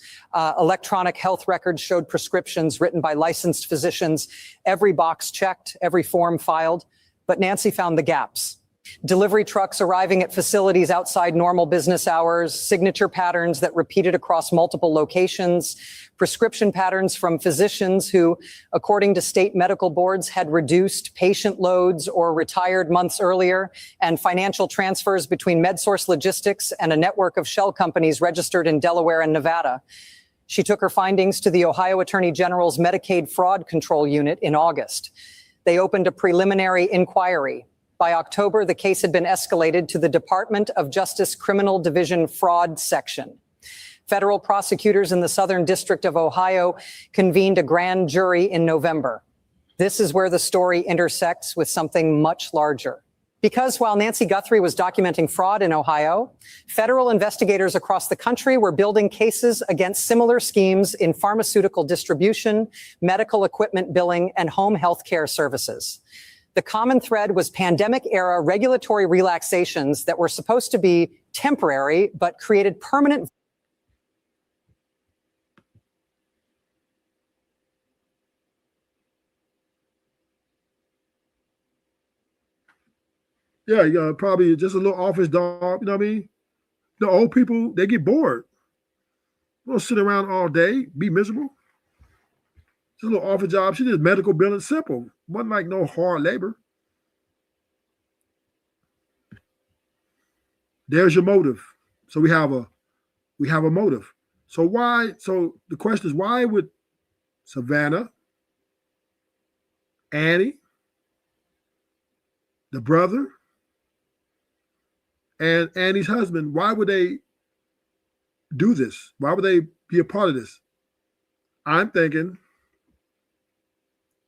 Electronic health records showed prescriptions written by licensed physicians. Every box checked, every form filed. But Nancy found the gaps. Delivery trucks arriving at facilities outside normal business hours, signature patterns that repeated across multiple locations, prescription patterns from physicians who, according to state medical boards, had reduced patient loads or retired months earlier, and financial transfers between MedSource Logistics and a network of shell companies registered in Delaware and Nevada. She took her findings to the Ohio Attorney General's Medicaid Fraud Control Unit in August. They opened a preliminary inquiry. By October, the case had been escalated to the Department of Justice Criminal Division Fraud Section. Federal prosecutors in the Southern District of Ohio convened a grand jury in November. This is where the story intersects with something much larger. Because while Nancy Guthrie was documenting fraud in Ohio, federal investigators across the country were building cases against similar schemes in pharmaceutical distribution, medical equipment billing, and home health care services. The common thread was pandemic-era regulatory relaxations that were supposed to be temporary, but created permanent. Yeah, probably just a little office dog, you know what I mean? The old people, they get bored. They don't sit around all day, be miserable. Just a little office job. She did medical billing, simple. Wasn't like no hard labor. There's your motive. So we have a motive. So the question is, why would Savannah, Annie, the brother, and Annie's husband, why would they do this? Why would they be a part of this? I'm thinking,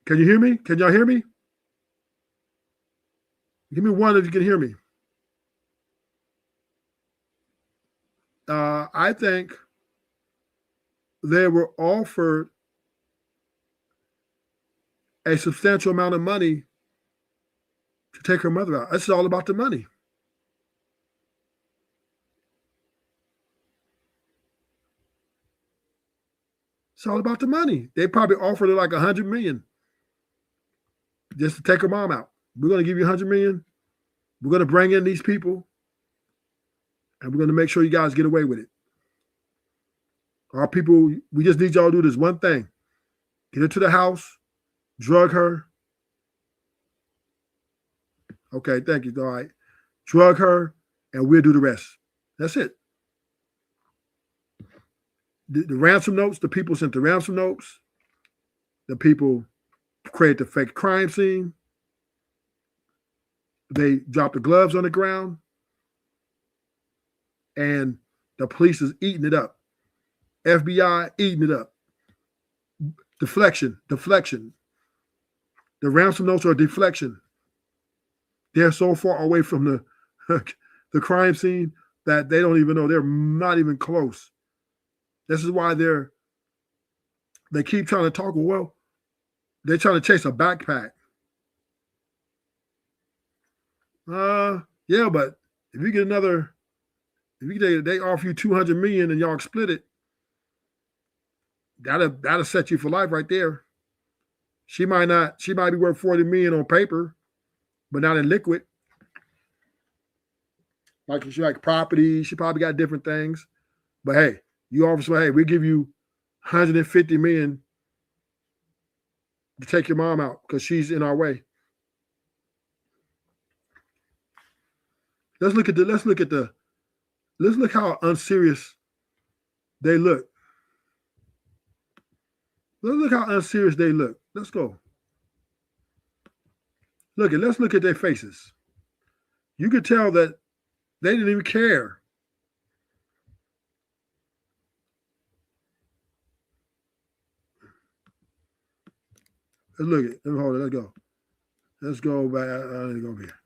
can you hear me? Can y'all hear me? Give me one if you can hear me. I think they were offered a substantial amount of money to take her mother out. It's all about the money. It's all about the money. They probably offered her like $100 million just to take her mom out. We're going to give you $100 million. We're going to bring in these people, and we're going to make sure you guys get away with it. Our people, we just need y'all to do this one thing. Get her to the house, drug her. Okay, thank you. All right. Drug her, and we'll do the rest. That's it. The ransom notes, the people sent the ransom notes. The people created the fake crime scene. They dropped the gloves on the ground. And the police is eating it up. FBI eating it up. Deflection. The ransom notes are a deflection. They're so far away from the crime scene that they don't even know. They're not even close. This is why they keep trying to talk. Well, they're trying to chase a backpack. Yeah, but if you get they offer you $200 million and y'all split it, that'll set you for life right there. She might be worth $40 million on paper, but not in liquid. Like she like property, she probably got different things. But hey, you offer, hey, we give you $150 million to take your mom out because she's in our way. Let's look how unserious they look. Let's look how unserious they look. Let's go. Let's look at their faces. You could tell that they didn't even care. Let's look at it. Hold it. Let's go. Let's go back. I need to go over here.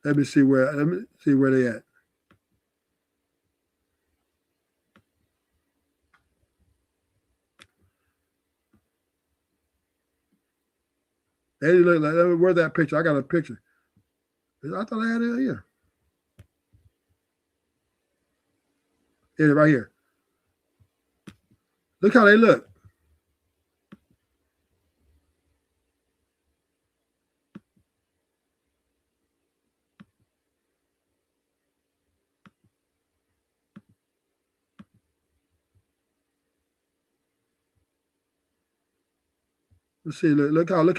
Let me see where they at. They look like, where's that picture? I got a picture. I thought I had it here. Here, right here. Look how they look. Let's see. Look how. Look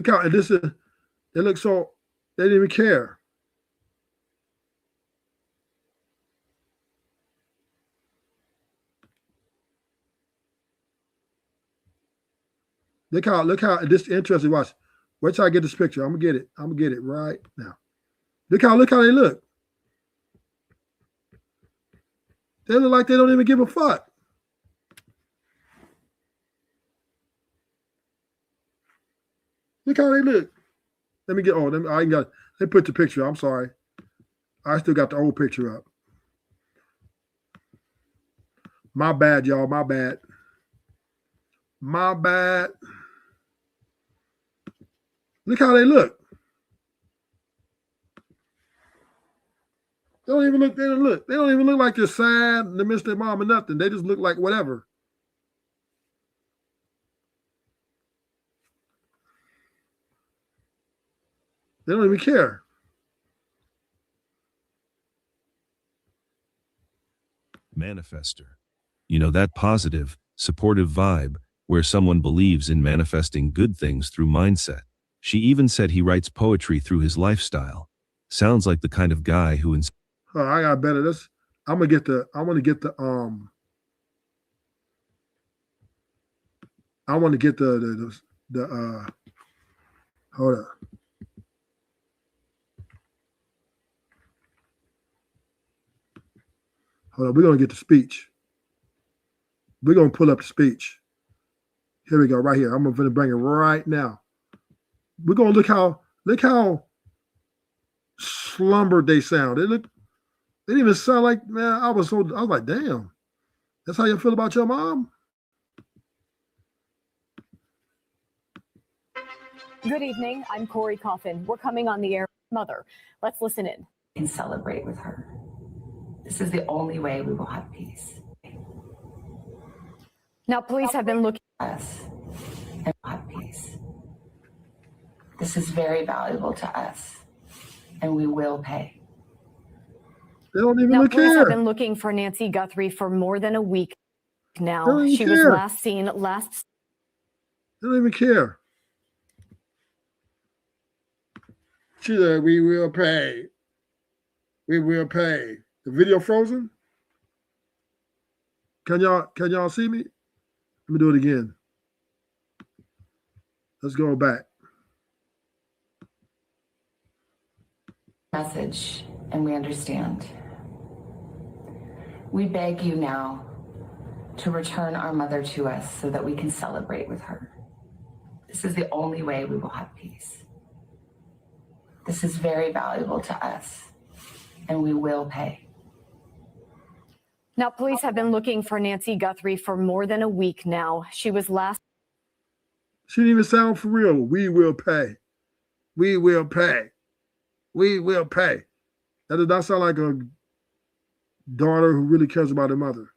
how this is. They look so. They didn't even care. Look how this is interesting. Watch. Wait till I get this picture. I'm gonna get it right now. Look how they look. They look like they don't even give a fuck. Look how they look. Let me put the picture. I'm sorry. I still got the old picture up. My bad, y'all. My bad. Look how they look. They don't even look like they're sad and they miss their mom or nothing. They just look like whatever. They don't even care. Manifester. You know, that positive, supportive vibe where someone believes in manifesting good things through mindset. She even said he writes poetry through his lifestyle. Sounds like the kind of guy who I got better. I want to get the hold up. Hold on, we're gonna get the speech. We're gonna pull up the speech. Here we go, right here. I'm gonna bring it right now. We're gonna look how slumbered they sound. They didn't even sound like, man. I was like, damn. That's how you feel about your mom? Good evening. I'm Corey Coffin. We're coming on the air with Mother. Let's listen in. And celebrate with her. This is the only way we will have peace. Now, police have been looking Us and we'll have peace. This is very valuable to us, and we will pay. They don't even Now, look police here. have been looking for Nancy Guthrie for more than a week now. She was last seen last. They don't even care. She said, "We will pay. We will pay." The video frozen? Can y'all see me? Let me do it again. Let's go back. Message, and we understand. We beg you now to return our mother to us so that we can celebrate with her. This is the only way we will have peace. This is very valuable to us, and we will pay. Now, police have been looking for Nancy Guthrie for more than a week now. She was last. She didn't even sound for real. We will pay. We will pay. We will pay. That does not sound like a daughter who really cares about her mother.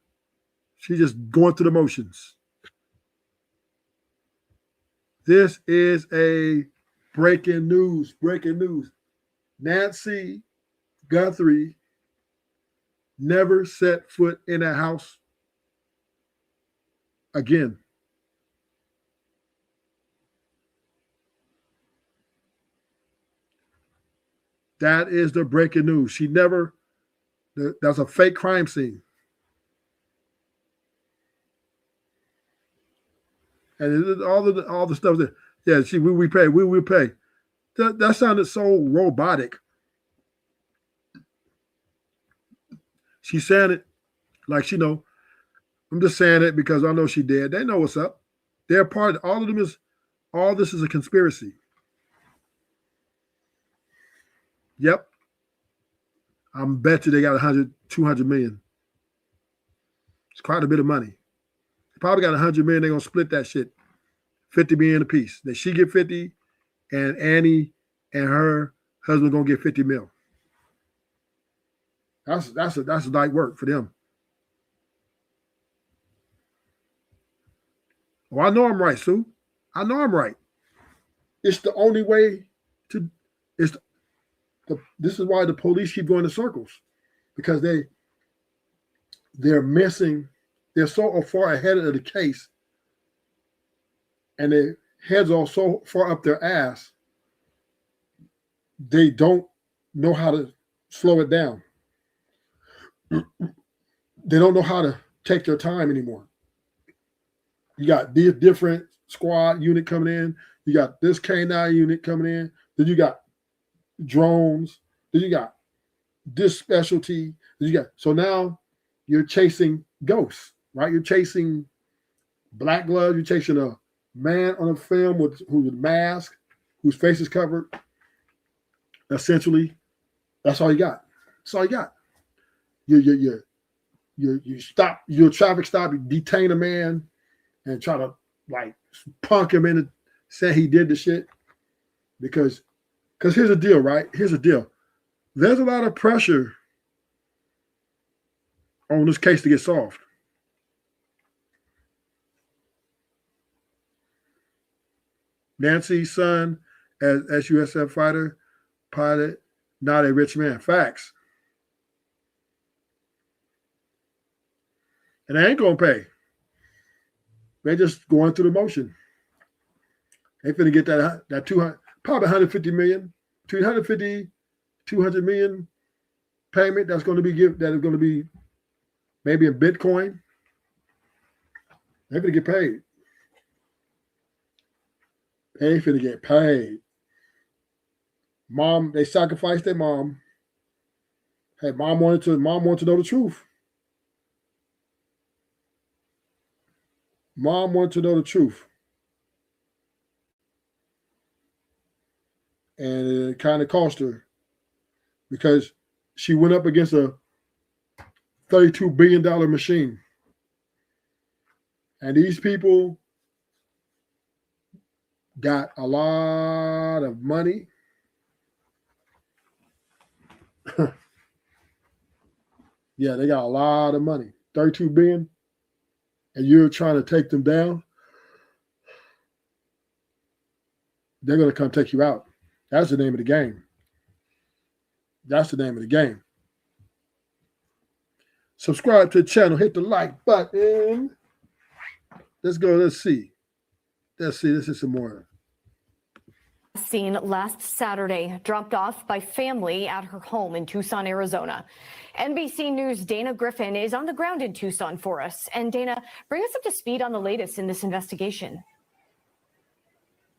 She's just going through the motions. This is a breaking news. Breaking news. Nancy Guthrie never set foot in a house again. That is the breaking news. She never, that's a fake crime scene. And all the stuff that, yeah, we pay, we will pay. That sounded so robotic. She's saying it like she know. I'm just saying it because I know she did. They know what's up. They're part of all of them all this is a conspiracy. Yep. I bet you they got 100, 200 million. It's quite a bit of money. They probably got 100 million. They're going to split that shit. 50 million apiece. That she get 50 and Annie and her husband going to get 50 mil. That's light work for them. Oh, I know I'm right, Sue. I know I'm right. It's the only way to, this is why the police keep going in circles, because they're missing, they're so far ahead of the case, and their heads are so far up their ass, they don't know how to slow it down. They don't know how to take their time anymore. You got this different squad unit coming in. You got this K9 unit coming in. Then you got drones. Then you got this specialty. Then you got, so now you're chasing ghosts, right? You're chasing black gloves. You're chasing a man on a film who's with a mask, whose face is covered. Essentially, that's all you got. That's all you got. You stop, your traffic stop, you detain a man and try to like punk him into saying he did the shit. Because here's the deal, right? Here's the deal. There's a lot of pressure on this case to get solved. Nancy's son as SUSF fighter, pilot, not a rich man. Facts. And they ain't gonna pay. They just going through the motion. They finna get that 200, probably 150 million, between 150, 200 million payment that's going to be given, that is going to be maybe in Bitcoin. They're finna get paid. They finna get paid. Mom, they sacrificed their mom. Hey, mom wanted to know the truth. Mom wanted to know the truth. And it kind of cost her because she went up against a $32 billion machine. And these people got a lot of money. Yeah, they got a lot of money. 32 billion. And you're trying to take them down. They're going to come take you out. That's the name of the game. That's the name of the game. Subscribe to the channel. Hit the like button. Let's go. Let's see. Let's see. This is some more. seen last Saturday, dropped off by family at her home in Tucson, Arizona. NBC News' Dana Griffin is on the ground in Tucson for us. And Dana, bring us up to speed on the latest in this investigation.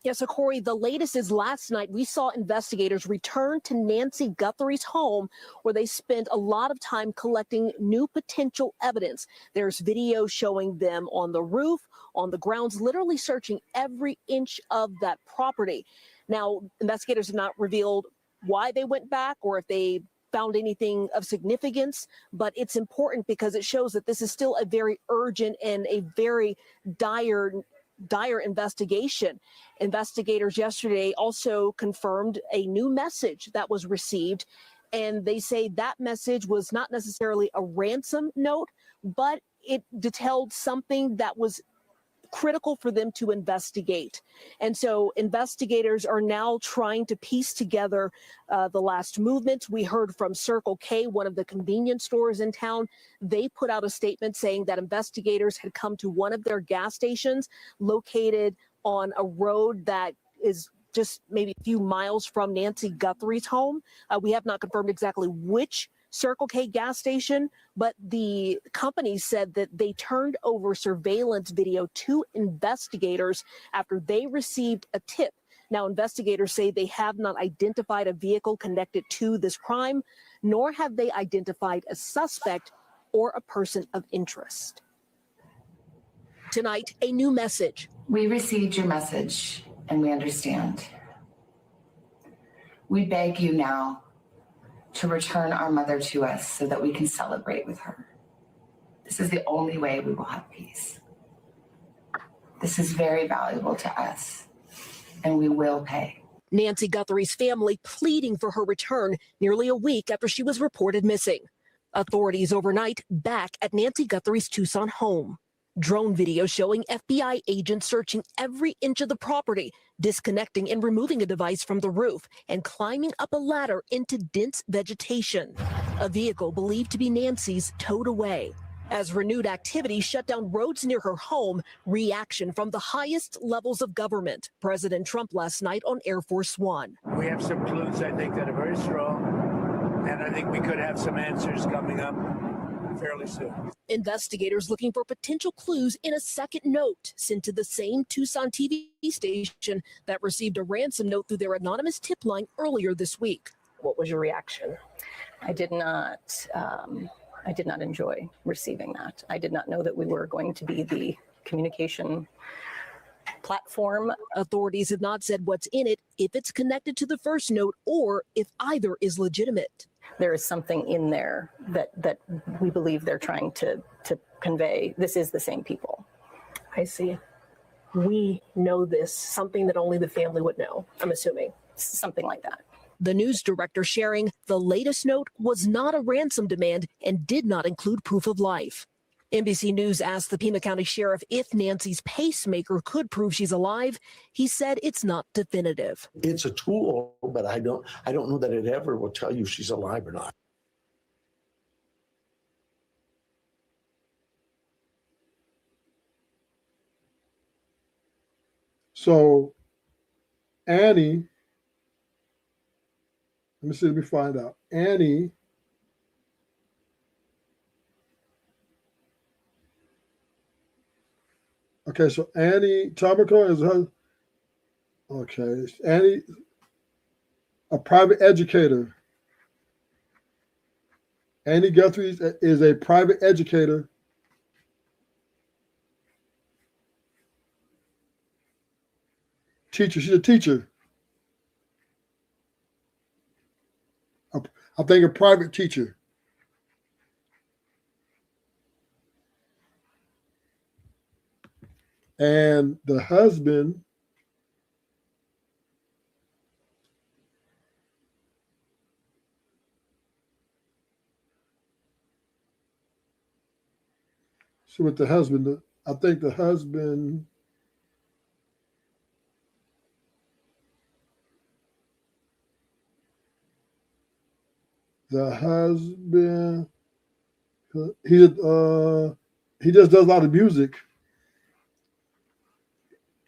Yes, so Corey, the latest is last night we saw investigators return to Nancy Guthrie's home where they spent a lot of time collecting new potential evidence. There's video showing them on the roof, on the grounds, literally searching every inch of that property. Now, investigators have not revealed why they went back or if they found anything of significance, but it's important because it shows that this is still a very urgent and a very dire investigation. Investigators yesterday also confirmed a new message that was received, and they say that message was not necessarily a ransom note, but it detailed something that was critical for them to investigate. And so investigators are now trying to piece together the last movements. We heard from Circle K, one of the convenience stores in town. They put out a statement saying that investigators had come to one of their gas stations located on a road that is just maybe a few miles from Nancy Guthrie's home. We have not confirmed exactly which Circle K gas station, but the company said that they turned over surveillance video to investigators after they received a tip. Now, investigators say they have not identified a vehicle connected to this crime, nor have they identified a suspect or a person of interest. Tonight, a new message. We received your message and we understand. We beg you now to return our mother to us so that we can celebrate with her. This is the only way we will have peace. This is very valuable to us, and we will pay. Nancy Guthrie's family pleading for her return nearly a week after she was reported missing. Authorities overnight back at Nancy Guthrie's Tucson home. Drone video showing FBI agents searching every inch of the property, disconnecting and removing a device from the roof, and climbing up a ladder into dense vegetation. A vehicle believed to be Nancy's towed away. As renewed activity shut down roads near her home, reaction from the highest levels of government. President Trump last night on Air Force One. We have some clues, I think, that are very strong, and I think we could have some answers coming up fairly soon. Investigators looking for potential clues in a second note sent to the same Tucson TV station that received a ransom note through their anonymous tip line earlier this week. What was your reaction? I did not enjoy receiving that. I did not know that we were going to be the communication platform. Authorities have not said what's in it, if it's connected to the first note, or if either is legitimate. There is something in there that we believe they're trying to convey. This is the same people. I see. We know this, something that only the family would know, I'm assuming. Something like that. The news director sharing the latest note was not a ransom demand and did not include proof of life. NBC News asked the Pima County Sheriff if Nancy's pacemaker could prove she's alive. He said it's not definitive. It's a tool, but I don't know that it ever will tell you she's alive or not. So Annie, let me find out. Annie Okay, so Annie Tomico is her. Okay, Annie, a private educator. Annie Guthrie is a private educator. Teacher, she's a teacher. I think a private teacher. And the husband I think the husband he just does a lot of music.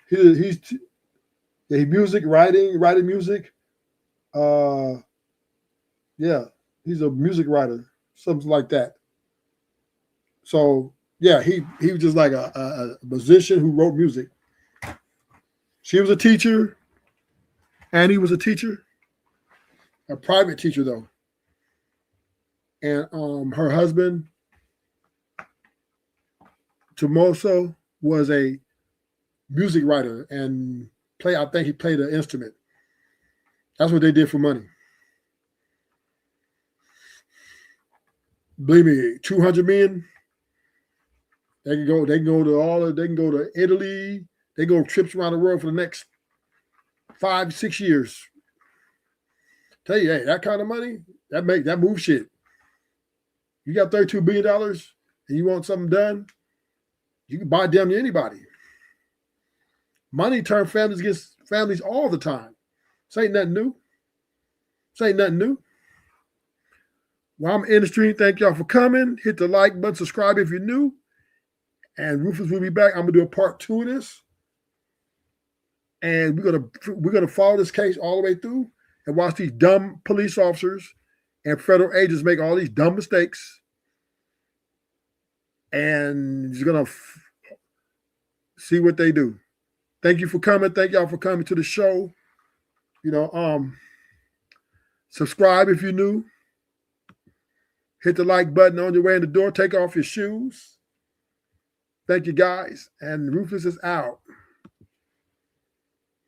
He's Yeah, music, writing music. Yeah, he's a music writer, something like that. So yeah, he was just like a musician who wrote music. She was a teacher, and he was a teacher, a private teacher though. And her husband, Tomoso, was a music writer and I think he played an instrument. That's what they did for money. Believe me, 200 million. They can go to Italy. They go trips around the world for the next 5-6 years. Tell you, hey, that kind of money, that moves shit. You got $32 billion and you want something done, you can buy damn near anybody. Money turns families against families all the time. This ain't nothing new. While I'm in the stream, thank y'all for coming. Hit the like button, subscribe if you're new. And Ruthless will be back. I'm gonna do a part 2 of this. And we're gonna follow this case all the way through and watch these dumb police officers and federal agents make all these dumb mistakes. And he's gonna see what they do. Thank you for coming. Thank y'all for coming to the show. Subscribe if you're new. Hit the like button on your way in the door. Take off your shoes. Thank you guys. And Ruthless is out.